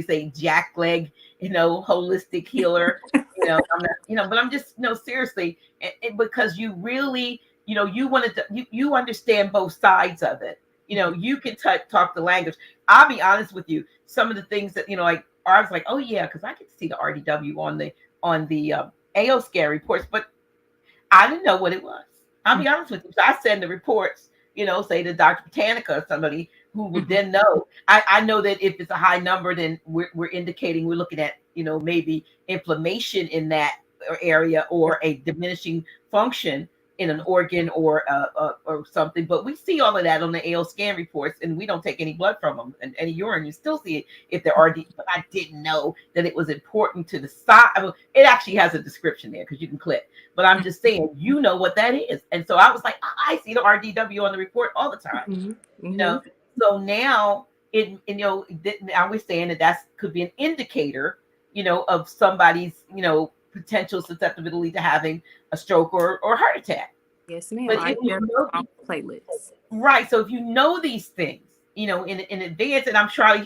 say, jackleg, holistic healer. I'm not, but I'm just, seriously, because you really, you wanted to, you understand both sides of it. Mhm. You can talk the language. I'll be honest with you. Some of the things that, I was like, oh yeah, because I could see the RDW on the AO scare reports, but I didn't know what it was. I'll be honest with you. So I send the reports, say to Dr. Botanica or somebody who would Mhm. then know. I know that if it's a high number, then we're indicating we're looking at, maybe inflammation in that area or a diminishing function. in an organ or something. But we see all of that on the AL scan reports, and we don't take any blood from them and any urine. You still see it if they're RD. But I didn't know that it was important to the size. I mean, it actually has a description there because you can click. But I'm just saying, you know what that is. And so I was like, I see the RDW on the report all the time. Mm-hmm. You Mm-hmm. know, so now I was saying that that could be an indicator, of somebody's, potential susceptibility to having a stroke or heart attack. Yes, ma'am. But Are if you there know, strong platelets? right, so if you know these things, in advance, and I'm sure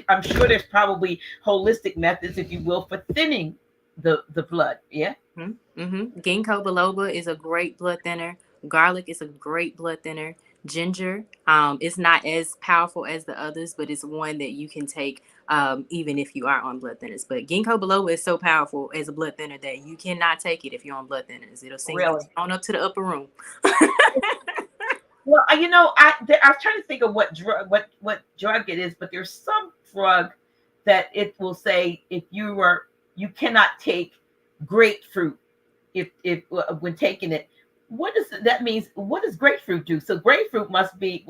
there's probably holistic methods, if you will, for thinning the blood. Yeah. Mm-hmm. Ginkgo biloba is a great blood thinner. Garlic is a great blood thinner. Ginger, it's not as powerful as the others, but it's one that you can take even if you are on blood thinners. But ginkgo biloba is so powerful as a blood thinner that you cannot take it if you're on blood thinners. It'll send you Really? on up to the upper room. Well, I was trying to think of what drug it is, but there's some drug that it will say if you cannot take grapefruit if when taking it. What does that means? What does grapefruit do? So grapefruit must be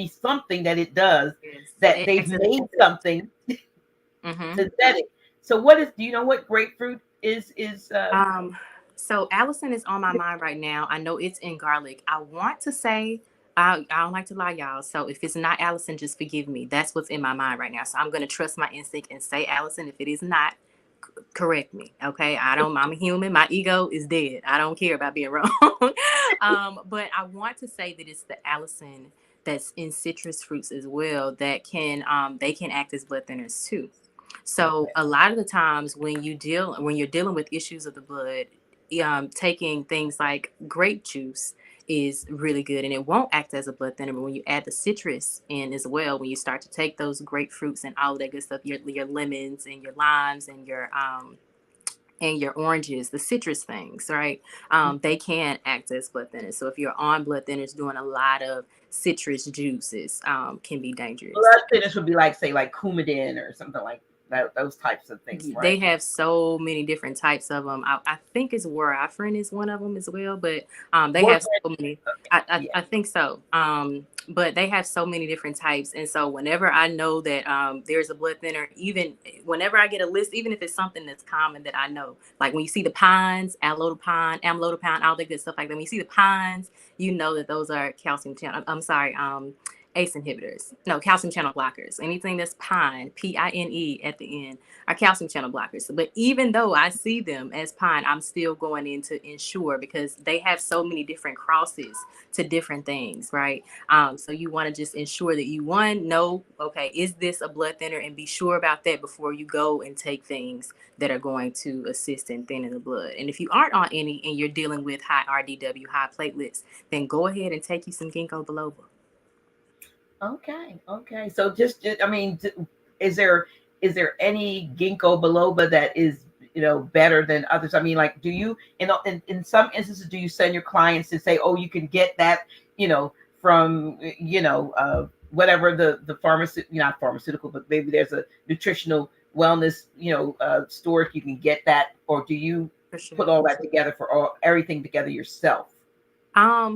something that it does, Yes, that it they've acts as made something mm-hmm. synthetic. So what is? Do you know what grapefruit is? Um, so Allison is on my mind right now. I know it's in garlic. I want to say I don't like to lie, y'all. So if it's not Allison, just forgive me. That's what's in my mind right now. So I'm gonna trust my instinct and say Allison. If it is not, correct me. Okay. I'm a human. My ego is dead. I don't care about being wrong. But I want to say that it's the Allison that's in citrus fruits as well that can they can act as blood thinners too. So Okay. a lot of the times when you're dealing with issues of the blood, taking things like grape juice is really good, and it won't act as a blood thinner. But when you add the citrus in as well, when you start to take those grapefruits and all of that good stuff, your lemons and your limes and your oranges, the citrus things, right? They can act as blood thinners. So if you're on blood thinners, doing a lot of citrus juices can be dangerous. Blood thinners would be like, say, like Coumadin or something like that. Those types of things, They right? have so many different types of them. I think it's warfarin is one of them as well, but they have Warfarin. so many. Okay. Yeah. I think so. But they have so many different types, and so whenever I know that there's a blood thinner, even whenever I get a list, even if it's something that's common that I know, like when you see the pines, amlodipine, all that good stuff like that. When you see the pines, you know that those are calcium channel. I'm sorry, ACE inhibitors. No, calcium channel blockers. Anything that's PINE at the end are calcium channel blockers. But even though I see them as pine, I'm still going in to ensure because they have so many different crosses to different things, right? So you want to just ensure that you know, okay, is this a blood thinner, and be sure about that before you go and take things that are going to assist in thinning the blood. And if you aren't on any and you're dealing with high RDW, high platelets, then go ahead and take you some ginkgo biloba. Okay. Okay. So I mean, is there any ginkgo biloba that is better than others? I mean, like, do you in some instances do you send your clients to say, oh, you can get that from whatever the pharmaceutical, not pharmaceutical, but maybe there's a nutritional wellness store you can get that, or do you For sure. put all that together for everything together yourself?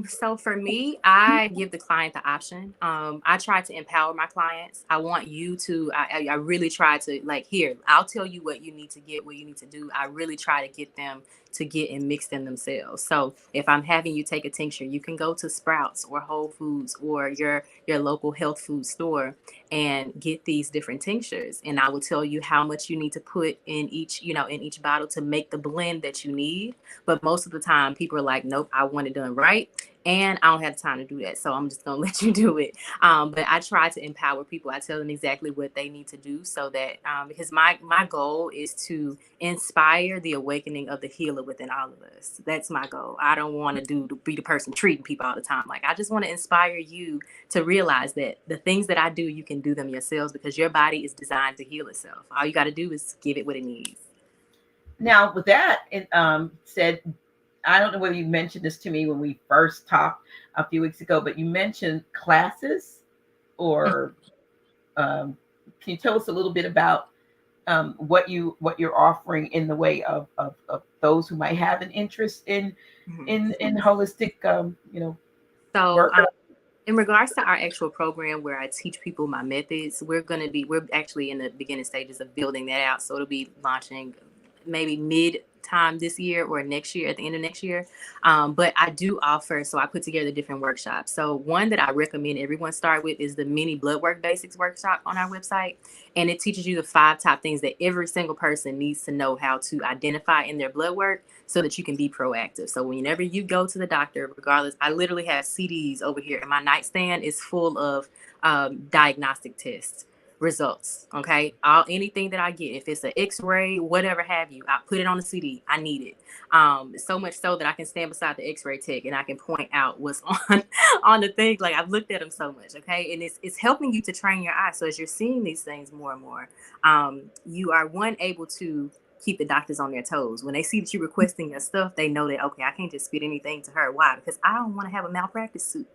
So for me, I give the client the option. I try to empower my clients. I want you to, I really try to like, here, I'll tell you what you need to get, what you need to do. I really try to get them to get and mix them themselves. So if I'm having you take a tincture, you can go to Sprouts or Whole Foods or your local health food store and get these different tinctures. And I will tell you how much you need to put in each bottle to make the blend that you need. But most of the time, people are like, nope, I want it done right. And I don't have time to do that. So I'm just going to let you do it. But I try to empower people. I tell them exactly what they need to do so that because my goal is to inspire the awakening of the healer within all of us. That's my goal. I don't want to be the person treating people all the time. Like, I just want to inspire you to realize that the things that I do, you can do them yourselves because your body is designed to heal itself. All you got to do is give it what it needs. Now, with that said, I don't know whether you mentioned this to me when we first talked a few weeks ago, but you mentioned classes, or can you tell us a little bit about what you're offering in the way of those who might have an interest in Mhm. in holistic, So, work. in regards to our actual program where I teach people my methods, we're actually in the beginning stages of building that out. So it'll be launching maybe mid time this year or next year, at the end of next year. But I do offer, so I put together different workshops. So one that I recommend everyone start with is the mini blood work basics workshop on our website. And it teaches you the 5 top things that every single person needs to know how to identify in their blood work so that you can be proactive. So whenever you go to the doctor, regardless, I literally have CDs over here, and my nightstand is full of diagnostic tests results. Okay, all anything that I get, if it's an X-ray, whatever have you, I put it on the CD. I need it. So much so that I can stand beside the X-ray tech and I can point out what's on the thing. Like I've looked at them so much. Okay, and it's helping you to train your eyes. So as you're seeing these things more and more, you are able to keep the doctors on their toes. When they see that you're requesting your stuff, they know that, okay, I can't just spit anything to her. Why? Because I don't want to have a malpractice suit.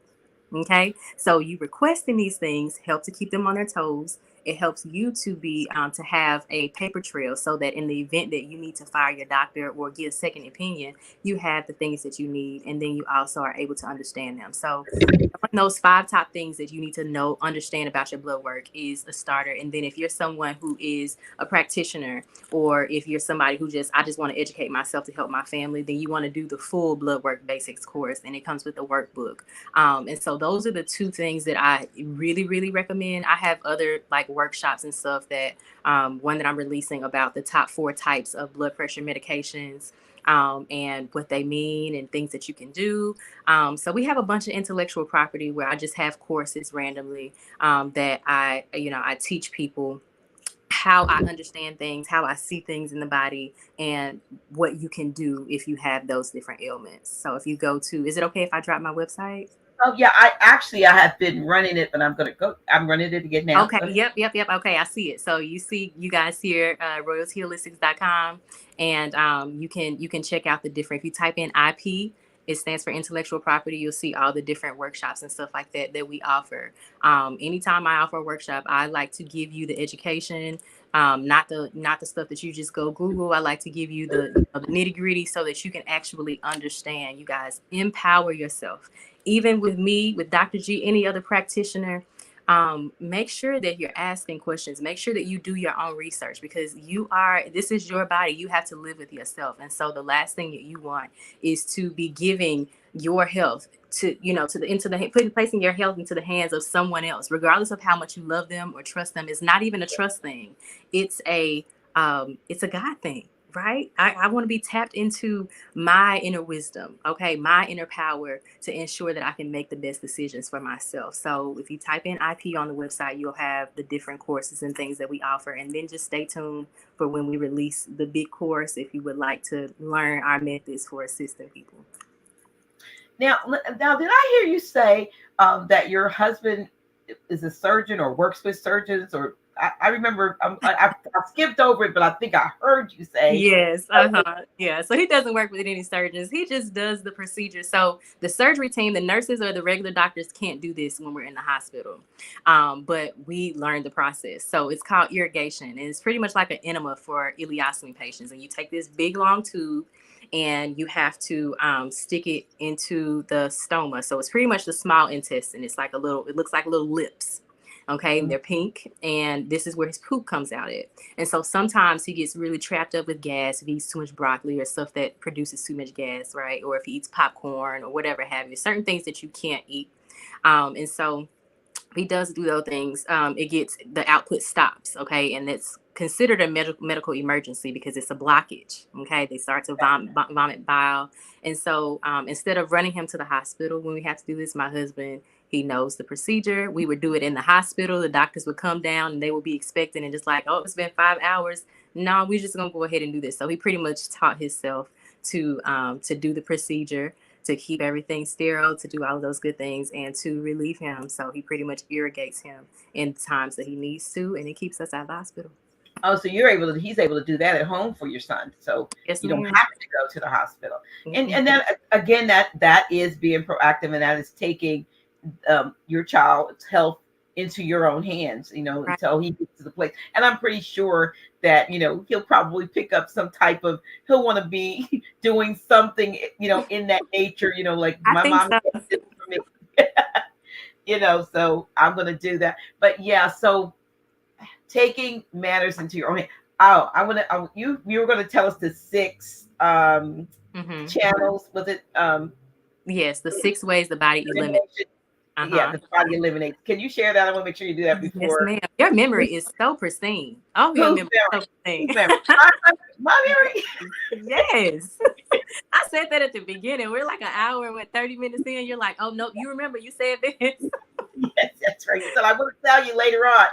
Okay, so you requesting these things help to keep them on their toes. It helps you to be to have a paper trail so that in the event that you need to fire your doctor or get a second opinion, you have the things that you need, and then you also are able to understand them. So those 5 top things that you need to know, understand about your blood work is a starter. And then if you're someone who is a practitioner, or if you're somebody who I just want to educate myself to help my family, then you want to do the full blood work basics course, and it comes with a workbook. And so those are the 2 things that I really, really recommend. I have other like workshops and stuff that one that I'm releasing about the top 4 types of blood pressure medications. And what they mean and things that you can do. So we have a bunch of intellectual property where I just have courses randomly that I teach people how I understand things, how I see things in the body, and what you can do if you have those different ailments. So if you go to, is it okay if I drop my website? Oh yeah, I have been running it, but I'm gonna go. I'm running it again now. Okay. Yep. Okay. I see it. So you guys here, royaltyholistics.com, and you can check out the different, if you type in IP, it stands for intellectual property. You'll see all the different workshops and stuff like that we offer. Anytime I offer a workshop, I like to give you the education, not the stuff that you just go Google. I like to give you the nitty gritty so that you can actually understand. You guys empower yourself. Even with me, with Dr. G, any other practitioner, make sure that you're asking questions. Make sure that you do your own research, because this is your body. You have to live with yourself. And so the last thing that you want is to be giving your health placing your health into the hands of someone else, regardless of how much you love them or trust them. It's not even a trust thing. It's a God thing, right? I want to be tapped into my inner wisdom, okay, my inner power, to ensure that I can make the best decisions for myself. So if you type in IP on the website, you'll have the different courses and things that we offer. And then just stay tuned for when we release the big course if you would like to learn our methods for assisting people. Now, did I hear you say that your husband is a surgeon or works with surgeons? Or I remember I skipped over it, but I think I heard you say. Yes, yeah. So he doesn't work with any surgeons. He just does the procedure. So the surgery team, the nurses or the regular doctors can't do this when we're in the hospital. But we learned the process. So it's called irrigation, and it's pretty much like an enema for ileostomy patients. And you take this big long tube, and you have to stick it into the stoma. So it's pretty much the small intestine. It looks like little lips. Okay, and they're pink, and this is where his poop comes out at. And so sometimes he gets really trapped up with gas if he eats too much broccoli or stuff that produces too much gas, right? Or if he eats popcorn or whatever have you, certain things that you can't eat. And so he does do those things. The output stops, okay, and it's considered a medical emergency because it's a blockage. Okay, they start to vomit bile, and so instead of running him to the hospital when we have to do this, my husband, he knows the procedure. We would do it in the hospital. The doctors would come down and they would be expecting and just like, oh, it's been 5 hours. No, we're just gonna go ahead and do this. So he pretty much taught himself to do the procedure, to keep everything sterile, to do all of those good things, and to relieve him. So he pretty much irrigates him in times that he needs to, and it keeps us out of the hospital. Oh, so he's able to do that at home for your son, so Yes, you don't ma'am. have to go to the hospital. And Mm-hmm. then again, that is being proactive, and that is taking your child's health into your own hands, Right. until he gets to the place. And I'm pretty sure that, he'll probably pick up some type of, he'll want to be doing something, in that nature, like I my think mom so. did this for me. So I'm going to do that. But yeah, so taking matters into your own hand. Oh, you were going to tell us the six Hmm. channels. Was it Yes, the 6 ways the body eliminates. elimination? Yeah, Uh-huh. the body eliminates. Can you share that? I want to make sure you do that Yes, before ma'am. Your we. memory is so pristine. Oh, your Who's memory is memory? so pristine. Who's memory? My memory. Yes. I said that at the beginning. We're like an hour and 30 minutes in. You're like, oh, no, you remember you said this. Yes, that's right. So I will tell you later on.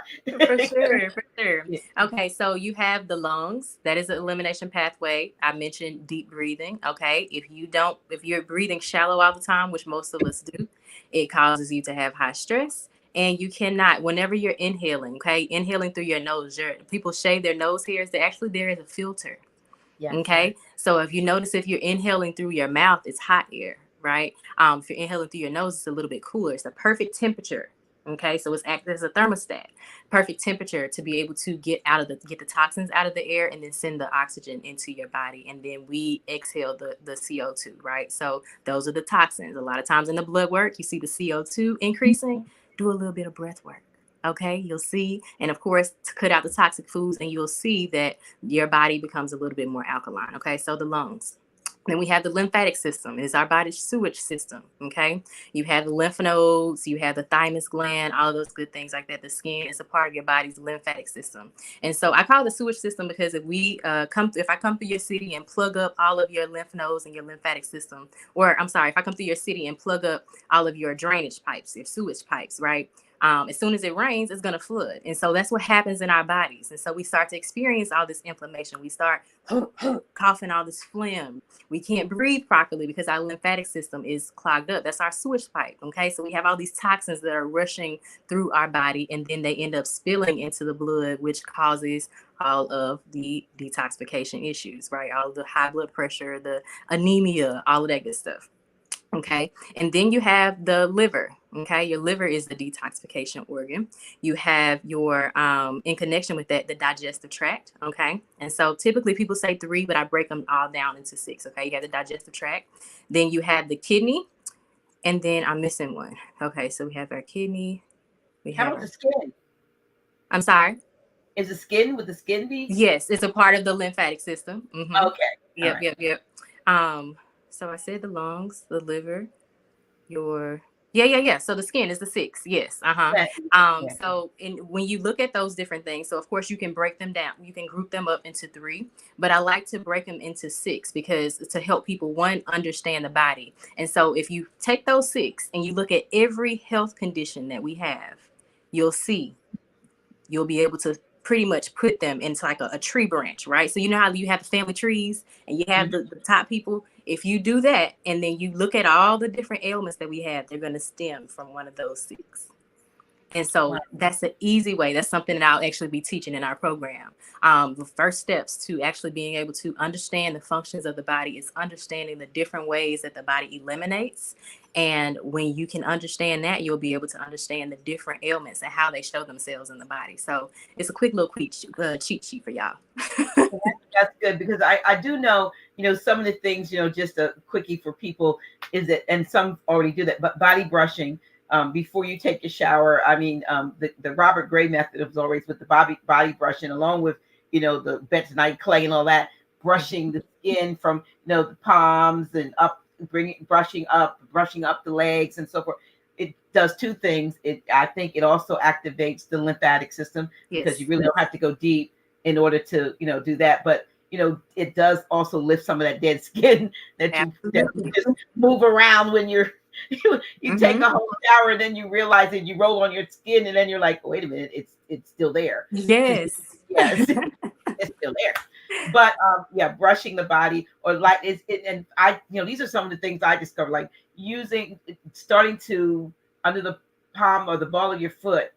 For sure, for sure. Yeah. Okay, so you have the lungs. That is an elimination pathway. I mentioned deep breathing. Okay, if you're breathing shallow all the time, which most of us do, it causes you to have high stress. And you cannot, whenever you're inhaling, okay, inhaling through your nose, people shave their nose hairs. There is a filter. Yes. Okay. So if you notice, if you're inhaling through your mouth, it's hot air, right? If you're inhaling through your nose, it's a little bit cooler. It's the perfect temperature. Okay. So it's acting as a thermostat, perfect temperature to be able to get the toxins out of the air and then send the oxygen into your body. And then we exhale the CO2, right? So those are the toxins. A lot of times in the blood work, you see the CO2 increasing. Do a little bit of breath work. Okay, you'll see, and of course, to cut out the toxic foods, and you'll see that your body becomes a little bit more alkaline. Okay, so the lungs. Then we have the lymphatic system. It's our body's sewage system. Okay, you have the lymph nodes, you have the thymus gland, all of those good things like that. The skin is a part of your body's lymphatic system, and so I call it the sewage system because if I come through your city and plug up all of your lymph nodes and your lymphatic system, or I'm sorry, if I come through your city and plug up all of your drainage pipes, your sewage pipes, right? As soon as it rains, it's going to flood. And so that's what happens in our bodies. And so we start to experience all this inflammation. We start coughing all this phlegm. We can't breathe properly because our lymphatic system is clogged up. That's our sewage pipe. Okay. So we have all these toxins that are rushing through our body and then they end up spilling into the blood, which causes all of the detoxification issues, right? All of the high blood pressure, the anemia, all of that good stuff. Okay. And then you have the liver. Okay. Your liver is the detoxification organ. You have in connection with that, the digestive tract. Okay. And so typically people say 3, but I break them all down into 6. Okay. You have the digestive tract. Then you have the kidney. And then I'm missing one. Okay. So we have our kidney. How about the skin? I'm sorry. Is the skin, with the skin be? Yes. It's a part of the lymphatic system. Mm-hmm. Okay. Yep. Right. Yep. So I said the lungs, the liver, yeah. So the skin is the 6. Yes. Yeah. So when you look at those different things, so of course you can break them down. You can group them up into 3, but I like to break them into 6 because to help people, one, understand the body. And so if you take those 6 and you look at every health condition that we have, you'll be able to pretty much put them into like a tree branch, right? So you know how you have the family trees and you have the top people. If you do that and then you look at all the different ailments that we have, they're going to stem from one of those 6. And so that's an easy way. That's something that I'll actually be teaching in our program. The first steps to actually being able to understand the functions of the body is understanding the different ways that the body eliminates. And when you can understand that, you'll be able to understand the different ailments and how they show themselves in the body. So it's a quick little cheat sheet for y'all. That's good because I do know, some of the things, just a quickie for people is that, and some already do that, but body brushing. Before you take a shower, I mean, the Robert Gray method was always with the body brushing, along with the bentonite clay and all that, brushing the skin from the palms and up, brushing up the legs and so forth. It does 2 things. I think it also activates the lymphatic system because you really don't have to go deep in order to do that, but it does also lift some of that dead skin that you just move around when you take a whole shower and then you realize that you roll on your skin and then you're like, wait a minute, it's still there. Yes. Yes, it's still there. But brushing the body or like and I these are some of the things I discovered, like starting to under the palm or the ball of your foot,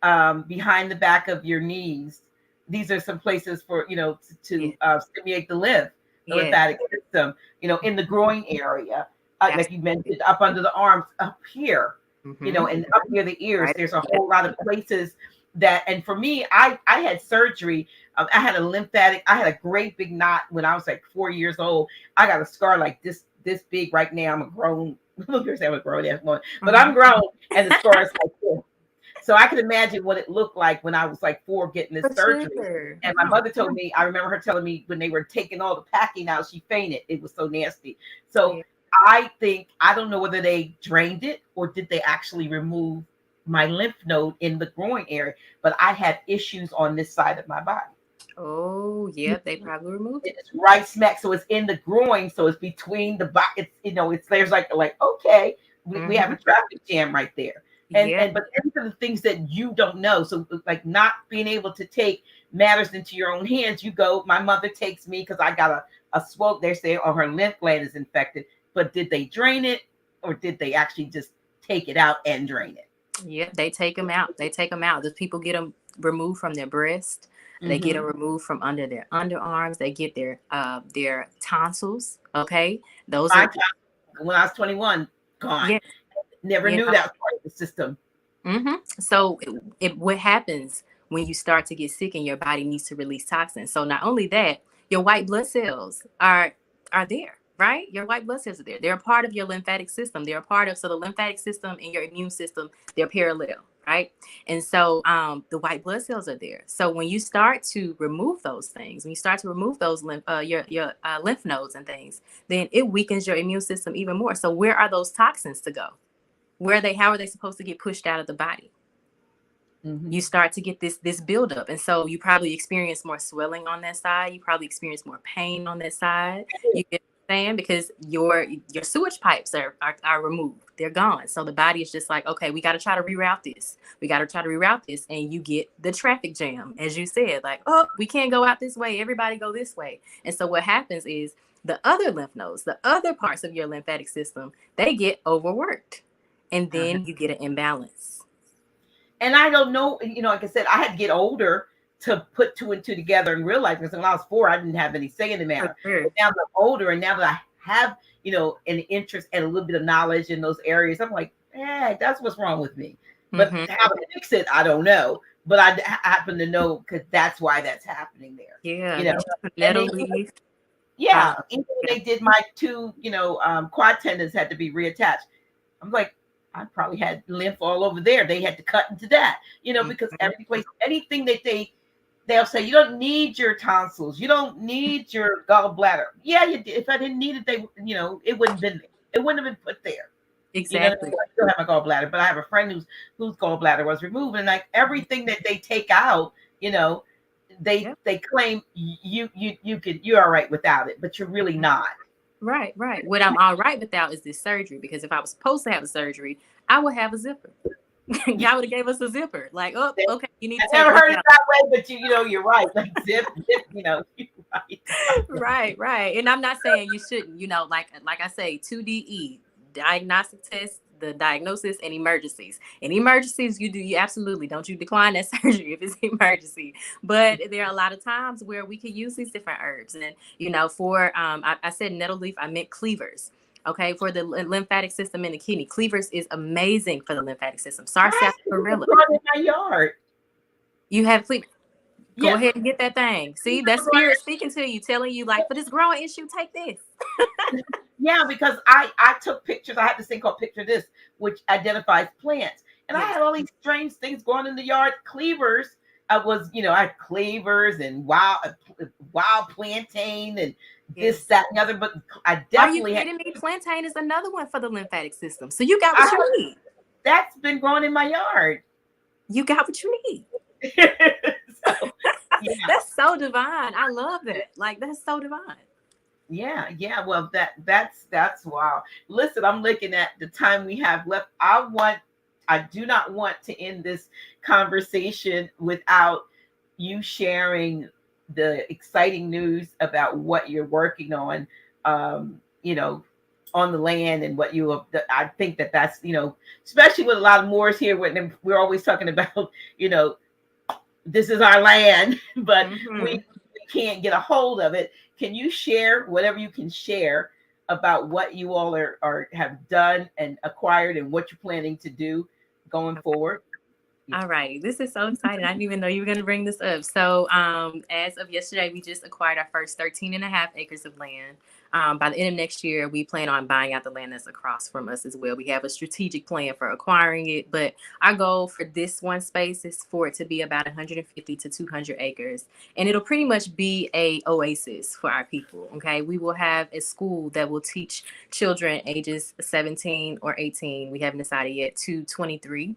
behind the back of your knees. These are some places for to stimulate the lymphatic system. In the groin area. Like you mentioned, up under the arms, up here, and up near the ears. Right. There's a whole lot of places that, and for me, I had surgery I had a lymphatic. I had a great big knot when I was like 4 years old. I got a scar like this big right now. I'm a grown. Look, I'm a grown ass woman, but I'm grown, and the scar is like this. So I can imagine what it looked like when I was like 4 getting this For surgery. sure. And my mother told me, I remember her telling me when they were taking all the packing out, she fainted. It was so nasty. So Yeah. I think, I don't know whether they drained it or did they actually remove my lymph node in the groin area, but I had issues on this side of my body. Oh, yep. They probably removed it. It's right smack, so it's in the groin, so it's between the body. It's, it's there's like okay, we have a traffic jam right there, Yeah. but these are the things that you don't know. So like not being able to take matters into your own hands. You go. My mother takes me because I got a swell. They say, oh, her lymph gland is infected, but did they drain it or did they actually just take it out and drain it? Yeah, they take them out. They take them out. The people get them removed from their breast. They get them removed from under their underarms. They get their tonsils. Okay, those My are time, when I was 21, gone. yeah. Never You knew know. that was part of the system. So what happens when you start to get sick and your body needs to release toxins? So not only that, your white blood cells are there, right? Your white blood cells are there. They're a part of your lymphatic system. They're a part of, so the lymphatic system and your immune system, they're parallel, right? And so the white blood cells are there. So when you start to remove those things, when you start to remove those your lymph nodes and things, then it weakens your immune system even more. So where are those toxins to go? How are they supposed to get pushed out of the body? You start to get this buildup, and so you probably experience more swelling on that side. You probably experience more pain on that side. You get what I'm saying? Because your sewage pipes are removed. They're gone. So the body is just like, okay, we got to try to reroute this. We got to try to reroute this, and you get the traffic jam, as you said, like, oh, we can't go out this way. Everybody go this way. And so what happens is the other lymph nodes, the other parts of your lymphatic system, they get overworked. And then you get an imbalance. And I don't know, like I said, I had to get older to put 2 and 2 together and realize because when I was 4, I didn't have any say in the matter. Sure. But now that I'm older and now that I have, an interest and a little bit of knowledge in those areas, I'm like, that's what's wrong with me. But how to fix it, I don't know. But I happen to know because that's why that's happening there. Yeah. Even when they did my 2, quad tendons had to be reattached. I'm like, I probably had lymph all over there. They had to cut into that, because every place, anything that they'll say, you don't need your tonsils, you don't need your gallbladder. Yeah, you did. If I didn't need it, it wouldn't have been there. It wouldn't have been put there. Exactly. I still have my gallbladder, but I have a friend whose gallbladder was removed, and like everything that they take out, they claim you're all right without it, but you're really not. Right. What I'm all right without is this surgery, because if I was supposed to have a surgery, I would have a zipper. Y'all would have gave us a zipper. Like, oh, okay, you need to I never heard it that way, but you're right. Like zip, you're right. Right. And I'm not saying you shouldn't, like I say, 2DE, diagnostic test, the diagnosis, and emergencies. And emergencies, you absolutely don't you decline that surgery if it's an emergency. But there are a lot of times where we could use these different herbs. And for I said nettle leaf, I meant cleavers. Okay, for the lymphatic system in the kidney, cleavers is amazing for the lymphatic system. Sarsaparilla. In my yard. You have cleavers. Go ahead and get that thing. See, that spirit speaking to you, telling you, like, for this growing issue, take this. Yeah, because I took pictures. I had this thing called Picture This, which identifies plants. And I had all these strange things going in the yard. Cleavers. I had cleavers and wild plantain and this, that, and the other. But I definitely Are you kidding me? Plantain is another one for the lymphatic system. So you got what you need. That's been growing in my yard. You got what you need. That's so divine. I love that. Like, that's so divine. Yeah. Well, that's wow. Listen, I'm looking at the time we have left. I do not want to end this conversation without you sharing the exciting news about what you're working on, on the land and what I think that's, especially with a lot of Moors here, when we're always talking about, this is our land, but we can't get a hold of it. Can you share whatever you can share about what you all have done and acquired and what you're planning to do going forward? All right, this is so exciting. I didn't even know you were going to bring this up. So, as of yesterday, we just acquired our first 13 and a half acres of land. By the end of next year, we plan on buying out the land that's across from us as well. We have a strategic plan for acquiring it, but our goal for this one space is for it to be about 150 to 200 acres, and it'll pretty much be a oasis for our people. Okay, we will have a school that will teach children ages 17 or 18. We haven't decided yet to 23.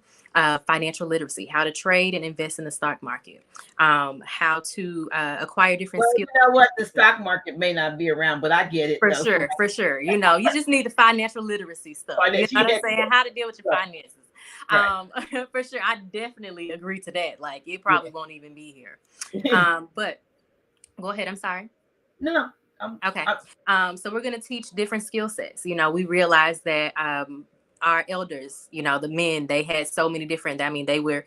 Financial literacy, how to trade and invest in the stock market, how to acquire different Well, skills. you know what? The stock market may not be around, but I get it For though. sure, for sure. You know, you just need the financial literacy stuff. You know what I'm saying? How to deal with your finances. Right. For sure, I definitely agree to that. Like, it Yeah. probably won't even be here. But go ahead. I'm sorry. No. Okay. So we're going to teach different skill sets. You know, we realize that our elders, you know, the men, they had so many different, I mean, they were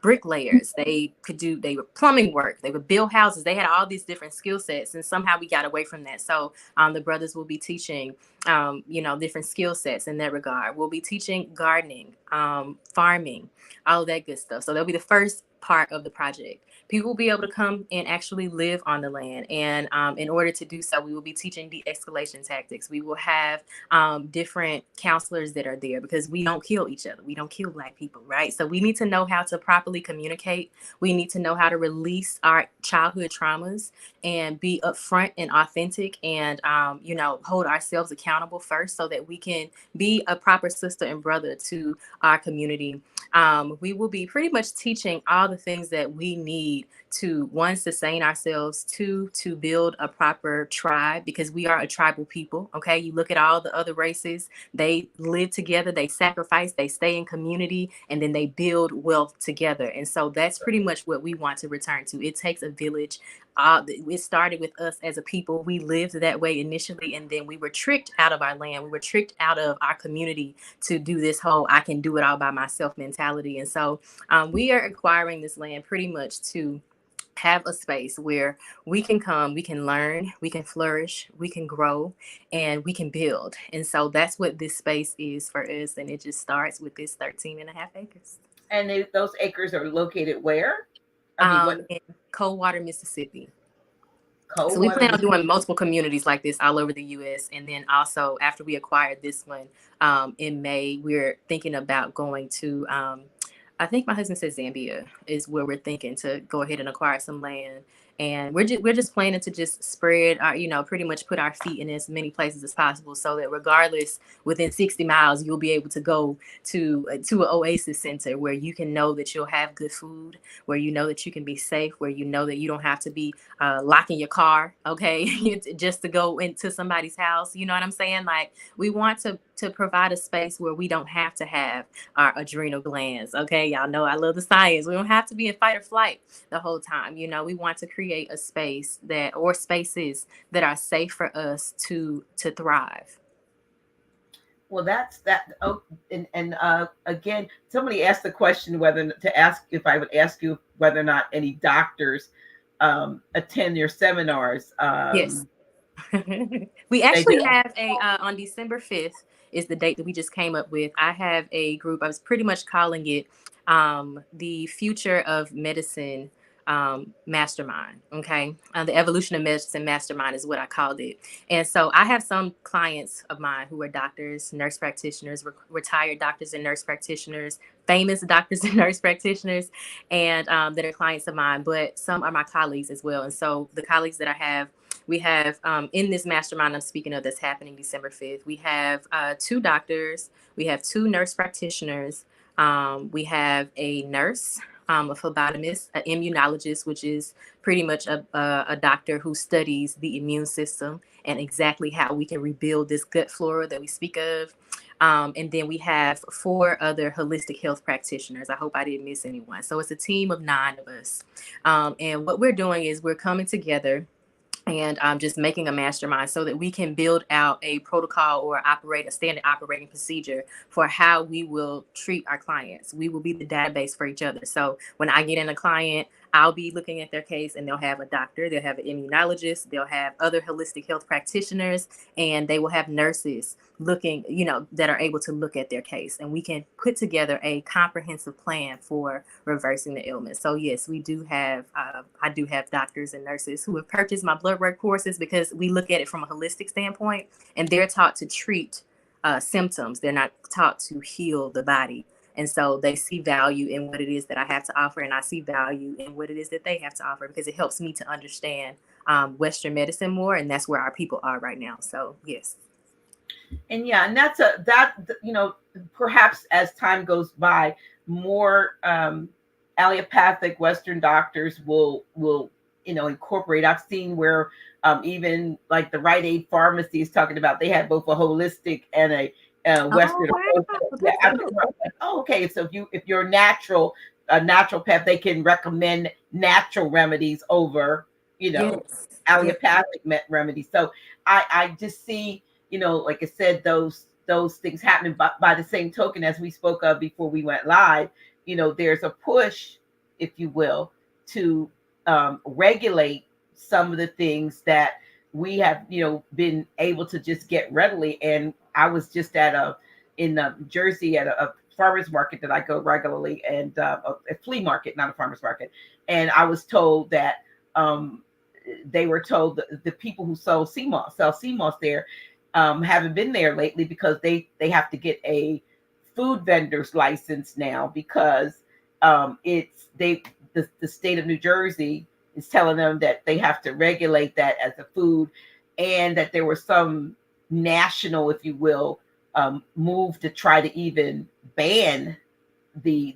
bricklayers. They were plumbing work. They would build houses. They had all these different skill sets, and somehow we got away from that. So the brothers will be teaching, you know, different skill sets in that regard. We'll be teaching gardening, farming, all of that good stuff. So that'll be the first part of the project. People will be able to come and actually live on the land. And in order to do so, we will be teaching de-escalation tactics. We will have different counselors that are there, because we don't kill each other. We don't kill Black people, right? So we need to know how to properly communicate. We need to know how to release our childhood traumas and be upfront and authentic, and, you know, hold ourselves accountable first, so that we can be a proper sister and brother to our community. We will be pretty much teaching all the things that we need to, one, sustain ourselves, two, to build a proper tribe, because we are a tribal people. Okay, you look at all the other races, they live together, they sacrifice, they stay in community, and then they build wealth together. And so that's pretty much what we want to return to. It takes a village. It started with us as a people. We lived that way initially, and then we were tricked out of our land. We were tricked out of our community to do this whole "I can do it all by myself" mentality. And so we are acquiring this land pretty much to have a space where we can come, we can learn, we can flourish, we can grow, and we can build. And so that's what this space is for us. And it just starts with this 13 and a half acres. And those acres are located where? In Coldwater, Mississippi. So we Coldwater, plan on doing multiple communities like this all over the U.S. And then also, after we acquired this one in May, we're thinking about going to, I think my husband said Zambia is where we're thinking to go ahead and acquire some land. And we're just planning to just spread our, you know, pretty much put our feet in as many places as possible, so that regardless, within 60 miles, you'll be able to go to an oasis center where you can know that you'll have good food, where you know that you can be safe, where you know that you don't have to be locking your car, okay, just to go into somebody's house. You know what I'm saying? Like, we want to provide a space where we don't have to have our adrenal glands. Okay, y'all know I love the science. We don't have to be in fight or flight the whole time. You know, we want to create a space or spaces that are safe for us to thrive. well, that's that. Oh, and again, somebody asked the question whether to ask if I would ask you whether or not any doctors attend your seminars. Yes. We They actually do. have on December 5th is the date that we just came up with. I have a group. I was pretty much calling it the Future of Medicine Mastermind. Okay. The Evolution of Medicine Mastermind is what I called it. And so I have some clients of mine who are doctors, nurse practitioners, retired doctors and nurse practitioners, famous doctors and nurse practitioners, and that are clients of mine, but some are my colleagues as well. And so the colleagues that I have, we have in this mastermind I'm speaking of that's happening December 5th, we have two doctors, we have two nurse practitioners, we have a nurse, a phlebotomist, an immunologist, which is pretty much a doctor who studies the immune system and exactly how we can rebuild this gut flora that we speak of. And then we have four other holistic health practitioners. I hope I didn't miss anyone. So it's a team of 9 of us. And what we're doing is we're coming together and just making a mastermind so that we can build out a protocol or operate a standard operating procedure for how we will treat our clients. We will be the database for each other. So when I get in a client, I'll be looking at their case, and they'll have a doctor, they'll have an immunologist, they'll have other holistic health practitioners, and they will have nurses looking, that are able to look at their case. And we can put together a comprehensive plan for reversing the ailment. So yes, we do have, I do have doctors and nurses who have purchased my blood work courses, because we look at it from a holistic standpoint, and they're taught to treat symptoms. They're not taught to heal the body. And so they see value in what it is that I have to offer, and I see value in what it is that they have to offer, because it helps me to understand Western medicine more, and that's where our people are right now. So yes. And yeah, and perhaps as time goes by, more allopathic Western doctors will incorporate. I've seen where even like the Rite Aid pharmacy is talking about, they have both a holistic and a Western approach. Yeah, oh, okay. So if you're a naturopath, they can recommend natural remedies over Yes. allopathic remedies. So I just see, like I said, those things happening. But by the same token, as we spoke of before we went live, there's a push, if you will, to regulate some of the things that we have, been able to just get readily. And I was just in Jersey at a farmers market that I go regularly, and a flea market, not a farmers market. And I was told that they were told the people who sell sea moss there haven't been there lately, because they have to get a food vendor's license now, because the state of New Jersey is telling them that they have to regulate that as a food, and that there was some national, if you will, move to try to even ban the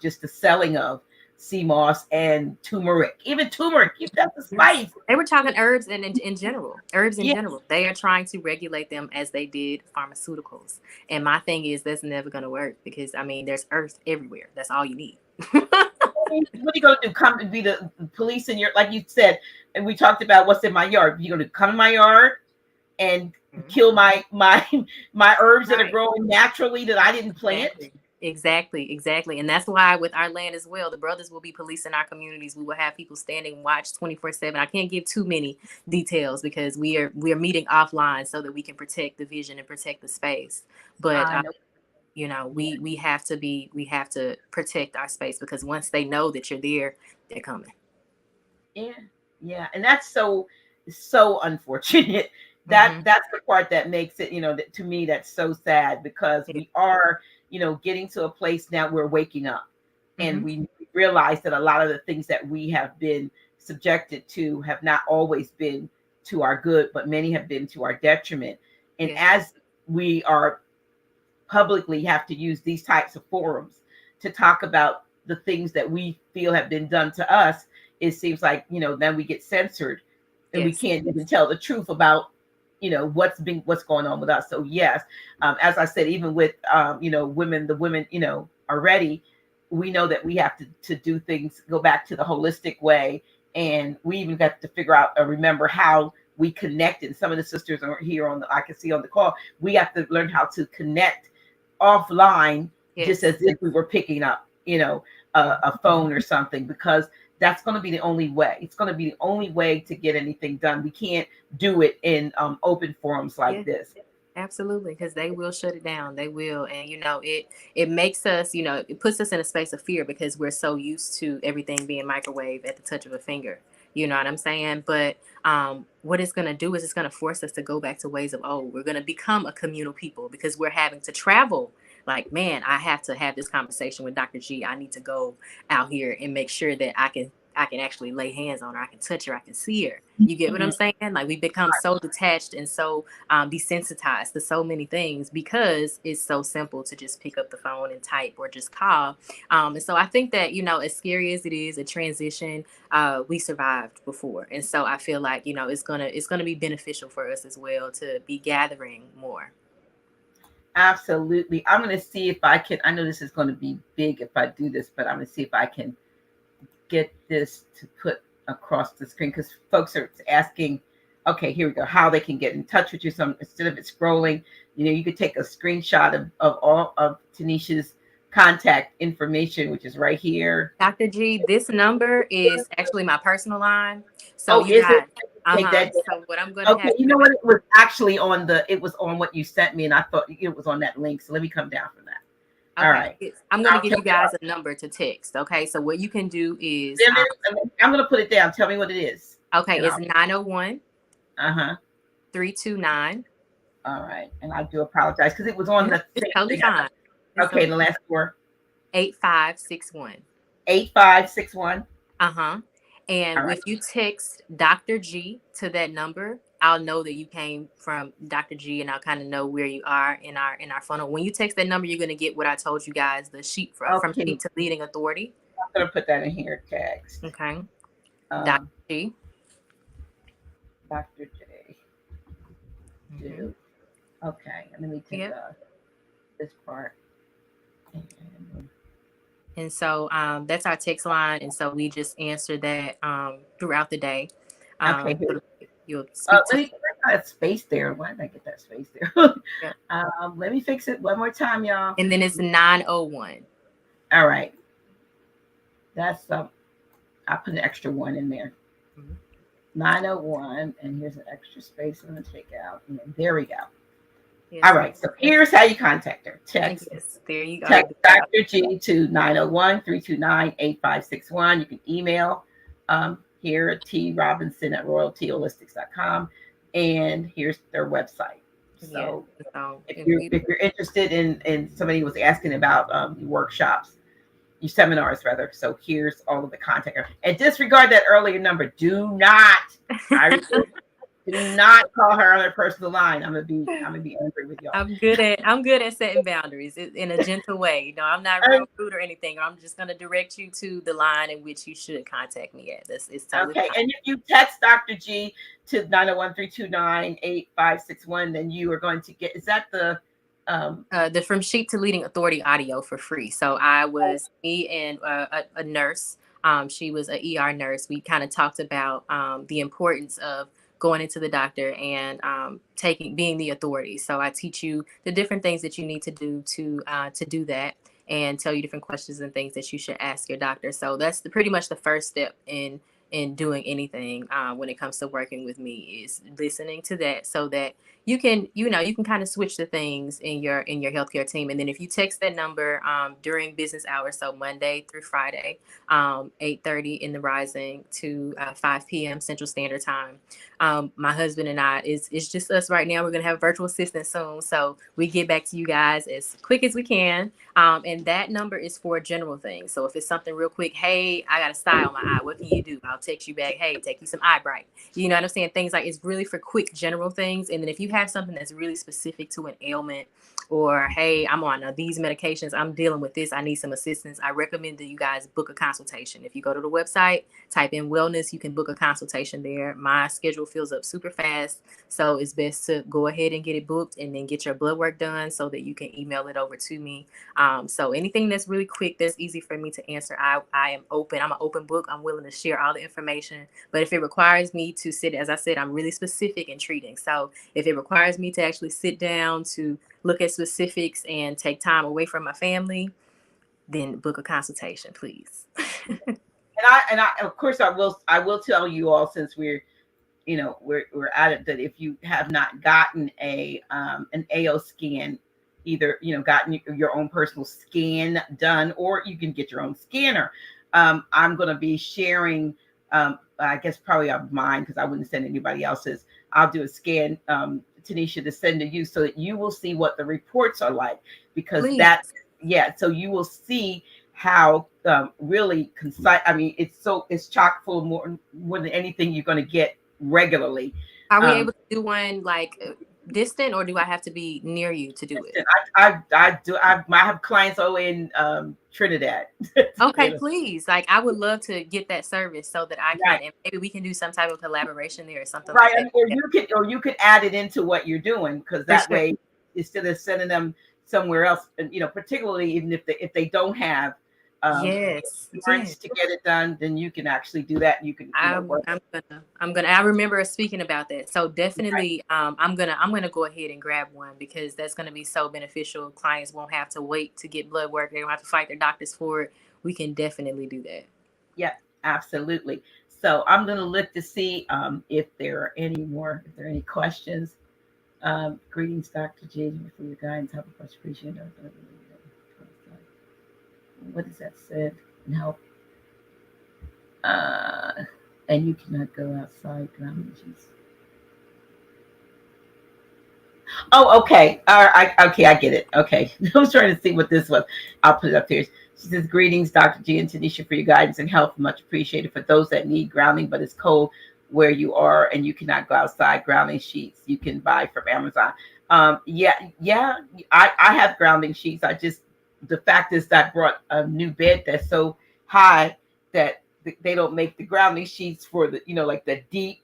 just the selling of sea moss and turmeric. Even turmeric, that's a spice. They were talking herbs and in general. Herbs in Yeah. general. They are trying to regulate them as they did pharmaceuticals. And my thing is, that's never going to work, because there's earth everywhere. That's all you need. What are you going to do? Come and be the police in your, like you said, and we talked about what's in my yard. You're going to come in my yard and kill my herbs that are growing naturally that I didn't plant. Exactly. And that's why with our land as well, the brothers will be policing our communities. We will have people standing watch 24/7. I can't give too many details, because we are meeting offline so that we can protect the vision and protect the space. But we have to protect our space, because once they know that you're there, they're coming. Yeah. And that's so unfortunate. That's the part that makes it, that, to me, that's so sad, because we are, getting to a place now where we're waking up, and we realize that a lot of the things that we have been subjected to have not always been to our good, but many have been to our detriment. And as we are publicly have to use these types of forums to talk about the things that we feel have been done to us, it seems like, then we get censored, and we can't even tell the truth about, what's going on with us. So yes, as I said, even with the women, already, we know that we have to do things, go back to the holistic way. And we even got to figure out or remember how we connected. Some of the sisters are here I can see on the call. We have to learn how to connect offline, just as if we were picking up, a phone or something, because that's going to be the only way. It's going to be the only way to get anything done. We can't do it in open forums like this. Absolutely, because they will shut it down. They will. And, it makes us, it puts us in a space of fear, because we're so used to everything being microwave at the touch of a finger. You know what I'm saying? But what it's going to do is it's going to force us to go back to ways of, we're going to become a communal people, because we're having to travel. Like, man, I have to have this conversation with Dr. G. I need to go out here and make sure that I can actually lay hands on her. I can touch her. I can see her. You get what I'm saying? Like, we become so detached and so desensitized to so many things, because it's so simple to just pick up the phone and type or just call. And so I think that, as scary as it is, a transition, we survived before. And so I feel like, it's gonna be beneficial for us as well to be gathering more. Absolutely. I'm going to see if I can. I know this is going to be big if I do this, but I'm going to see if I can get this to put across the screen, because folks are asking, okay, here we go, how they can get in touch with you. So instead of it scrolling, you could take a screenshot of all of Tanisha's contact information, which is right here. Dr. G, this number is actually my personal line. So Oh, you is it? got, Take that so down. what I'm going to Okay, have you you know guys, what? It was actually on it was on what you sent me, and I thought it was on that link. So let me come down from that. All okay, right. I'm going to I'll give tell you you. guys a number to text. Okay, so what you can do is, I'm going to put it down. Tell me what it is. okay, And it's 901 uh-huh. 329. All right. And I do apologize because it was on No, the it's same totally thing. fine. It's Okay, totally the last four. 8561. 8561. Uh-huh. All And right. if you text Dr. G to that number, I'll know that you came from Dr. G, and I'll kind of know where you are in our funnel. When you text that number, you're going to get what I told you guys, the sheet from Okay. sheet to leading authority. I'm going to put that in here. Text. Okay. Dr. Um, G. Dr. J. Mm-hmm. Do. Okay. Let me take Yep. this part. And so that's our text line. And so we just answer that throughout the day. Okay. You'll speak to. Let me put that space there. Why did I get that space there? Yeah. Let me fix it one more time, y'all. And then it's 901. All right. That's I put an extra one in there. Mm-hmm. 901, and here's an extra space I'm going to take out. And there we go. Yes. All right. So here's how you contact her. Text. Yes, there you go. Text Dr. G to 901-329-8561. You can email here at trobinson@royaltyholistics.com. And here's their website. So if you're interested in somebody was asking about workshops, your seminars rather. So here's all of the contact. And disregard that earlier number. Do not call her on her personal line. I'm gonna be angry with y'all. I'm good at setting boundaries in a gentle way. You know, I'm not real rude or anything. I'm just gonna direct you to the line in which you should contact me at. It's totally okay. fine. And if you text Dr. G to 901-329-8561, then you are going to get. Is that the From Sheet to Leading Authority audio for free? So me and a nurse. She was an ER nurse. We kind of talked about the importance of going into the doctor and being the authority. So I teach you the different things that you need to do to do that, and tell you different questions and things that you should ask your doctor. So that's pretty much the first step in doing anything when it comes to working with me, is listening to that, so that you can kind of switch the things in your healthcare team. And then if you text that number during business hours, so Monday through Friday, 8:30 in the rising to 5 p.m. Central Standard Time. My husband and I, it's just us right now. We're going to have a virtual assistant soon. So we get back to you guys as quick as we can. And that number is for general things. So if it's something real quick, hey, I got a sty on my eye, what can you do? I'll text you back, hey, take you some eye bright. You know what I'm saying? Things like, it's really for quick general things. And then if you have something that's really specific to an ailment, or hey, I'm on these medications, I'm dealing with this, I need some assistance, I recommend that you guys book a consultation. If you go to the website, type in wellness, you can book a consultation there. My schedule fills up super fast, so it's best to go ahead and get it booked, and then get your blood work done so that you can email it over to me. So anything that's really quick, that's easy for me to answer, I am open. I'm an open book. I'm willing to share all the information. But if it requires me to sit, as I said, I'm really specific in treating. So if it requires me to actually sit down to look at specifics and take time away from my family, then book a consultation, please. and I of course I will tell you all, since we're at it, that if you have not gotten an AO scan, either gotten your own personal scan done, or you can get your own scanner. I'm going to be sharing, I guess probably of mine, because I wouldn't send anybody else's. I'll do a scan, Tanisha, to send to you, so that you will see what the reports are like, because Please. so you will see how really concise. I mean, it's chock full of more than anything you're going to get regularly. Are we able to do one like distant, or do I have to be near you to do it? I have clients in Trinidad. Okay, please. Like, I would love to get that service so that I can, and maybe we can do some type of collaboration there or something like that. Or you could add it into what you're doing, because that way, instead of sending them somewhere else, and particularly even if they don't have Yes, yes. insurance to get it done, then you can actually do that. You can, I'm work. I'm gonna I remember us speaking about that. So Right. definitely I'm gonna go ahead and grab one because that's gonna be so beneficial. Clients won't have to wait to get blood work. They don't have to fight their doctors for it. We can definitely do that. Yeah, absolutely. So I'm going to look to see if there are any more, if there are any questions. Greetings, Dr. J, for your guidance. Have a much appreciated. What is that said? And help. Uh, and you cannot go outside groundages. Oh, okay. All right. Okay, I get it. Okay. I was trying to see what this was. I'll put it up here. She says, greetings, Dr. G and Tanisha, for your guidance and help. Much appreciated. For those that need grounding, but it's cold where you are and you cannot go outside, grounding sheets you can buy from Amazon. Yeah. I have grounding sheets. The fact is that I brought a new bed that's so high that they don't make the grounding sheets for the, like the deep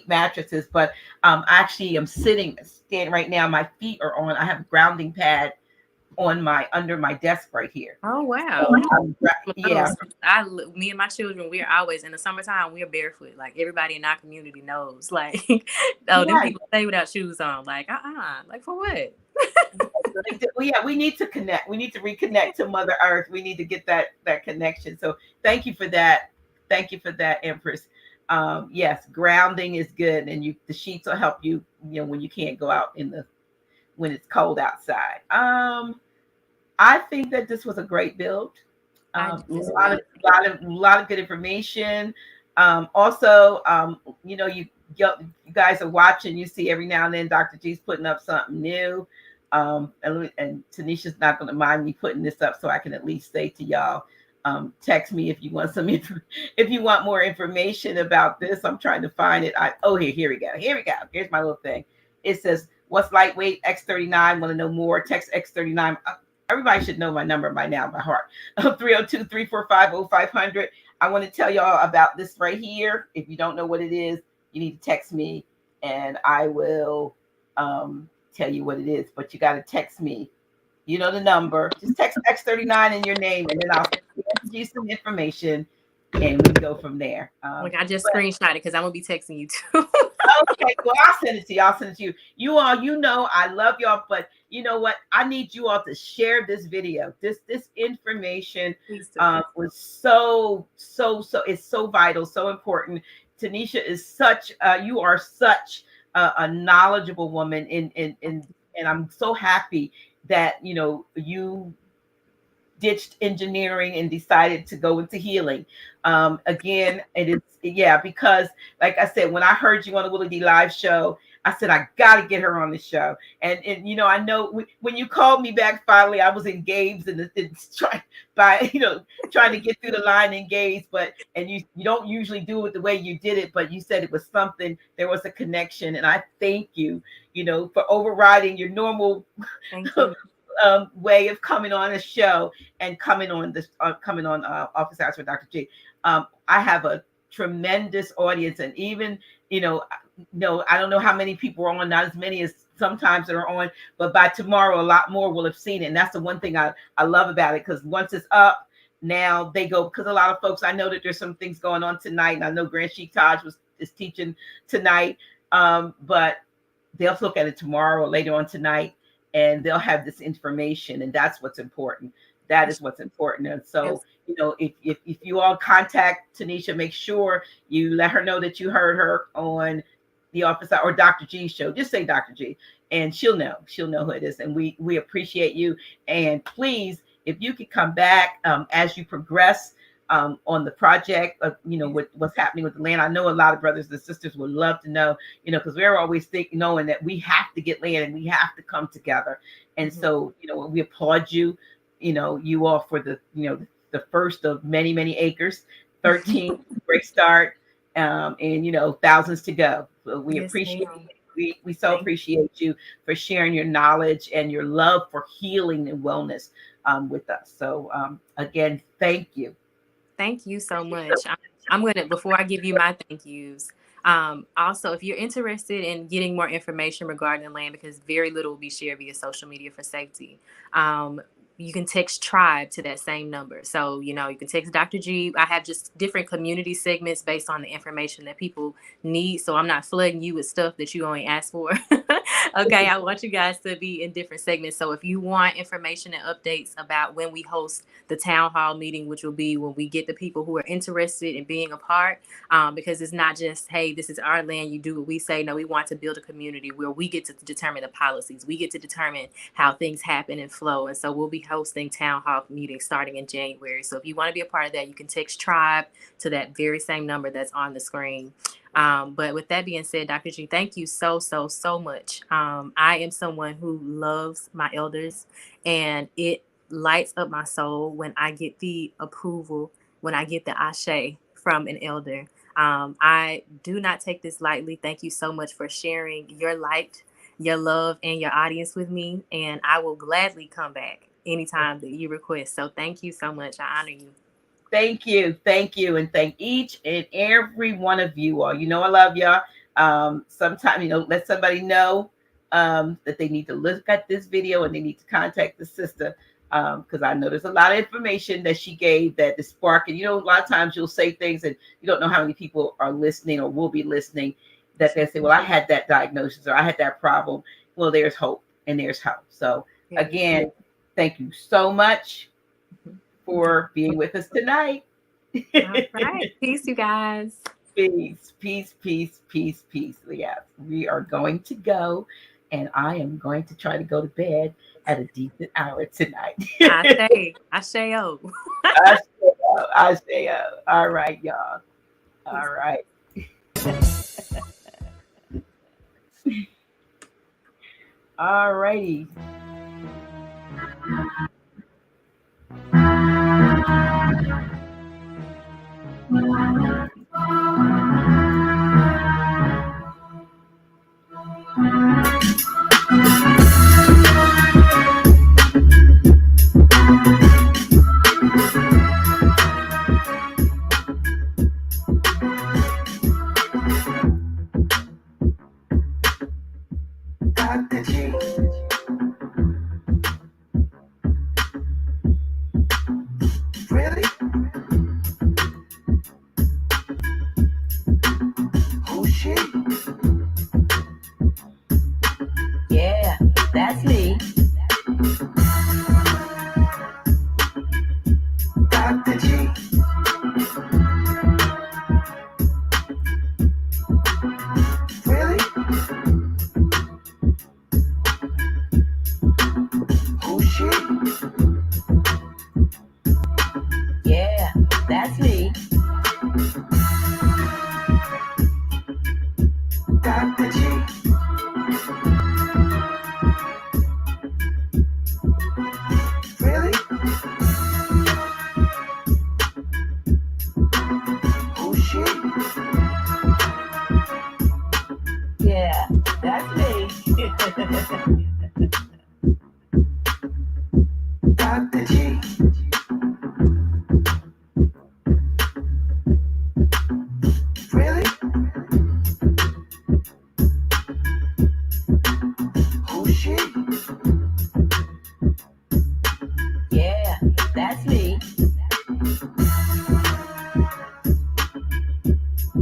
mattresses, but actually I'm standing right now. My feet are on. I have a grounding pad on my under my desk right here. Oh So, wow. yeah, Me and my children, we're always in the summertime. We're barefoot. Like everybody in our community knows. Like, oh, them yeah, people stay without shoes on. Like, like for what? yeah. We need to connect. We need to reconnect to Mother Earth. We need to get that connection. So thank you for that. Thank you for that, Empress. Yes, grounding is good, and the sheets will help you. When you can't go out when it's cold outside. I think that this was a great build. I A do as lot of well. lot of good information. Also, you guys are watching. You see every now and then Dr. G's putting up something new. And Tanisha's not going to mind me putting this up, so I can at least say to y'all, text me if you want if you want more information about this. I'm trying to find it. Here we go. Here we go. Here's my little thing. It says, "What's lightweight X39? Want to know more? Text X39." Everybody should know my number by now by heart. 302-345-0500. I want to tell y'all about this right here. If you don't know what it is, you need to text me and I will tell you what it is. But you got to text me. You know the number. Just text X39 in your name and then I'll give you some information and we go from there. Like I just screenshot it because I'm gonna be texting you too. Okay, well, I'll send it to you. I'll send it to you. You all, I love y'all, but you know what? I need you all to share this video. This information was it's so vital, so important. Tanisha is you are such a knowledgeable woman, and I'm so happy that you ditched engineering and decided to go into healing. Again, it is, yeah, because like I said, when I heard you on the Willie D live show, I said, I got to get her on the show. And I know when you called me back, finally, I was engaged and trying to get through the line engaged, and you don't usually do it the way you did it, but you said it was something, there was a connection. And I thank you, for overriding your normal Thank you. way of coming on a show and coming on Office Hours with Dr. G. I have a tremendous audience, and even no, I don't know how many people are on, not as many as sometimes that are on, but by tomorrow, a lot more will have seen it. And that's the one thing I love about it, because once it's up, now they go, because a lot of folks, I know that there's some things going on tonight, and I know Grand Sheik Taj is teaching tonight, but they'll look at it tomorrow or later on tonight, and they'll have this information, and that's what's important. That is what's important. And so, if you all contact Tanisha, make sure you let her know that you heard her on the Office or Dr. G show. Just say Dr. G, and she'll know who it is. And we appreciate you. And please, if you could come back as you progress on the project of what's happening with the land. I know a lot of brothers and sisters would love to know, because we're always knowing that we have to get land and we have to come together. And so we applaud you, you all for the first of many, many acres. 13, great start, and thousands to go. So we appreciate we so appreciate you for sharing your knowledge and your love for healing and wellness with us. So again, thank you. Thank you so much. I'm gonna, before I give you my thank yous, also, if you're interested in getting more information regarding the land, because very little will be shared via social media for safety, you can text tribe to that same number. So, you can text Dr. G. I have just different community segments based on the information that people need. So I'm not flooding you with stuff that you only ask for. Okay. I want you guys to be in different segments. So if you want information and updates about when we host the town hall meeting, which will be when we get the people who are interested in being a part, because it's not just, hey, this is our land, you do what we say. No, we want to build a community where we get to determine the policies. We get to determine how things happen and flow. And so we'll be hosting town hall meetings starting in January. So if you want to be a part of that, you can text tribe to that very same number that's on the screen. But with that being said, Dr. G, thank you so much. I am someone who loves my elders, and it lights up my soul when I get the approval, when I get the ashe from an elder. I do not take this lightly. Thank you so much for sharing your light, your love, and your audience with me. And I will gladly come back anytime that you request. So thank you so much. I honor you. Thank you. Thank you. And thank each and every one of you all. I love y'all. Sometime, let somebody know that they need to look at this video and they need to contact the sister. Because I know there's a lot of information that she gave that is sparking. A lot of times you'll say things and you don't know how many people are listening or will be listening, that they say, well, I had that diagnosis or I had that problem. Well, there's hope and there's hope. So again, thank you so much for being with us tonight. All right. Peace, you guys. Peace, peace, peace, peace, peace. Yeah, we are going to go, and I am going to try to go to bed at a decent hour tonight. I say, oh. I say, oh. All right, y'all. All right. All righty. Dr. G. Really? Who's she? Yeah, that's me. Dr. G. Really? Who's she? Yeah, that's me. Dr. G. Really? Who's she? Yeah, that's me. Dr. G. Really? Who's she? Yeah, that's me.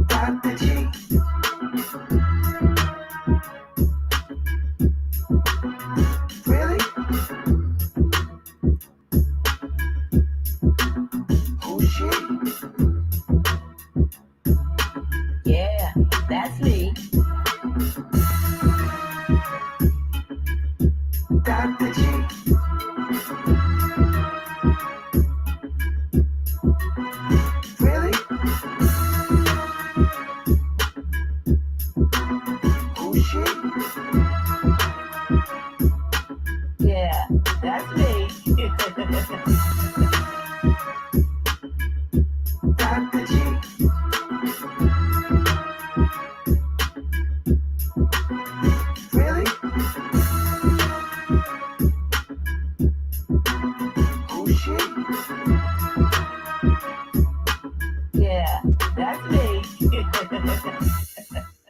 Dr. G. Really? Who's she? Yeah, that's me. Dr. G. Really? Who's she? Yeah, that's me. Dr. G. Really? Who's she?